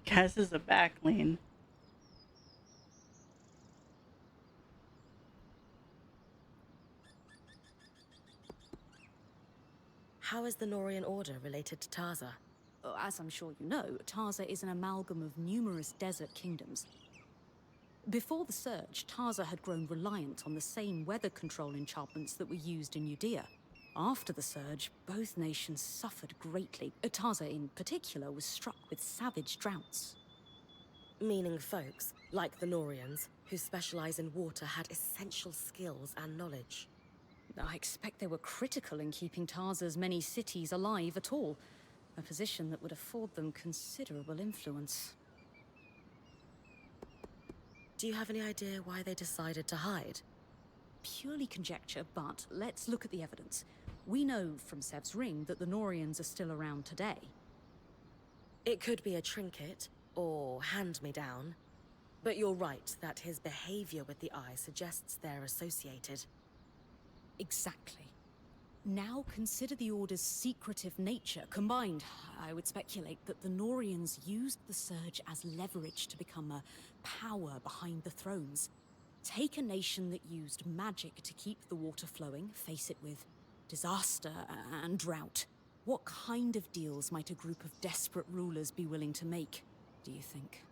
gas is a backlane. How is the Norian Order related to Taza? As I'm sure you know, Taza is an amalgam of numerous desert kingdoms. Before the Surge, Tarza had grown reliant on the same weather control enchantments that were used in Judea. After the Surge, both nations suffered greatly. Tarza, in particular, was struck with savage droughts. Meaning folks, like the Norians, who specialize in water, had essential skills and knowledge. I expect they were critical in keeping Tarza's many cities alive at all, a position that would afford them considerable influence. Do you have any idea why they decided to hide? Purely conjecture, but let's look at the evidence. We know from Sev's ring that the Norians are still around today. It could be a trinket, or hand-me-down. But you're right that his behavior with the eye suggests they're associated. Exactly. Now consider the Order's secretive nature. Combined, I would speculate that the Norians used the Surge as leverage to become a power behind the thrones. Take a nation that used magic to keep the water flowing, face it with disaster and drought. What kind of deals might a group of desperate rulers be willing to make, do you think?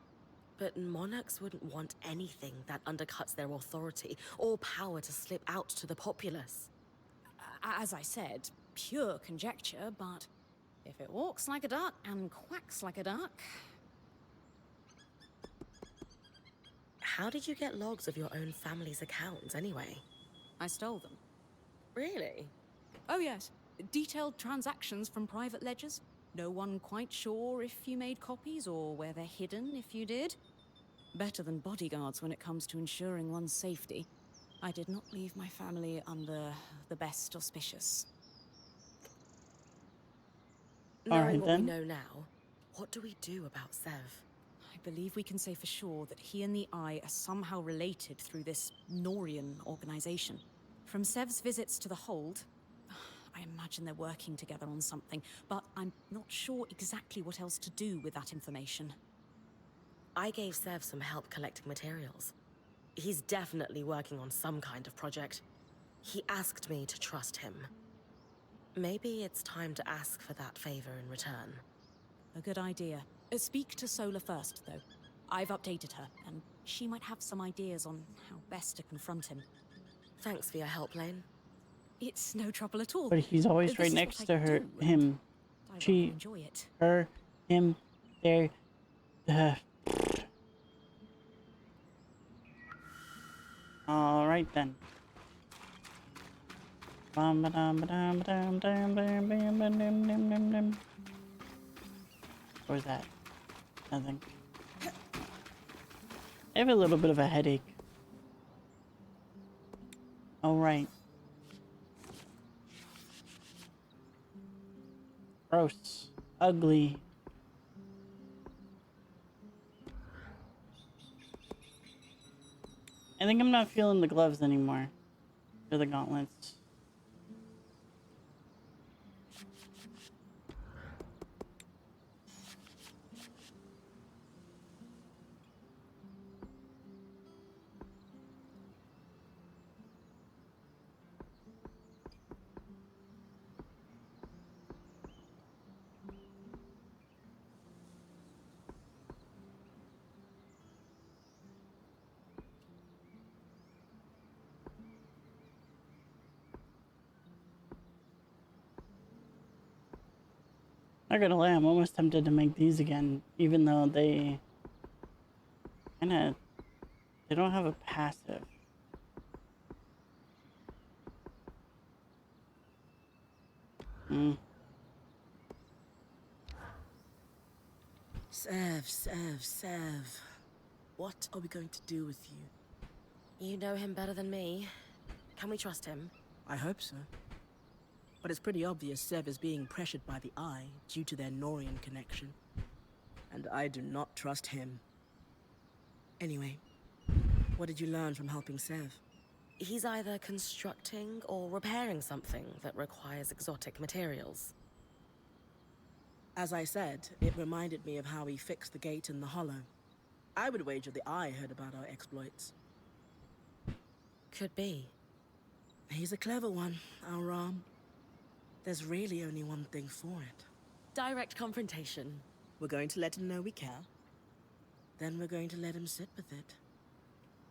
But monarchs wouldn't want anything that undercuts their authority or power to slip out to the populace. As I said, pure conjecture, but if it walks like a duck and quacks like a duck... How did you get logs of your own family's accounts, anyway? I stole them. Really? Oh yes, detailed transactions from private ledgers. No one quite sure if you made copies or where they're hidden if you did. Better than bodyguards when it comes to ensuring one's safety. I did not leave my family under the best auspicious. Knowing what we know now, what do we do about Sev? I believe we can say for sure that he and the Eye are somehow related through this Norian organization. From Sev's visits to the Hold, I imagine they're working together on something, but I'm not sure exactly what else to do with that information. I gave Sev some help collecting materials. He's definitely working on some kind of project. He asked me to trust him. Maybe it's time to ask for that favor in return. A good idea. Speak to Sola first, though. I've updated her, and she might have some ideas on how best to confront him. Thanks for your help, Lane. It's no trouble at all. But he's always This right is what next I to her, do, him. and I She, rather enjoy it. her, him, there. All right then. What was that? Nothing. I have a little bit of a headache. All right. Gross. Ugly. I think I'm not feeling the gloves anymore. Or the gauntlets. Not gonna lie, I'm almost tempted to make these again, even though they they don't have a passive. Sev. What are we going to do with you? You know him better than me. Can we trust him? I hope so. But it's pretty obvious Sev is being pressured by the Eye due to their Norian connection. And I do not trust him. Anyway, what did you learn from helping Sev? He's either constructing or repairing something that requires exotic materials. As I said, it reminded me of how he fixed the gate in the Hollow. I would wager the Eye heard about our exploits. Could be. He's a clever one, our Ram. There's really only one thing for it. Direct confrontation. We're going to let him know we care. Then we're going to let him sit with it.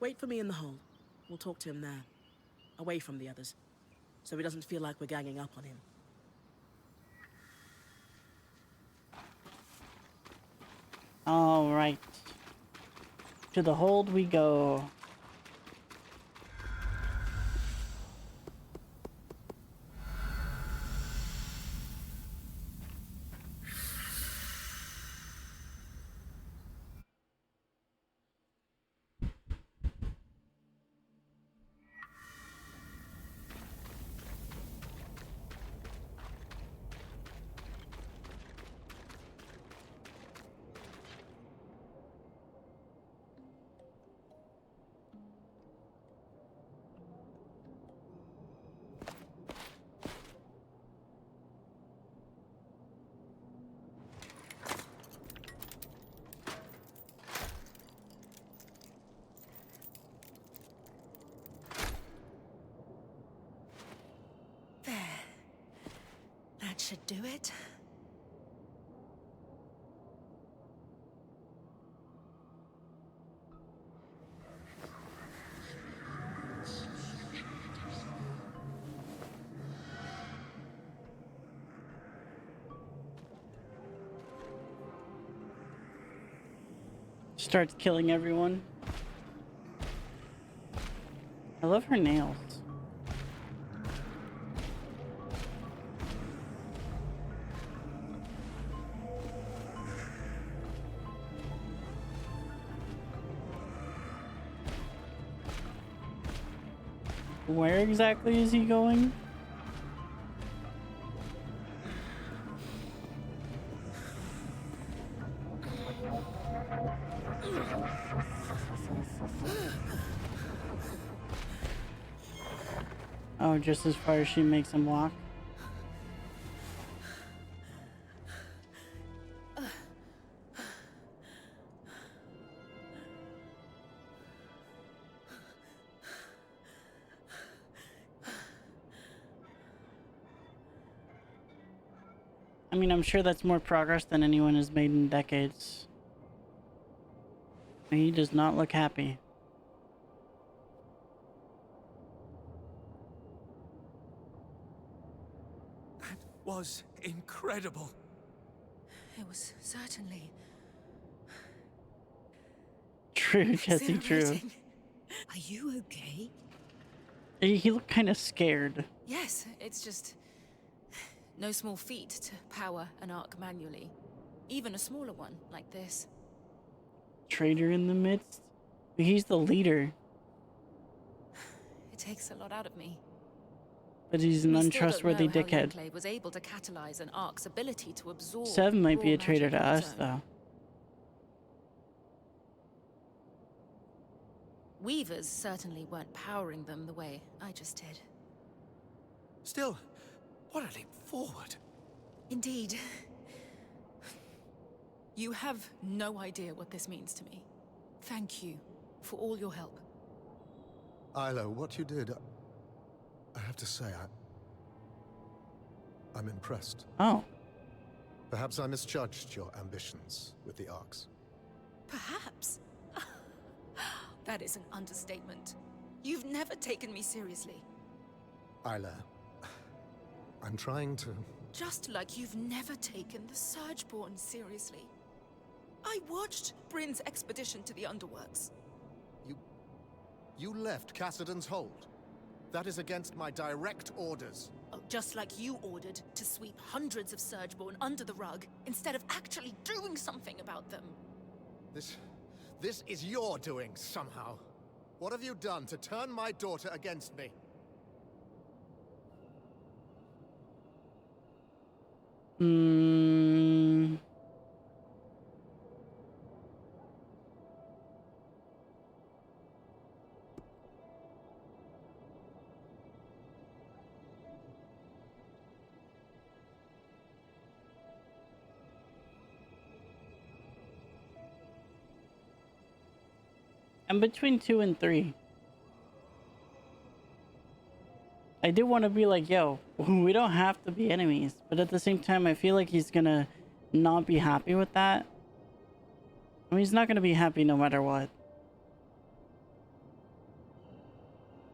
Wait for me in the hold. We'll talk to him there. Away from the others. So he doesn't feel like we're ganging up on him. All right. To the hold we go. That should do it. Starts killing everyone. I love her nails. Where exactly is he going? Oh, just as far as she makes him walk. I mean, I'm sure that's more progress than anyone has made in decades. He does not look happy. That was incredible. It was certainly True, Jesse, true. exhilarating. Are you okay? He looked kind of scared. Yes, it's just no small feat to power an arc manually. Even a smaller one like this. Traitor in the midst? He's the leader. It takes a lot out of me. But he's an We still don't untrustworthy know how the dickhead. Enclave was able to catalyze an arc's ability to absorb Sev might be raw a traitor magic to on its us, own. though. Weavers certainly weren't powering them the way I just did. Still, what a leap forward. Indeed. You have no idea what this means to me. Thank you for all your help. Isla, what you did, I have to say, I'm impressed. Oh. Perhaps I misjudged your ambitions with the Arcs. Perhaps. That is an understatement. You've never taken me seriously. Isla, I'm trying to... Just like you've never taken the Surgeborn seriously. I watched Bryn's expedition to the Underworks. You left Cassidon's hold. That is against my direct orders. Oh, just like you ordered to sweep hundreds of Surgeborn under the rug instead of actually doing something about them. This is your doing, somehow. What have you done to turn my daughter against me? I'm between 2 and 3. I do want to be like, yo, we don't have to be enemies. But at the same time, I feel like he's gonna not be happy with that. I mean, he's not gonna be happy no matter what.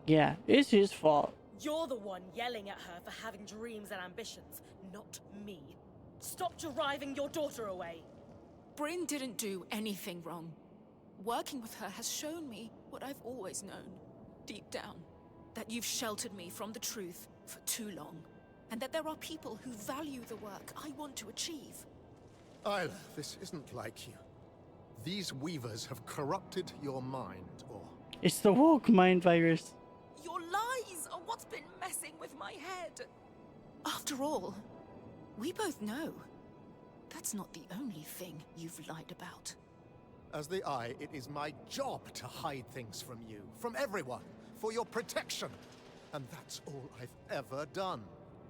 Yeah, it's his fault. You're the one yelling at her for having dreams and ambitions, not me. Stop driving your daughter away. Bryn didn't do anything wrong. Working with her has shown me what I've always known, deep down. That you've sheltered me from the truth for too long. And that there are people who value the work I want to achieve. Isla, this isn't like you. These weavers have corrupted your mind, or... It's the woke mind virus. Your lies are what's been messing with my head. After all, we both know that's not the only thing you've lied about. As the Eye, it is my job to hide things from you, from everyone, for your protection. And that's all I've ever done.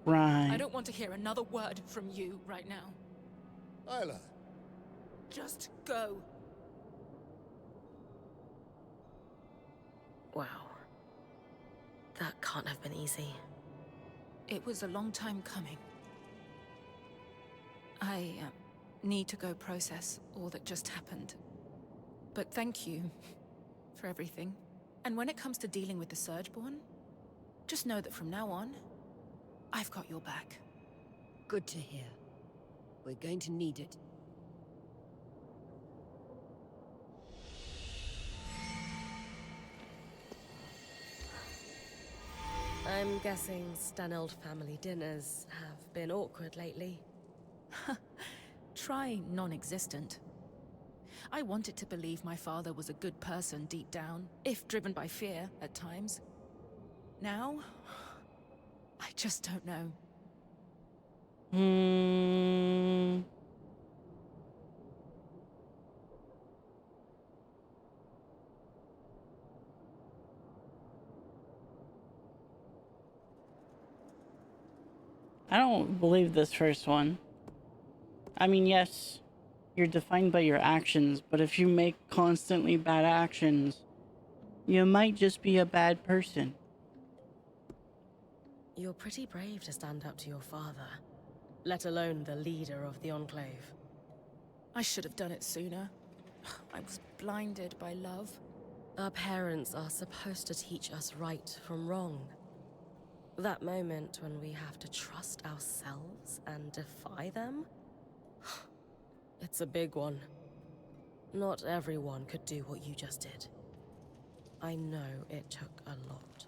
Right. I don't want to hear another word from you right now. Isla. Just go. Wow. That can't have been easy. It was a long time coming. I need to go process all that just happened. But thank you for everything. And when it comes to dealing with the Surgeborn, just know that from now on, I've got your back. Good to hear. We're going to need it. I'm guessing Stanold family dinners have been awkward lately. Try non-existent. I wanted to believe my father was a good person deep down, if driven by fear at times. Now, I just don't know. I don't believe this first one. I mean, yes, you're defined by your actions, but if you make constantly bad actions, you might just be a bad person. You're pretty brave to stand up to your father, let alone the leader of the Enclave. I should have done it sooner. I was blinded by love. Our parents are supposed to teach us right from wrong. That moment when we have to trust ourselves and defy them? It's a big one. Not everyone could do what you just did. I know it took a lot.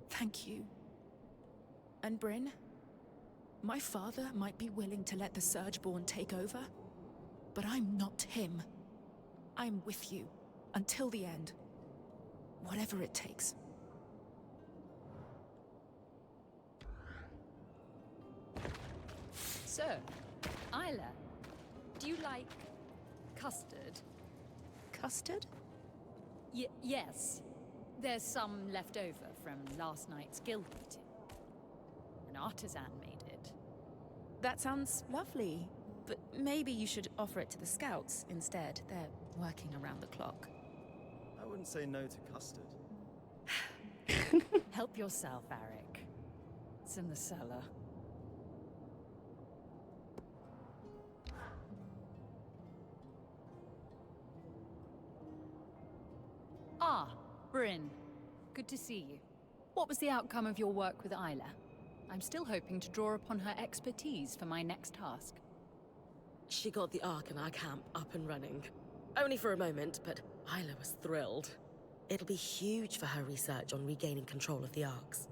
Thank you. And Bryn, my father might be willing to let the Surgeborn take over, but I'm not him. I'm with you until the end. Whatever it takes. So, Isla, do you like custard? Custard? Yes. There's some left over from last night's guild meeting. An artisan made it. That sounds lovely, but maybe you should offer it to the scouts instead. They're working around the clock. I wouldn't say no to custard. Help yourself, Eric. It's in the cellar. Ah, Bryn. Good to see you. What was the outcome of your work with Isla? I'm still hoping to draw upon her expertise for my next task. She got the Ark in our camp up and running. Only for a moment, but Isla was thrilled. It'll be huge for her research on regaining control of the Arks.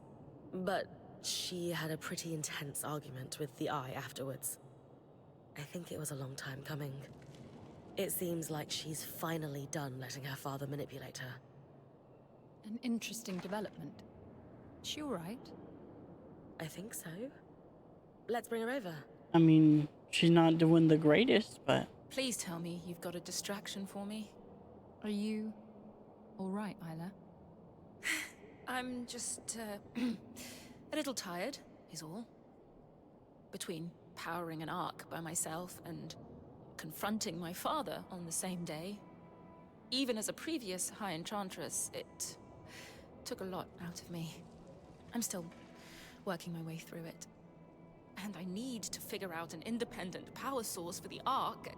But she had a pretty intense argument with the Eye afterwards. I think it was a long time coming. It seems like she's finally done letting her father manipulate her. An interesting development. She all right? I think so. Let's bring her over. I mean, she's not doing the greatest, but... Please tell me you've got a distraction for me. Are you all right, Isla? I'm just, a little tired, is all. Between powering an Ark by myself and confronting my father on the same day. Even as a previous High Enchantress, it took a lot out of me. I'm still working my way through it. And I need to figure out an independent power source for the Ark.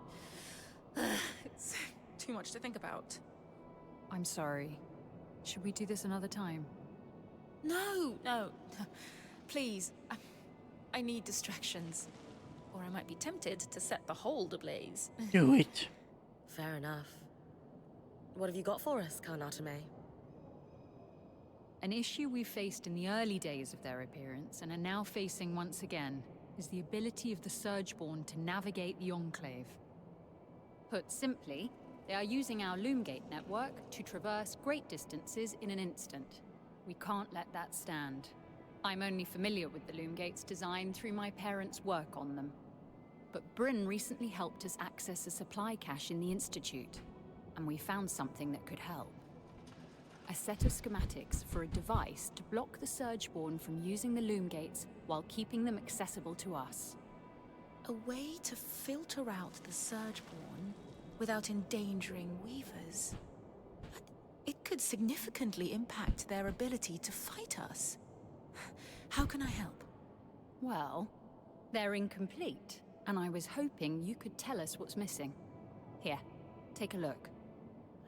It's too much to think about. I'm sorry. Should we do this another time? No. Please. I need distractions. Or I might be tempted to set the hold ablaze. Do it. Fair enough. What have you got for us, Karnatame? An issue we faced in the early days of their appearance and are now facing once again is the ability of the Surgeborn to navigate the Enclave. Put simply, they are using our Loomgate network to traverse great distances in an instant. We can't let that stand. I'm only familiar with the Loomgate's design through my parents' work on them. But Bryn recently helped us access a supply cache in the Institute, and we found something that could help. A set of schematics for a device to block the Surgeborn from using the Loomgates while keeping them accessible to us. A way to filter out the Surgeborn without endangering Weavers. It could significantly impact their ability to fight us. How can I help? Well, they're incomplete, and I was hoping you could tell us what's missing. Here, take a look.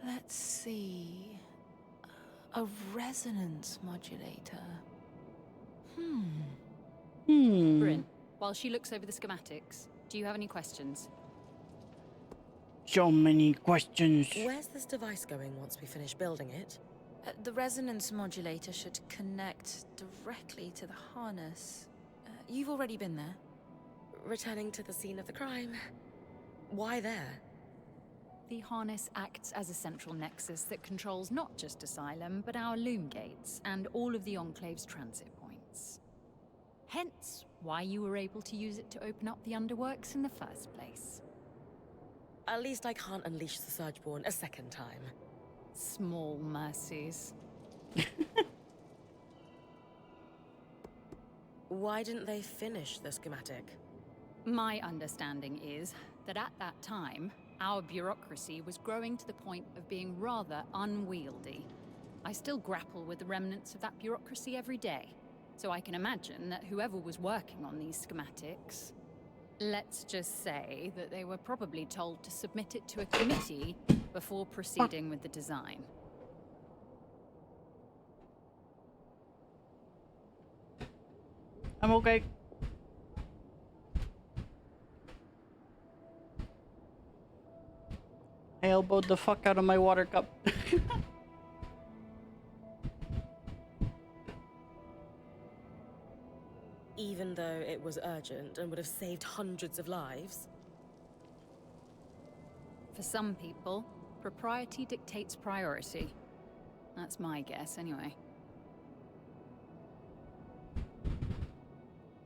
Let's see... A resonance modulator. Bryn, while she looks over the schematics, do you have any questions? So many questions. Where's this device going once we finish building it? The resonance modulator should connect directly to the harness. You've already been there. Returning to the scene of the crime. Why there? The harness acts as a central nexus that controls not just Asylum, but our Loomgates and all of the Enclave's transit points. Hence, why you were able to use it to open up the underworks in the first place. At least I can't unleash the Surgeborn a second time. Small mercies. Why didn't they finish the schematic? My understanding is that at that time, our bureaucracy was growing to the point of being rather unwieldy. I still grapple with the remnants of that bureaucracy every day, so I can imagine that whoever was working on these schematics, let's just say that they were probably told to submit it to a committee before proceeding with the design. I'm okay. I elbowed the fuck out of my water cup. Even though it was urgent and would have saved hundreds of lives? For some people, propriety dictates priority. That's my guess, anyway.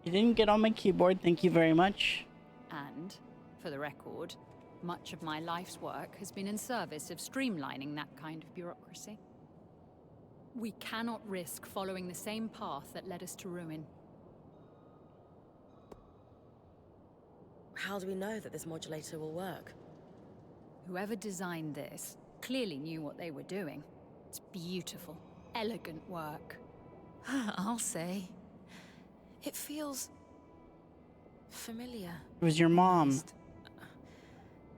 You didn't get on my keyboard, thank you very much. And, for the record, much of my life's work has been in service of streamlining that kind of bureaucracy. We cannot risk following the same path that led us to ruin. How do we know that this modulator will work? Whoever designed this clearly knew what they were doing. It's beautiful, elegant work. I'll say. It feels... familiar. It was your mom.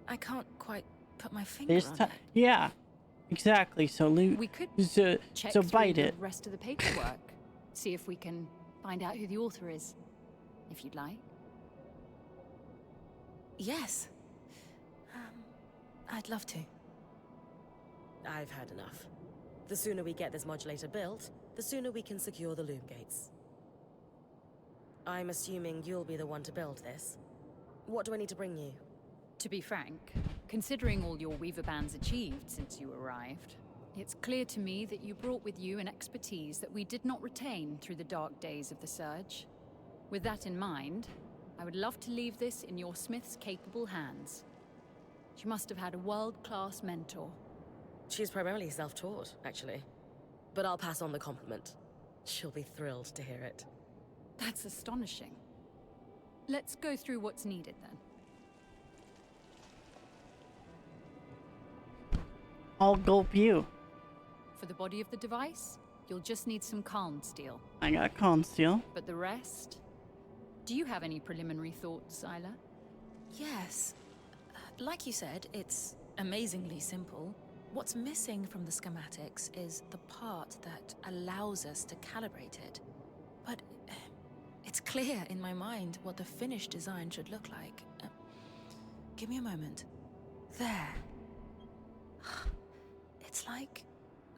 I can't quite put my finger on it. Yeah, exactly. So we could check so through bite the it. rest of the paperwork, see if we can find out who the author is, if you'd like. Yes. I'd love to. I've had enough. The sooner we get this modulator built, the sooner we can secure the Loomgates. I'm assuming you'll be the one to build this. What do I need to bring you? To be frank, considering all your Weaver Band's achieved since you arrived, it's clear to me that you brought with you an expertise that we did not retain through the dark days of the Surge. With that in mind, I would love to leave this in your Smith's capable hands. She must have had a world-class mentor. She's primarily self-taught, actually. But I'll pass on the compliment. She'll be thrilled to hear it. That's astonishing. Let's go through what's needed then. I'll gulp you. For the body of the device, you'll just need some calm steel. I got calm steel. But the rest? Do you have any preliminary thoughts, Isla? Yes. Like you said, it's amazingly simple. What's missing from the schematics is the part that allows us to calibrate it. But it's clear in my mind what the finished design should look like. Give me a moment. There. It's like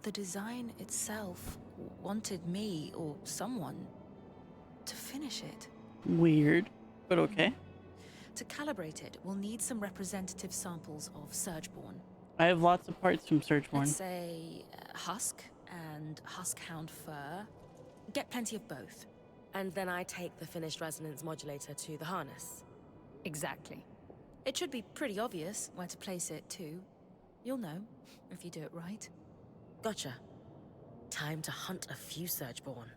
the design itself wanted me or someone to finish it. Weird, but okay. To calibrate it, we'll need some representative samples of Surgeborn. I have lots of parts from Surgeborn. Let's say husk and huskhound fur. Get plenty of both. And then I take the finished resonance modulator to the harness. Exactly. It should be pretty obvious where to place it, too. You'll know, if you do it right. Gotcha. Time to hunt a few Surgeborn.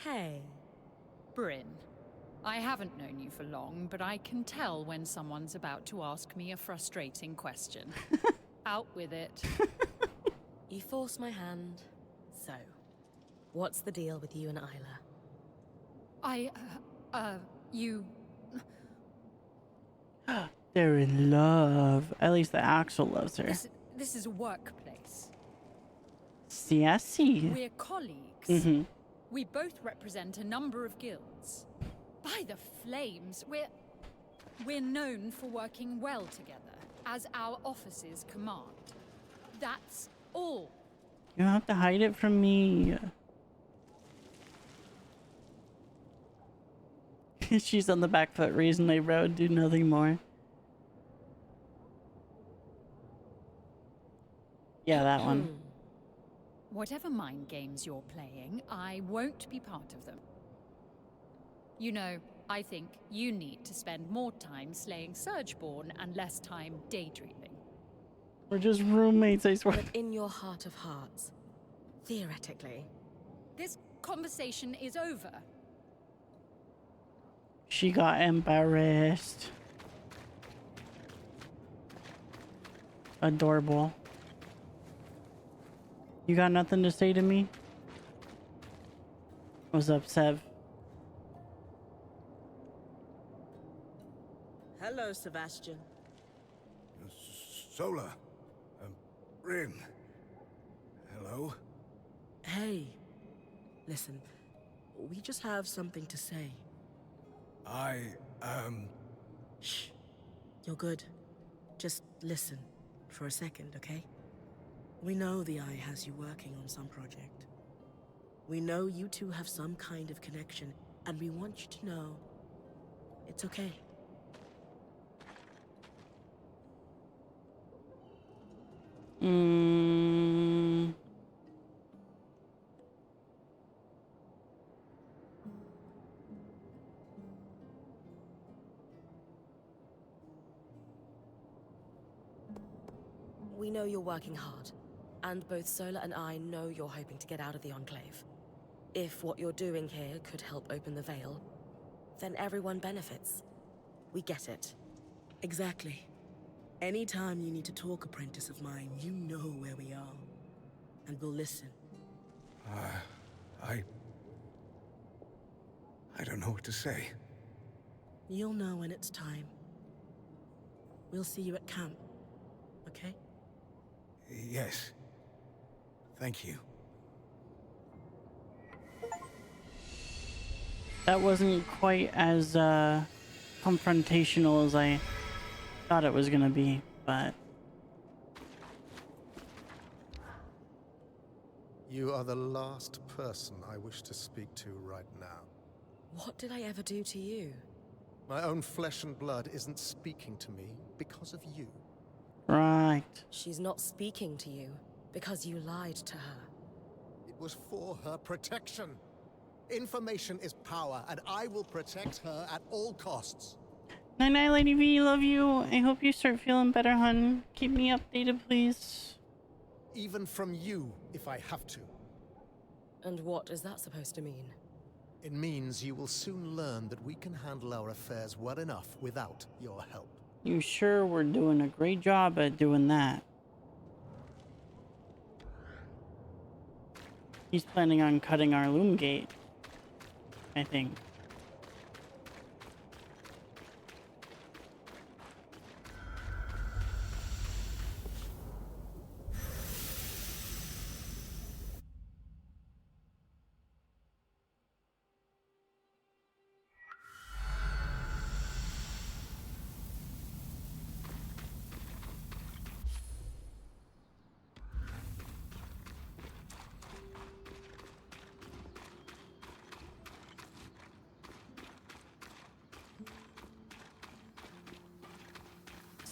Hey. Bryn, I haven't known you for long, but I can tell when someone's about to ask me a frustrating question. Out with it. You forced my hand. So, what's the deal with you and Isla? You... They're in love. At least the Axel loves her. This is a workplace. Sassy. We're colleagues. Mm-hmm. We both represent a number of guilds. By the flames, we're known for working well together, as our offices command. That's all. You don't have to hide it from me. She's on the back foot, raising my brow, do nothing more. Yeah, that one. Whatever mind games you're playing, I won't be part of them. You know, I think you need to spend more time slaying Surgeborn and less time daydreaming. We're just roommates, I swear. But in your heart of hearts, theoretically... This conversation is over. She got embarrassed. Adorable. You got nothing to say to me? What's up, Sev? Hello, Sebastian. Sola. Rin. Hello? Hey. Listen, we just have something to say. Shh. You're good. Just listen for a second, okay? We know the Eye has you working on some project. We know you two have some kind of connection, and we want you to know it's okay. We know you're working hard, and both Sola and I know you're hoping to get out of the Enclave. If what you're doing here could help open the veil, then everyone benefits. We get it. Exactly. Anytime you need to talk, apprentice of mine, you know where we are. And we'll listen. I don't know what to say. You'll know when it's time. We'll see you at camp, okay? Yes. Thank you. That wasn't quite as confrontational as I thought it was gonna be, but... You are the last person I wish to speak to right now. What did I ever do to you? My own flesh and blood isn't speaking to me because of you. Right. She's not speaking to you because you lied to her. It was for her protection. Information is power, and I will protect her at all costs. Night-night, Lady V. Love you. I hope you start feeling better, hun. Keep me updated, please. Even from you, if I have to. And what is that supposed to mean? It means you will soon learn that we can handle our affairs well enough without your help. You sure we're doing a great job at doing that. He's planning on cutting our loom gate, I think.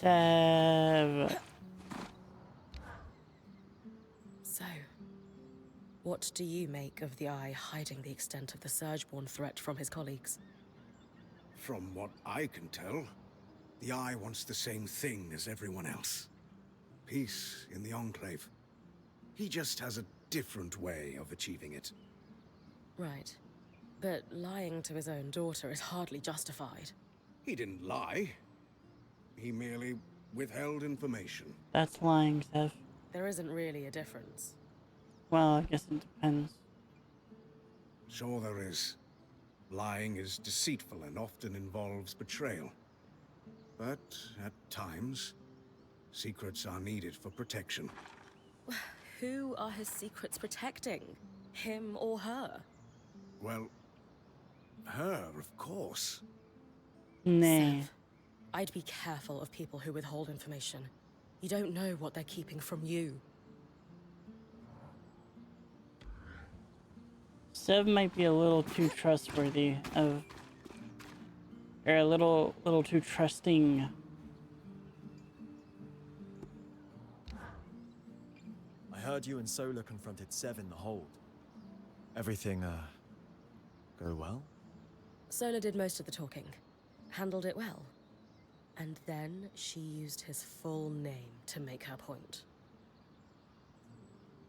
Sev. So, what do you make of the Eye hiding the extent of the Surgeborn threat from his colleagues? From what I can tell, the Eye wants the same thing as everyone else. Peace in the Enclave. He just has a different way of achieving it. Right. But lying to his own daughter is hardly justified. He didn't lie. He merely withheld information. That's lying, Sev. There isn't really a difference. Well, I guess it depends. Sure there is. Lying is deceitful and often involves betrayal. But at times, secrets are needed for protection. Who are his secrets protecting? Him or her? Well, her, of course. Nah. Sev, I'd be careful of people who withhold information. You don't know what they're keeping from you. Sev might be a little too trustworthy or a little too trusting. I heard you and Solar confronted Sev in the hold. Everything, go well? Sola did most of the talking. Handled it well. And then she used his full name to make her point.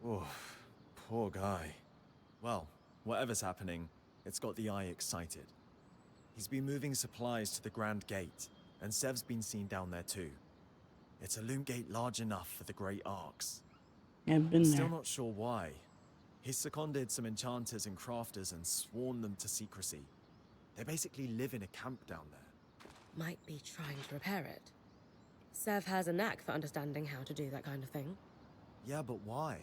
Oof, poor guy. Well, whatever's happening, it's got the Eye excited. He's been moving supplies to the Grand Gate, and Sev's been seen down there too. It's a loom gate large enough for the Great Arcs. Yeah, I've been Still there. not sure why. He's seconded some enchanters and crafters and sworn them to secrecy. They basically live in a camp down there. Might be trying to repair it. Sev has a knack for understanding how to do that kind of thing. Yeah, but why?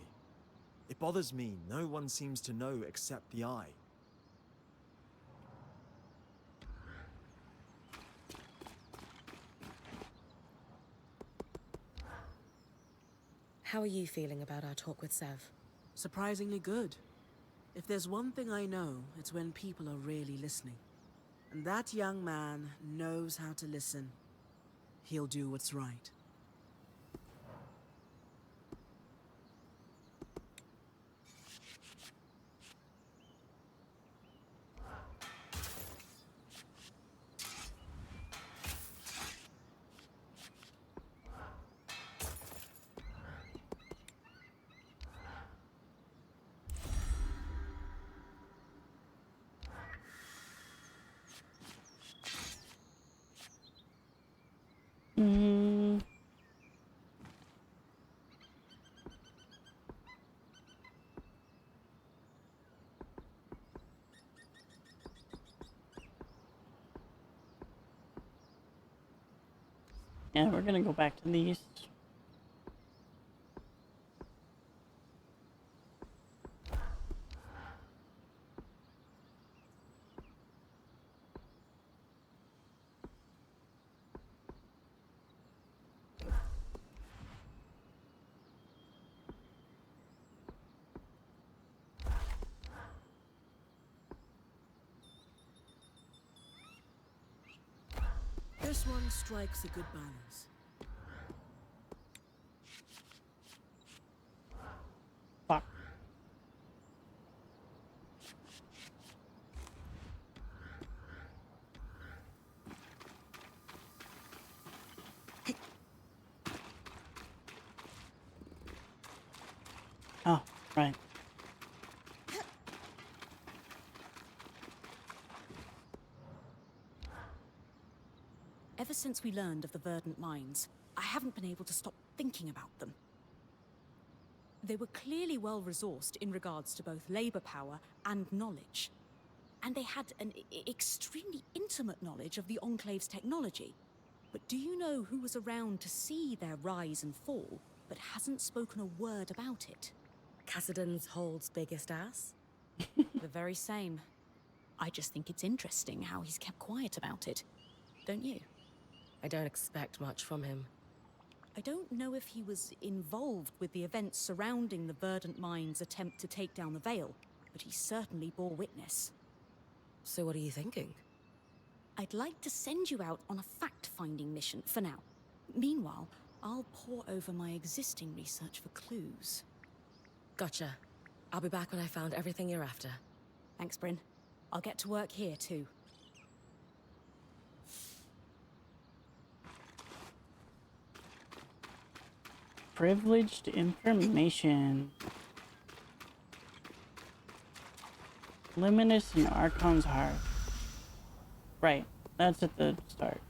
It bothers me no one seems to know except the Eye. How are you feeling about our talk with Sev? Surprisingly good. If there's one thing I know, it's when people are really listening. And that young man knows how to listen. He'll do what's right. Yeah, we're gonna go back to the east. This one strikes a good balance. Fuck. Oh, right. Ever since we learned of the verdant mines, I haven't been able to stop thinking about them. They were clearly well resourced in regards to both labor power and knowledge. And they had an extremely intimate knowledge of the Enclave's technology. But do you know who was around to see their rise and fall, but hasn't spoken a word about it? Cassidon's Hold's biggest ass? The very same. I just think it's interesting how he's kept quiet about it. Don't you? I don't expect much from him. I don't know if he was involved with the events surrounding the Verdant Mine's attempt to take down the Veil, but he certainly bore witness. So what are you thinking? I'd like to send you out on a fact-finding mission for now. Meanwhile, I'll pore over my existing research for clues. Gotcha. I'll be back when I found everything you're after. Thanks, Bryn. I'll get to work here, too. Privileged information. Luminous and Archon's heart. Right, that's at the start.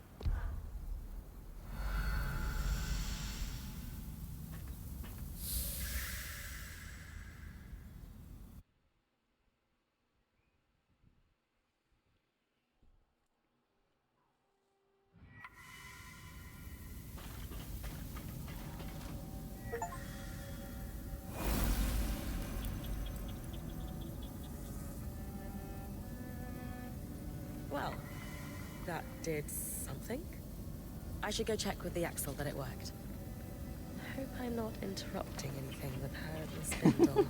Well, that did something. I should go check with the Axel that it worked. Hope I'm not interrupting anything with her and Spindle.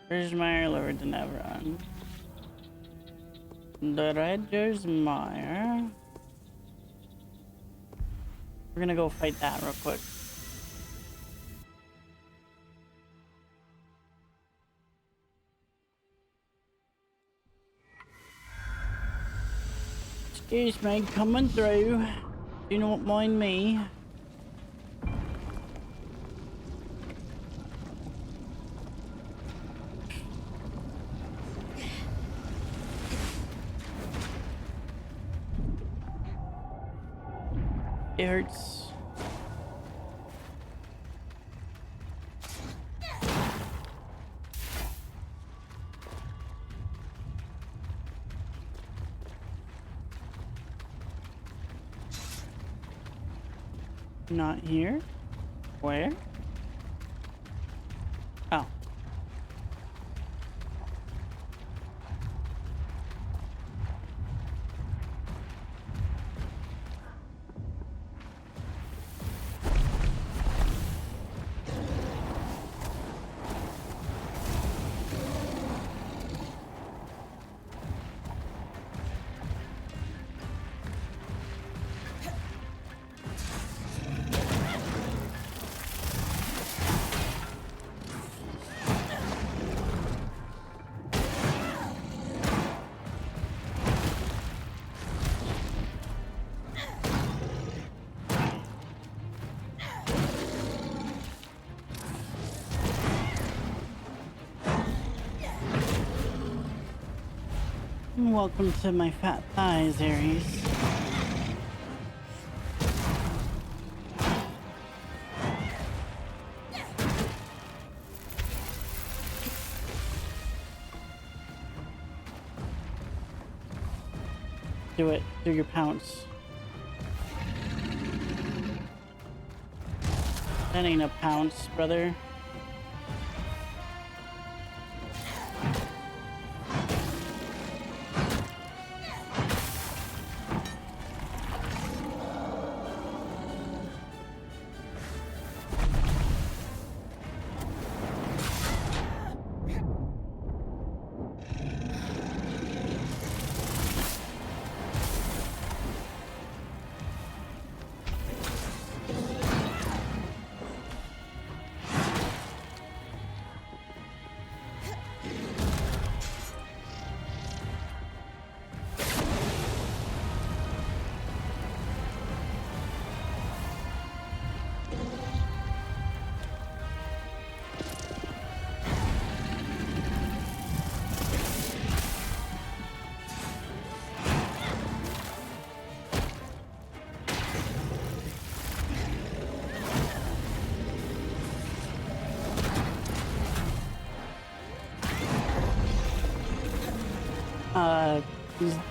Ridgemire lowered to Nevron. The Ridgemire. We're gonna go fight that real quick. Excuse me, coming through. Do not mind me. It hurts. Not here? Where? Oh. Welcome to my fat thighs, Ares. Do it. Do your pounce. That ain't a pounce, brother.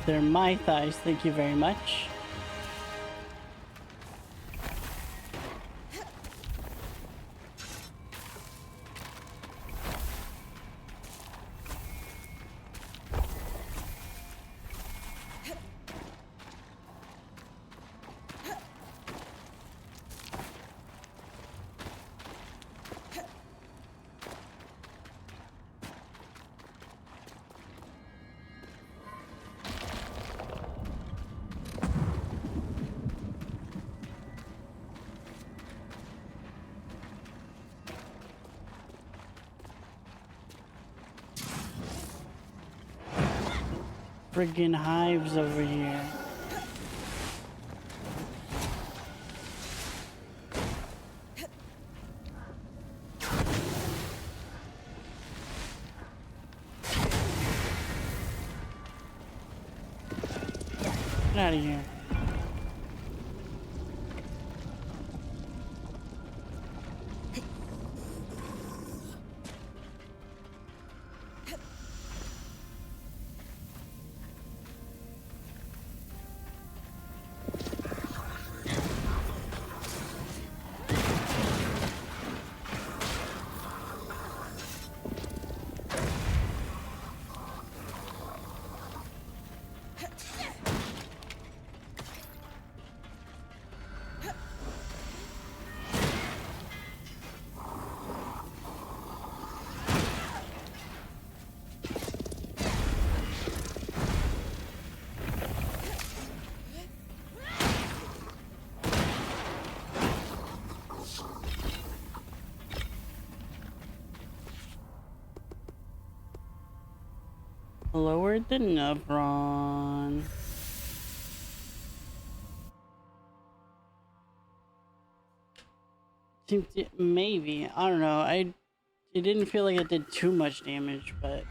They're my thighs, thank you very much. friggin' hives over here. Get out of here. Lowered the Nevron. Maybe. I don't know. It didn't feel like it did too much damage, but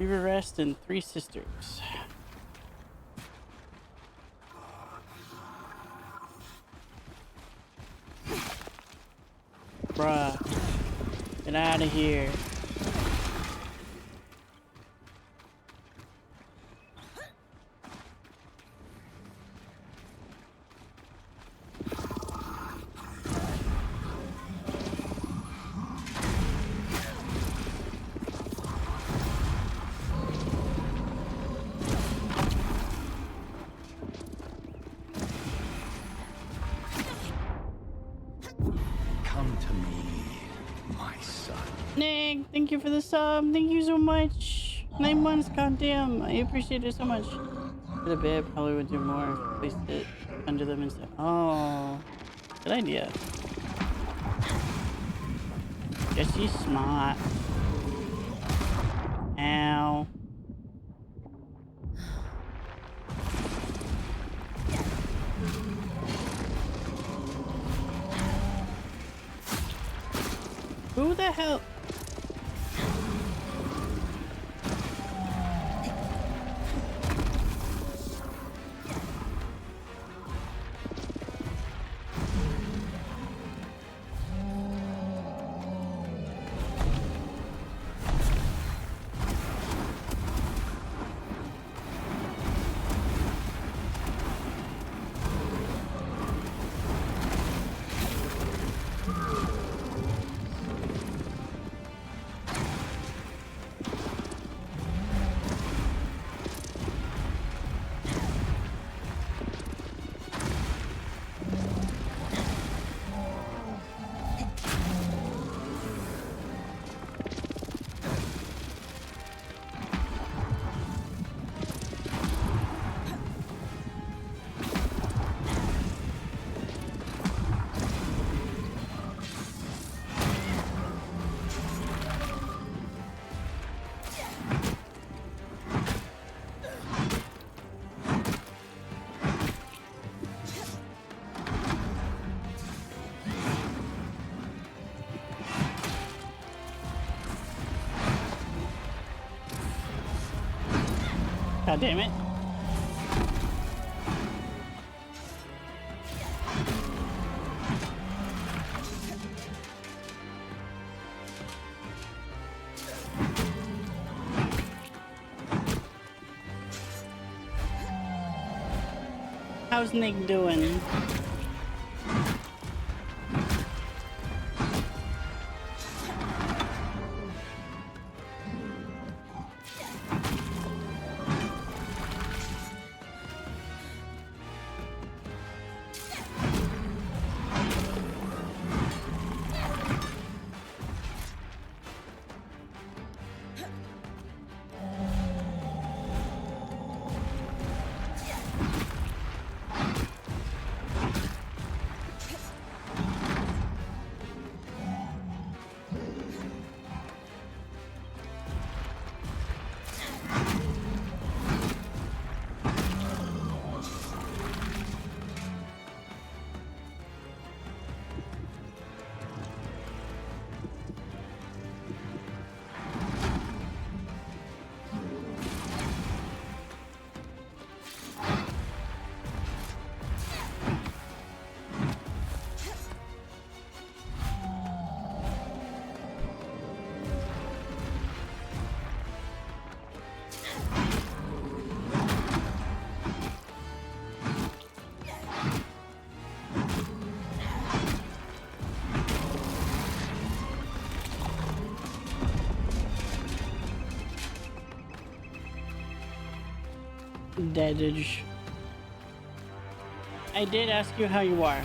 River Rest and Three Sisters. Bruh. Get out of here. Come to me, my son. Nick, thank you for the sub. Thank you so much. 9 months, goddamn. I appreciate it so much. For the bit, probably would do more if I placed it under them instead. Oh, good idea. Guess she's smart. Ow. Who the hell? God damn it. How's Nick doing? Deadage. I did ask you how you are.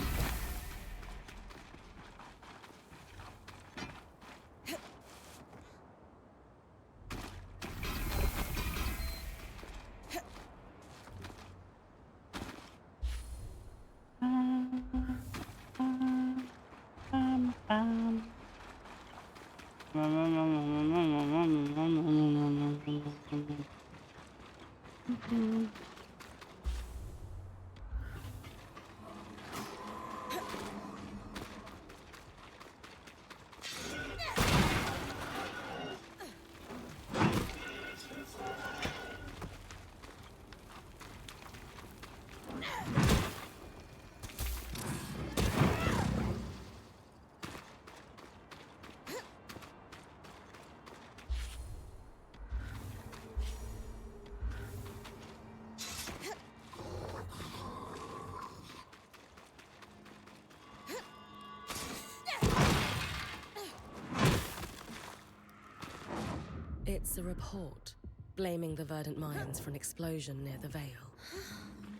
It's a report blaming the Verdant Mines for an explosion near the Vale.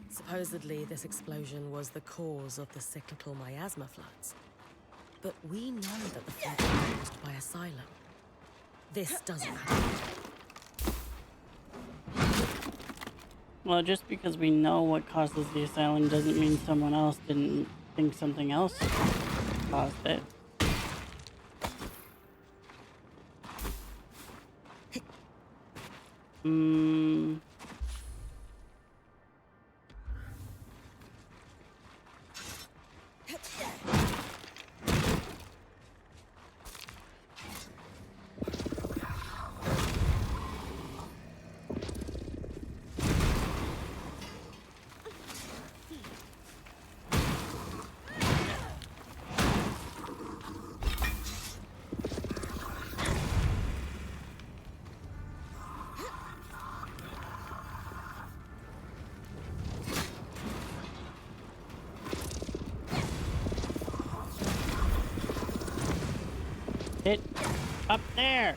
Supposedly, this explosion was the cause of the cyclical miasma floods. But we know that the floods were caused by Asylum. This doesn't matter. Well, just because we know what causes the Asylum doesn't mean someone else didn't think something else caused it. It up there.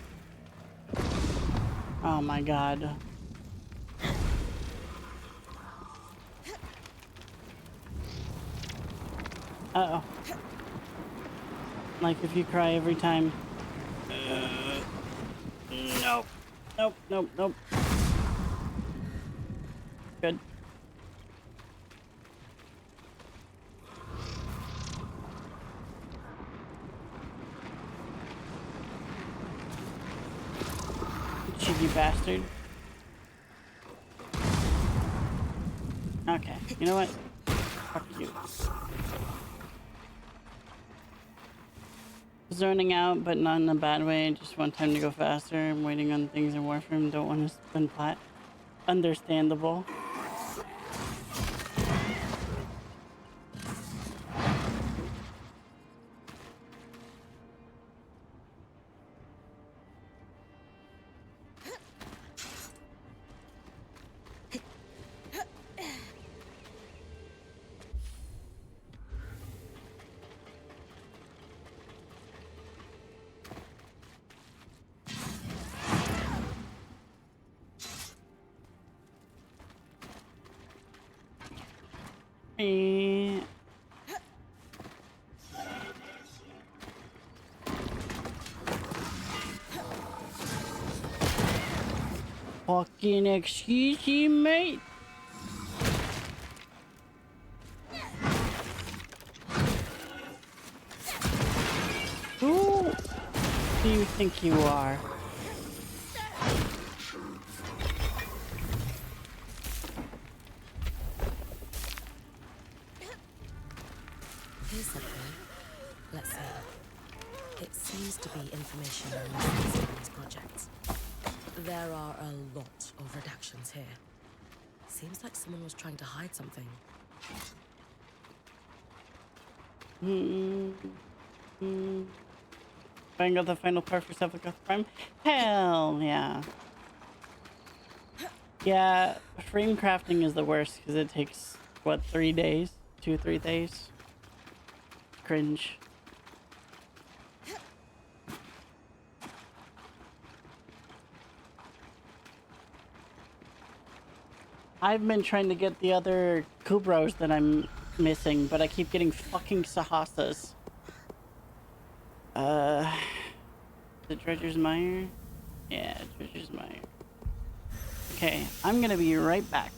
Oh my god. Uh-oh. Like if you cry every time. Nope. Nope, nope, nope. Good. Cheeky bastard. Okay, you know what? Fuck you. Zoning out, but not in a bad way. Just want time to go faster. I'm waiting on things in Warframe. Don't want to spend plat. Understandable. Fucking excuse me, mate. Who do you think you are? Here's something. Let's see. It seems to be information on these projects. There are a lot of redactions here. Seems like someone was trying to hide something. Bang out the final part for Sepulchre Prime? Hell yeah. Yeah, frame crafting is the worst because it takes, what, 3 days? 2-3 days? Cringe. I've been trying to get the other Kubros that I'm missing, but I keep getting fucking Sahasas. The Dredger's Mire? Yeah, Dredger's Mire. Okay, I'm gonna be right back.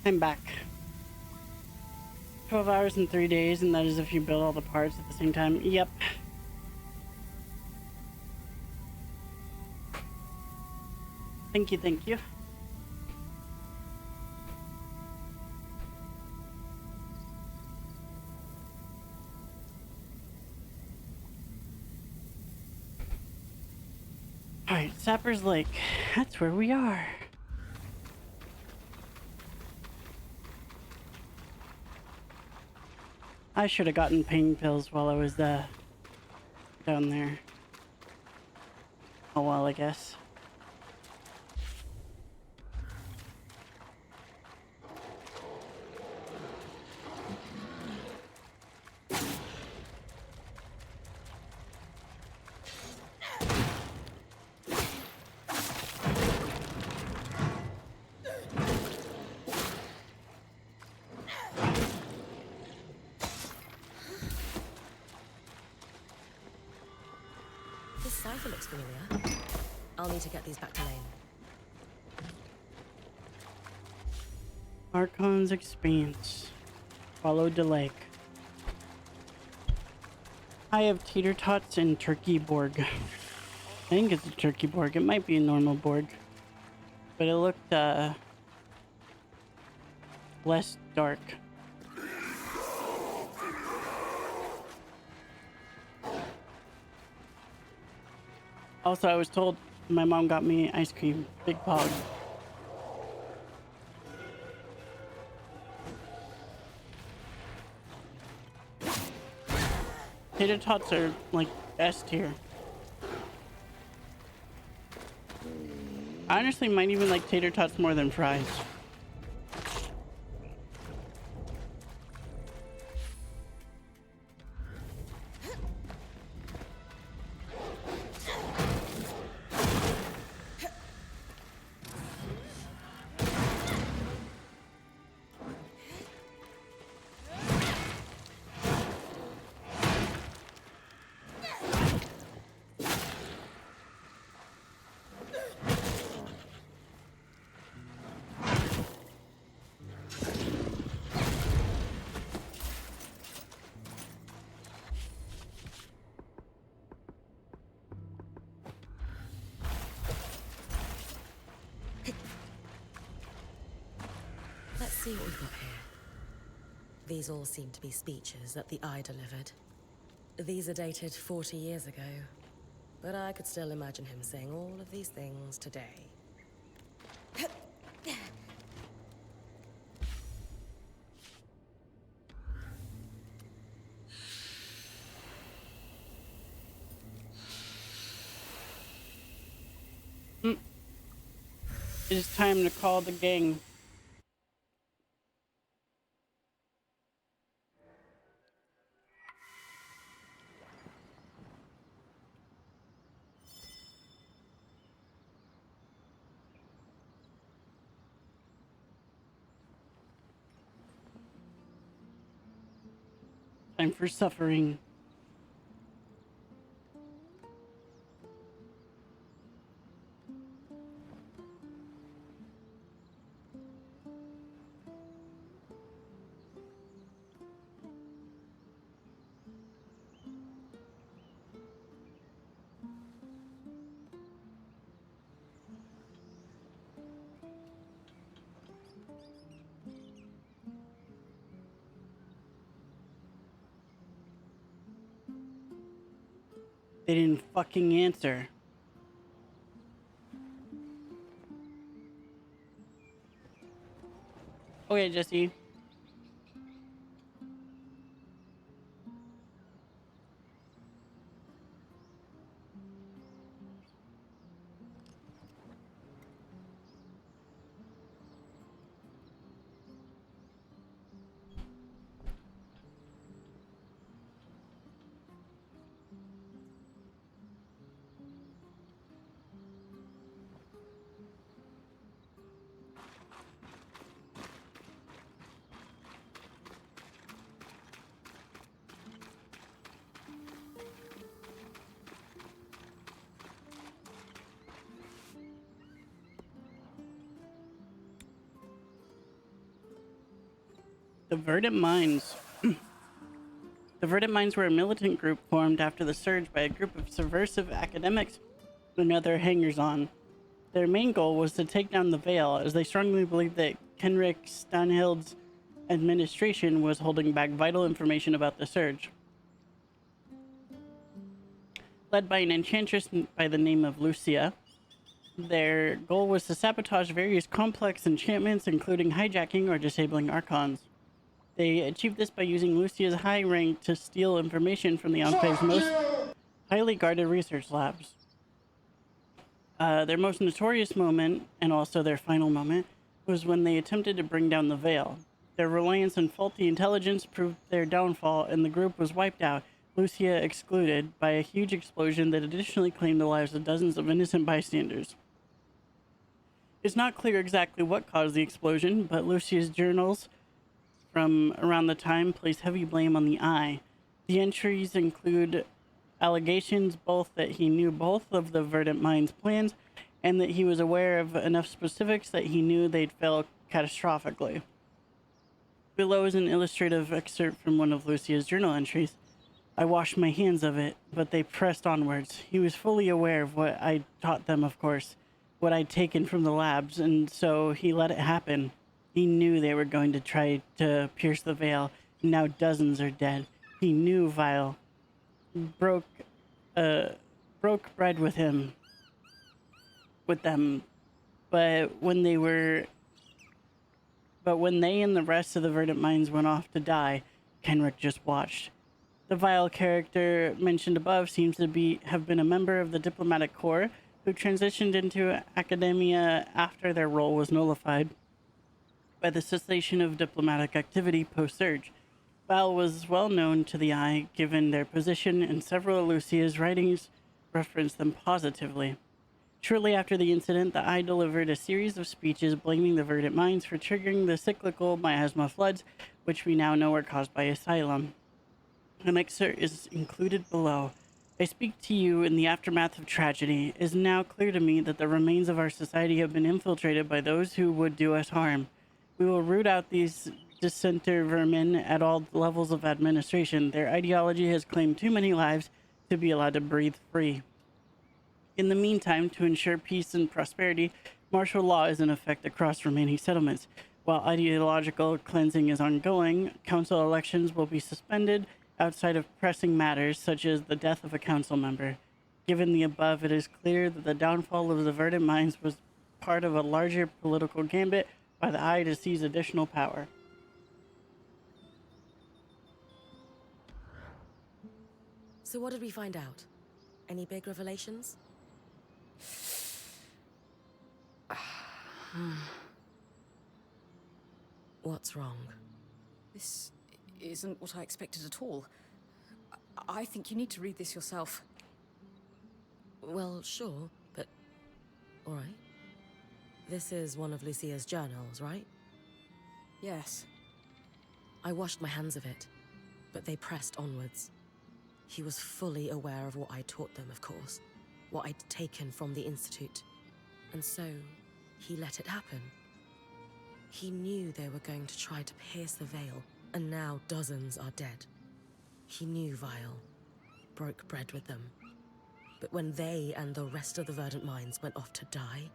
I'm back. 12 hours and 3 days, and that is if you build all the parts at the same time. Yep. Thank you, thank you. Alright, Sapper's Lake. That's where we are. I should have gotten pain pills while I was down there. Oh well, I guess. This cipher looks familiar. I'll need to get these back to Lane. Archon's Expanse. Follow the lake. I have Teeter Tots and Turkey Borg. I think it's a Turkey Borg. It might be a normal Borg. But it looked, less dark. Also, I was told my mom got me ice cream. Big Pog. Tater tots are like S tier. I honestly might even like tater tots more than fries. see what we've got here. These all seem to be speeches that the Eye delivered. These are dated 40 years ago, but I could still imagine him saying all of these things today. It is time to call the gang. Time for suffering. They didn't fucking answer. Okay, Jesse. The Verdant Mines. The Verdant Mines were a militant group formed after the surge by a group of subversive academics and other hangers-on. Their main goal was to take down the Veil, as they strongly believed that Kenric Stanhild's administration was holding back vital information about the surge. Led by an enchantress by the name of Lucia, their goal was to sabotage various complex enchantments, including hijacking or disabling archons. They achieved this by using Lucia's high rank to steal information from the Enclave's most highly guarded research labs. Their most notorious moment, and also their final moment, was when they attempted to bring down the Veil. Their reliance on faulty intelligence proved their downfall, and the group was wiped out, Lucia excluded, by a huge explosion that additionally claimed the lives of dozens of innocent bystanders. It's not clear exactly what caused the explosion, but Lucia's journals from around the time place heavy blame on the Eye. The entries include allegations both that he knew both of the Verdant Mines' plans and that he was aware of enough specifics that he knew they'd fail catastrophically. Below is an illustrative excerpt from one of Lucia's journal entries. I washed my hands of it, but they pressed onwards. He was fully aware of what I'd taught them, of course, what I'd taken from the labs, and so he let it happen. He knew they were going to try to pierce the Veil, and now dozens are dead. He knew Vile broke bread with them, but when they and the rest of the Verdant Mines went off to die, Kenric just watched. The Vile character mentioned above seems to have been a member of the diplomatic corps who transitioned into academia after their role was nullified by the cessation of diplomatic activity post-surge. Vile was well known to the Eye, given their position, and several of Lucia's writings reference them positively. Shortly after the incident, the Eye delivered a series of speeches blaming the Verdant Mines for triggering the cyclical miasma floods, which we now know are caused by Asylum. An excerpt is included below. I speak to you in the aftermath of tragedy. It is now clear to me that the remains of our society have been infiltrated by those who would do us harm. We will root out these dissenter vermin at all levels of administration. Their ideology has claimed too many lives to be allowed to breathe free. In the meantime, to ensure peace and prosperity, martial law is in effect across remaining settlements. While ideological cleansing is ongoing, council elections will be suspended outside of pressing matters such as the death of a council member. Given the above, it is clear that the downfall of the Verdant Mines was part of a larger political gambit by the Eye to seize additional power. So what did we find out? Any big revelations? What's wrong? This isn't what I expected at all. I think you need to read this yourself. Well, sure, but... Alright. This is one of Lucia's journals, right? Yes. I washed my hands of it, but they pressed onwards. He was fully aware of what I taught them, of course. What I'd taken from the Institute. And so, he let it happen. He knew they were going to try to pierce the veil, and now dozens are dead. He knew Vile, broke bread with them. But when they and the rest of the Verdant Mines went off to die,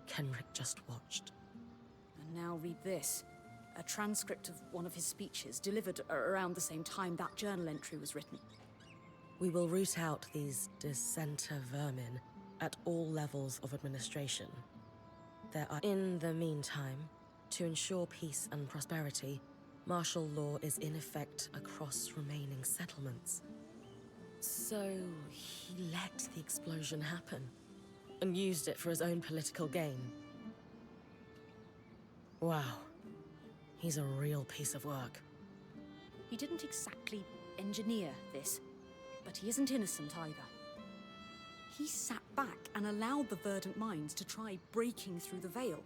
Kenrick just watched. And now read this. A transcript of one of his speeches, delivered around the same time that journal entry was written. We will root out these dissenter vermin at all levels of administration. There are, in the meantime, to ensure peace and prosperity, martial law is in effect across remaining settlements. So he let the explosion happen and used it for his own political gain. Wow. He's a real piece of work. He didn't exactly engineer this, but he isn't innocent either. He sat back and allowed the Verdant Mines to try breaking through the veil.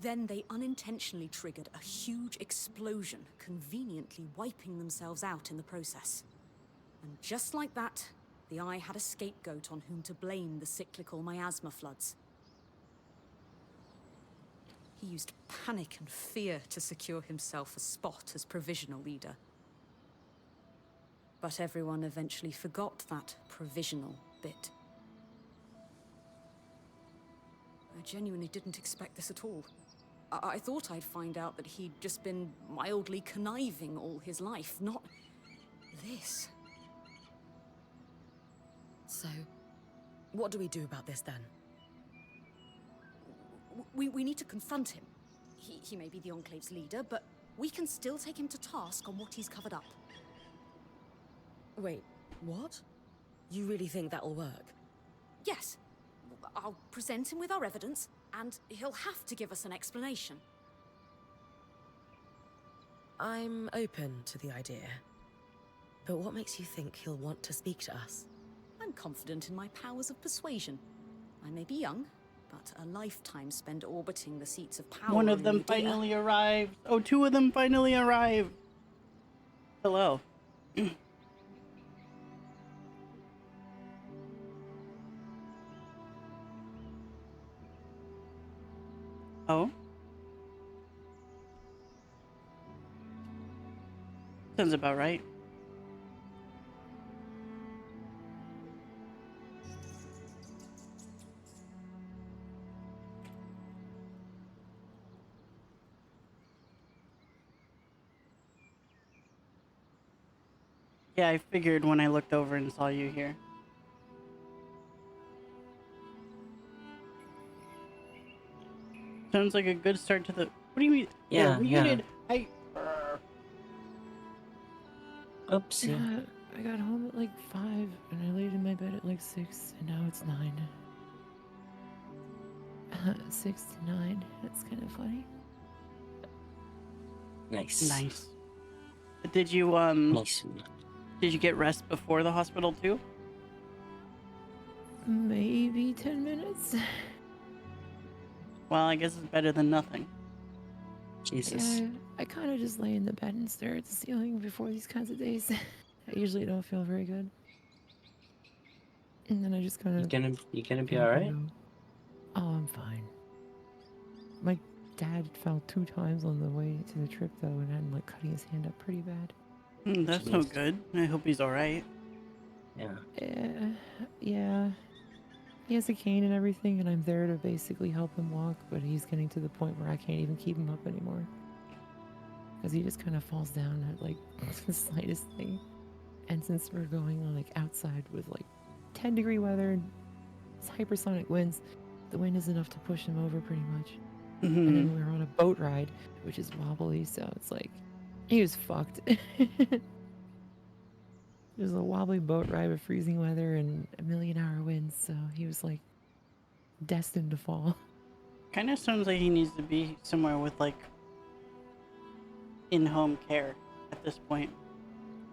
Then they unintentionally triggered a huge explosion, conveniently wiping themselves out in the process. And just like that, the Eye had a scapegoat on whom to blame the cyclical miasma floods. He used panic and fear to secure himself a spot as provisional leader. But everyone eventually forgot that provisional bit. I genuinely didn't expect this at all. I thought I'd find out that he'd just been mildly conniving all his life, not this. So, what do we do about this then? We need to confront him. He may be the Enclave's leader, but we can still take him to task on what he's covered up. Wait, what? You really think that'll work? Yes. I'll present him with our evidence, and he'll have to give us an explanation. I'm open to the idea. But what makes you think he'll want to speak to us? I'm confident in my powers of persuasion. I may be young, but a lifetime spent orbiting the seats of power. One of them finally arrived. Oh, two of them finally arrived. Hello. Oh? Sounds about right. Yeah, I figured when I looked over and saw you here. Sounds like a good start to the... What do you mean? Yeah, They're muted. yeah. Oopsie. Yeah, I got home at like 5, and I laid in my bed at like 6, and now it's 9. 6 to 9. That's kind of funny. Nice. Nice. Did you, Nice. Did you get rest before the hospital, too? Maybe 10 minutes. Well, I guess it's better than nothing. Jesus. Yeah, I kind of just lay in the bed and stare at the ceiling before these kinds of days. I usually don't feel very good. And then I just kind of... You gonna be alright? Oh, I'm fine. My dad fell 2 times on the way to the trip, though, and I'm like cutting his hand up pretty bad. That's no good. I hope he's alright. Yeah. Yeah. he has a cane and everything, and I'm there to basically help him walk, but he's getting to the point where I can't even keep him up anymore. Because he just kind of falls down at like the slightest thing. And since we're going like outside with like 10-degree weather and hypersonic winds, the wind is enough to push him over pretty much. And then we were on a boat ride, which is wobbly, so it's like, he was fucked. It was a wobbly boat ride with freezing weather and 1,000,000-hour winds, so he was like destined to fall. Kind of sounds like he needs to be somewhere with like in-home care at this point.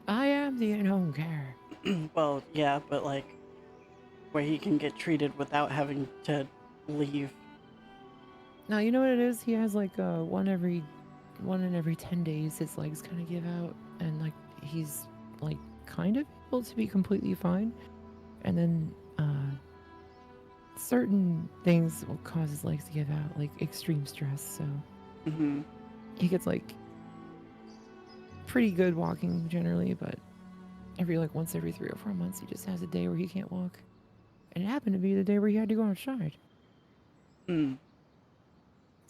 I am the in-home care. Well, yeah, but like where he can get treated without having to leave. Now, you know what it is? He has like one in every 10 days his legs kind of give out, and like he's like kind of able to be completely fine. And then certain things will cause his legs to give out, like extreme stress, so he gets like pretty good walking generally, but once every 3 or 4 months he just has a day where he can't walk. And it happened to be the day where he had to go outside.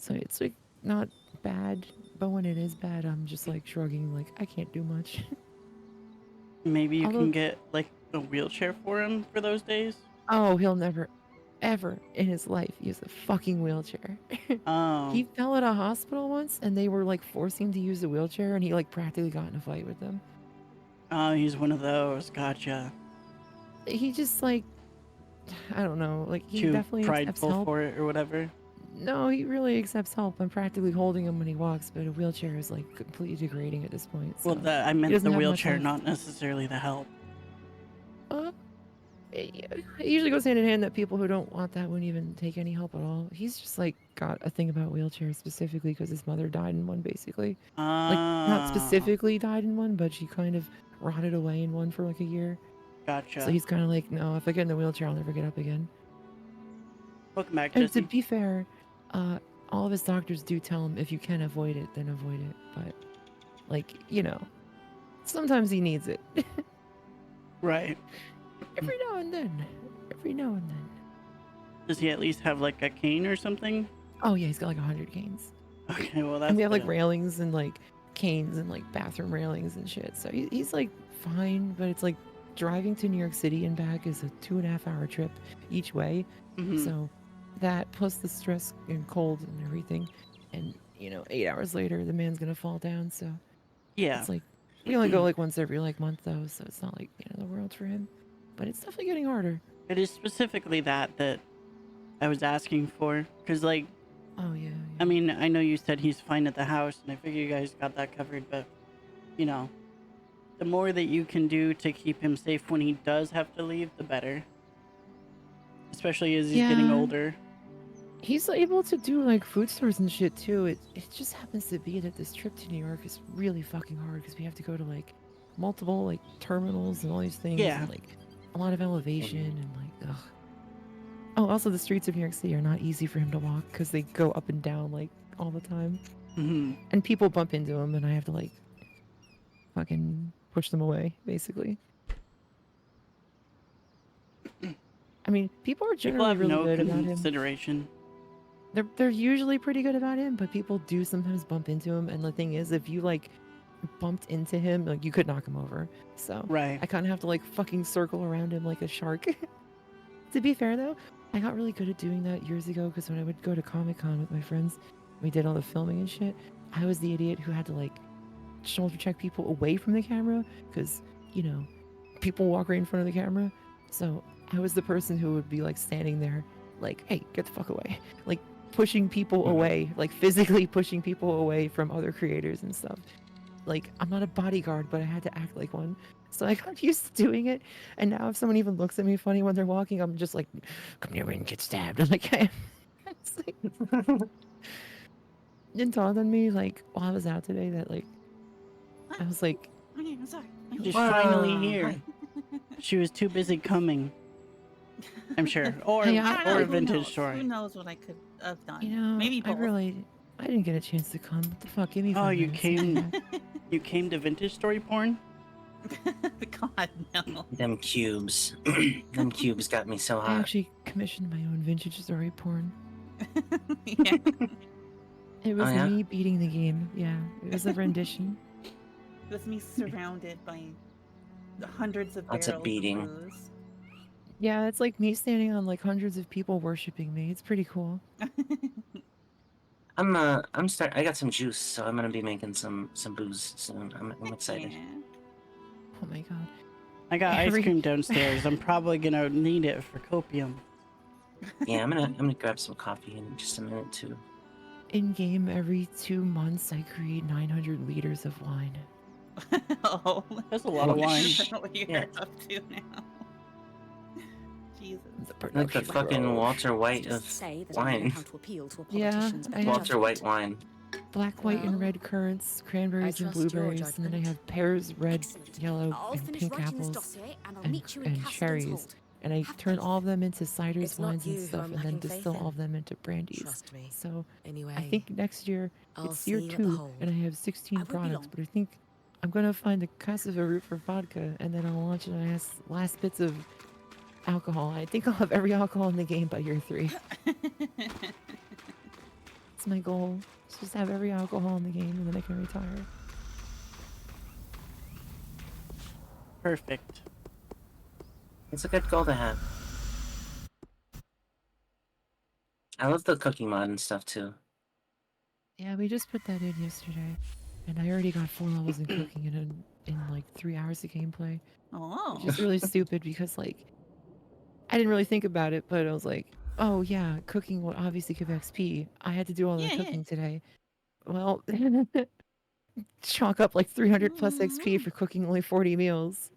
So it's like not bad, but when it is bad, I'm just like shrugging, like I can't do much. Maybe you can get like a wheelchair for him for those days. Oh, he'll never, ever in his life use a fucking wheelchair. Oh. He fell at a hospital once, and they were like forcing him to use a wheelchair, and he like practically got in a fight with them. Oh, he's one of those. Gotcha. He just like, I don't know, like he Too definitely accepts prideful help for it or whatever. No, he really accepts help. I'm practically holding him when he walks, but a wheelchair is like completely degrading at this point. Well, So I he meant doesn't the have much wheelchair, help. not necessarily the help. It usually goes hand in hand that people who don't want that wouldn't even take any help at all. He's just like got a thing about wheelchairs specifically because his mother died in one, basically. Like not specifically died in one, but she kind of rotted away in one for like a year. Gotcha. So he's kind of like, no, if I get in the wheelchair, I'll never get up again. Welcome back, And Jesse. to be fair, all of his doctors do tell him if you can avoid it, then avoid it. But, like, you know, sometimes he needs it. Right. Every now and then. Every now and then. Does he at least have like a cane or something? Oh, yeah, he's got like 100 canes. Okay, well that's And we have like good. railings and like canes and like bathroom railings and shit. So he's like fine, but it's like driving to New York City and back is a 2.5-hour trip each way. So that plus the stress and cold and everything, and you know 8 hours later the man's gonna fall down. So Yeah. it's like we only go like once every like month though, so it's not like the end of the world for him, but it's definitely getting harder. It is specifically that I was asking for, because like, oh yeah, I mean, I know you said he's fine at the house, and I figure you guys got that covered, but you know, the more that you can do to keep him safe when he does have to leave, the better. Especially as he's getting older. He's able to do like food stores and shit too. It just happens to be that this trip to New York is really fucking hard because we have to go to like multiple like terminals and all these things. Yeah. And, like a lot of elevation and like ugh. Oh, also the streets of New York City are not easy for him to walk because they go up and down like all the time. And people bump into him and I have to like fucking push them away basically. I mean, people are People generally have really no good about him. consideration. They're usually pretty good about him, but people do sometimes bump into him. And the thing is, if you like bumped into him, like you could knock him over. So Right. I kind of have to like fucking circle around him like a shark. To be fair though, I got really good at doing that years ago because when I would go to Comic-Con with my friends, we did all the filming and shit. I was the idiot who had to like shoulder check people away from the camera because, you know, people walk right in front of the camera. So I was the person who would be like standing there like, hey, get the fuck away. Like pushing people away, like physically pushing people away from other creators and stuff. Like I'm not a bodyguard, but I had to act like one. So I got used to doing it. And now if someone even looks at me funny when they're walking, I'm just like, come here and get stabbed. I'm like, it's like it dawned on me like while I was out today that like I was like, I'm sorry. She's finally here. She was too busy coming. I'm sure. Or Hey, or a vintage store. Who knows what I could have done? you know, Maybe both. I didn't get a chance to come. What the fuck? Give me 5 Oh, you minutes. came you came to vintage story porn? God, no. Them cubes. Them cubes got me so I hot. actually commissioned my own vintage story porn. Yeah. It was Oh, yeah? me beating the game. Yeah, it was a rendition. It was me surrounded by hundreds of Lots of barrels beating. of booze. Yeah, it's like me standing on like hundreds of people worshiping me. It's pretty cool. I got some juice, so I'm gonna be making some booze soon. I'm excited. Yeah. Oh my god. I got ice Every- cream downstairs. I'm probably gonna need it for copium. Yeah, I'm gonna grab some coffee in just a minute too. In game, every 2 months, I create 900 liters of wine. Oh, That's a lot of wine. What you're Yeah. up to now. Jesus. Like the fucking Walter White Just of say that I know wine. how to appeal to a Yeah, politician's I better have Walter White wine. black, white, and Well, red currants, cranberries and trust your blueberries, and then I judgment. have pears, red, yellow, I'll and finish pink writing this apples, dossier and I'll and, meet you in and Cassidy's cherries. hold. And I turn all of them into ciders, It's not wines, and you who stuff, I'm and then lacking faith distill all in. of them into brandies. Trust me. So Anyway, I think next year I'll it's year see you at the 2, hold. and I have 16 I won't be products. long. But I think I'm gonna find the cassava root for vodka, and then I'll launch my last bits of alcohol. I think I'll have every alcohol in the game by year 3. It's my goal. It's just have every alcohol in the game, and then I can retire. Perfect. It's a good goal to have. I love the cooking mod and stuff too. Yeah, we just put that in yesterday, and I already got 4 levels in cooking in like 3 hours of gameplay. Oh. Which is really stupid because like I didn't really think about it, but I was like, oh yeah, cooking will obviously give XP. I had to do all the Yeah, cooking today. Well, chalk up like 300 plus XP for cooking only 40 meals.